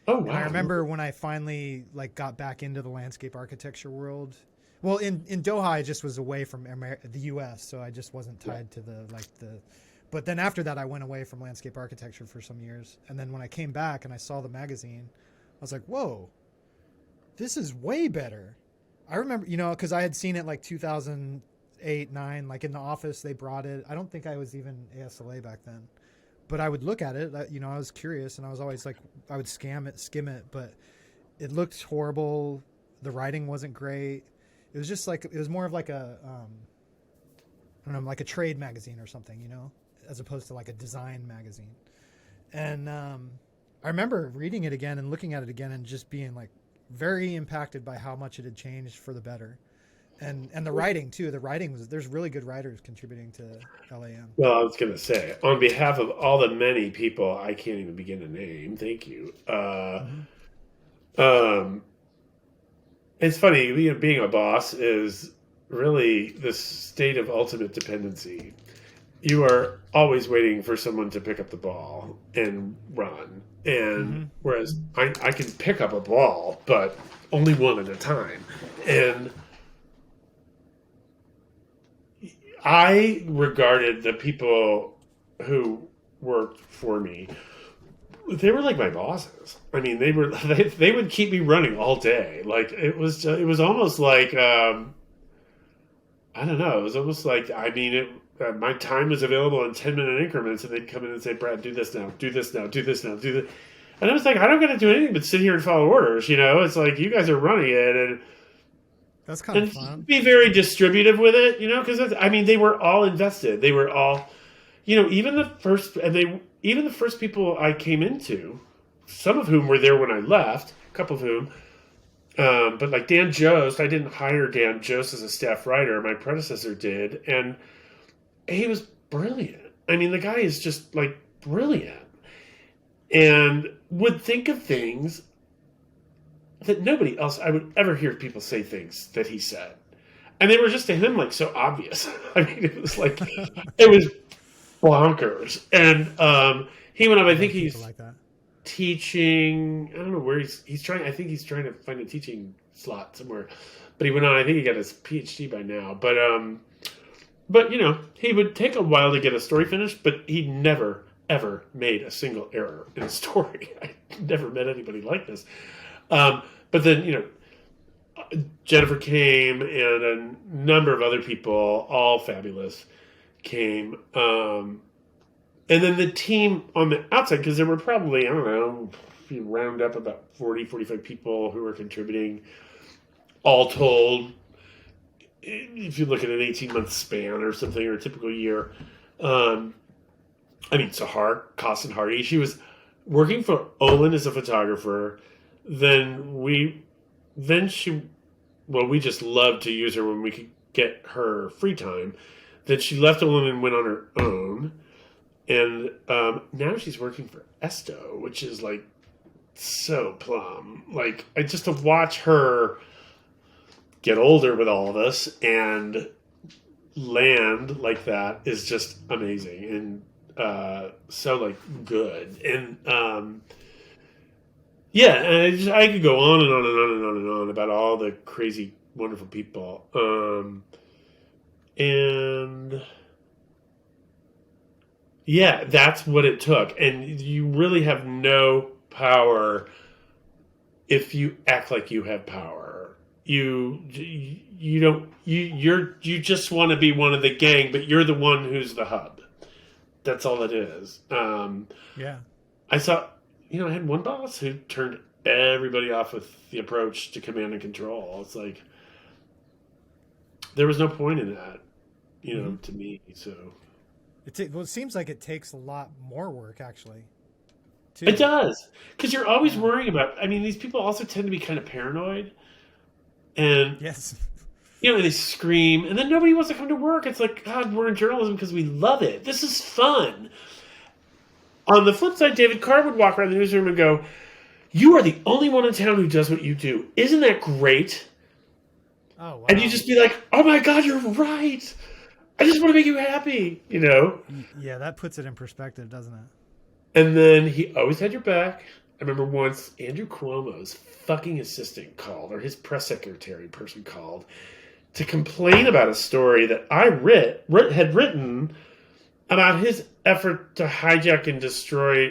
Oh And I wow! remember when I finally like got back into the landscape architecture world. Well, in Doha, I just was away from the U.S., so I just wasn't tied to the. But then after that, I went away from landscape architecture for some years, and then when I came back and I saw the magazine, I was like, "Whoa, this is way better." I remember, because I had seen it like 2008, 9, like in the office they brought it. I don't think I was even ASLA back then, but I would look at it. I was curious, and I was always like, I would skim it, but it looked horrible. The writing wasn't great. It was just like, it was more of like a, I don't know, like a trade magazine or something, as opposed to like a design magazine. And I remember reading it again and looking at it again and just being like very impacted by how much it had changed for the better. And the writing too. The writing there's really good writers contributing to LAM. Well, I was going to say, on behalf of all the many people I can't even begin to name, thank you. Mm-hmm. Um, it's funny, being a boss is really the state of ultimate dependency. You are always waiting for someone to pick up the ball and run. Mm-hmm. And whereas I can pick up a ball, but only one at a time. And I regarded the people who worked for me, they were like my bosses. I mean, they would keep me running all day. Like it was almost like I don't know. It was almost like, I mean, my time was available in 10-minute increments, and they'd come in and say, "Brad, do this now, do this now, do this now, do this." And I was like, I don't got to do anything but sit here and follow orders. It's like you guys are running it, and That's kind of fun. be very distributive with it, because I mean, they were all invested. They were all, even the first people I came into, some of whom were there when I left, a couple of whom, but like Dan Jost, I didn't hire Dan Jost as a staff writer. My predecessor did, and he was brilliant. I mean, the guy is just like brilliant, and would think of things that nobody else I would ever hear people say things that he said. And they were just to him like so obvious. I mean, it was like it was bonkers. And he went up, I think he's like that. teaching, I don't know where he's trying, I think he's trying to find a teaching slot somewhere. But he went on, I think he got his PhD by now. But he would take a while to get a story finished, but he never ever made a single error in a story. I never met anybody like this. But then, Jennifer came, and a number of other people, all fabulous, came. And then the team on the outside, because there were probably, I don't know, if you round up about 40, 45 people who were contributing, all told, if you look at an 18-month span or something, or a typical year. I mean, Sahar, Costin Hardy, she was working for Olin as a photographer. We just loved to use her when we could get her free time. Then she left Olin and went on her own. And now she's working for Esto, which is like so plum. Like, just to watch her get older with all of us and land like that is just amazing. And so like good. And yeah, and I could go on and on and on and on and on about all the crazy, wonderful people. And yeah, that's what it took. And you really have no power if you act like you have power. You don't. You just want to be one of the gang, but you're the one who's the hub. That's all it is. Yeah. I saw. I had one boss who turned everybody off with the approach to command and control. It's like there was no point in that. Mm-hmm. to me. So Well, it seems like it takes a lot more work actually, it too. does, because you're always Yeah. worrying about. I mean, these people also tend to be kind of paranoid, and Yes. they scream, and then nobody wants to come to work. It's like, God, we're in journalism because we love it. This is fun. On the flip side, David Carr would walk around the newsroom and go, "You are the only one in town who does what you do. Isn't that great?" Oh And you wow. just be like, "Oh my God, you're right. I just want to make you happy." Yeah, that puts it in perspective, doesn't it? And then he always had your back. I remember once Andrew Cuomo's fucking assistant called, or his press secretary person called, to complain about a story that I had written about his effort to hijack and destroy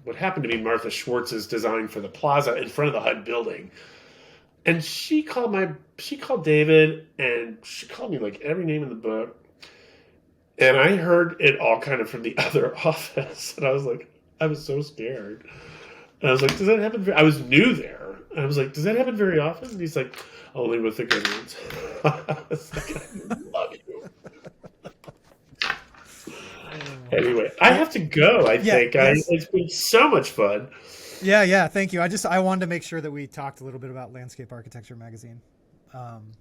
what happened to be Martha Schwartz's design for the plaza in front of the HUD building. And she called David, and she called me like every name in the book. And I heard it all kind of from the other office, and I was so scared. And I was like, "Does that happen?" I was new there, and I was like, "Does that happen very often?" And he's like, "Only with the good ones." I was like, "I love you." Anyway, I Well, have to go. I yeah, think yes. it's been so much fun. Yeah, yeah, thank you. I wanted to make sure that we talked a little bit about Landscape Architecture magazine. Um,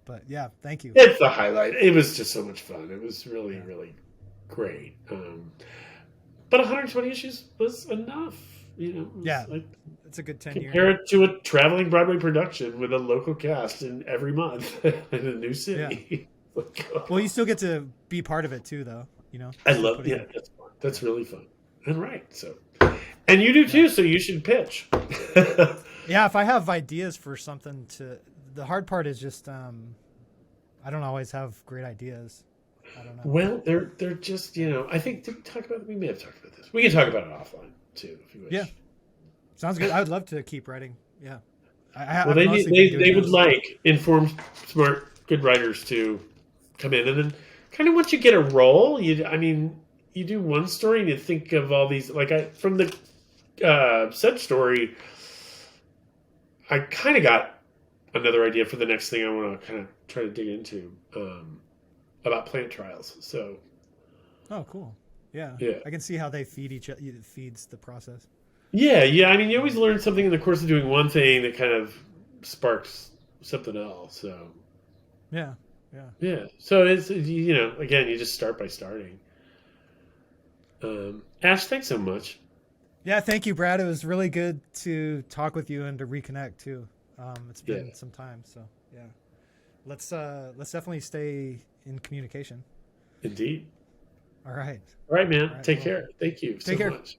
but yeah, thank you. It's the highlight. It was just so much fun. It was really, Yeah. really great. But 120 issues was enough. It was Yeah, like it's a good 10 year. compare it to a traveling Broadway production with a local cast in every month in a new Yeah. city. Like, Well, you still get to be part of it too, though. I Still love, putting. that's fun. That's Yeah. really fun. And right. So, and you do Yeah. too. So you should pitch. Yeah. If I have ideas for something the hard part is just I don't always have great ideas. I don't know. Well, they're just, I think, did we talk about, we may have talked about this. We can talk about it offline too, if you Yeah. wish. Sounds good. I would love to keep writing. Yeah. Well, I've mostly been doing they would those. like informed, smart, good writers to come in, and then kind of once you get a role, you do one story and you think of all these, like from the said story, I kind of got another idea for the next thing I want to kind of try to dig into about plant trials. So Oh, cool. Yeah. yeah, I can see how they feed each other. It feeds the process. yeah. I mean, you always learn something in the course of doing one thing that kind of sparks something else. So Yeah. Yeah. yeah, so it's again, you just start by starting. Ash, thanks so much. Yeah. Thank you, Brad. It was really good to talk with you and to reconnect too. It's Yeah, been some time. So yeah. Let's definitely stay in communication. indeed. All right. All right, All man. right. Take Well, care. Thank you so take care. much.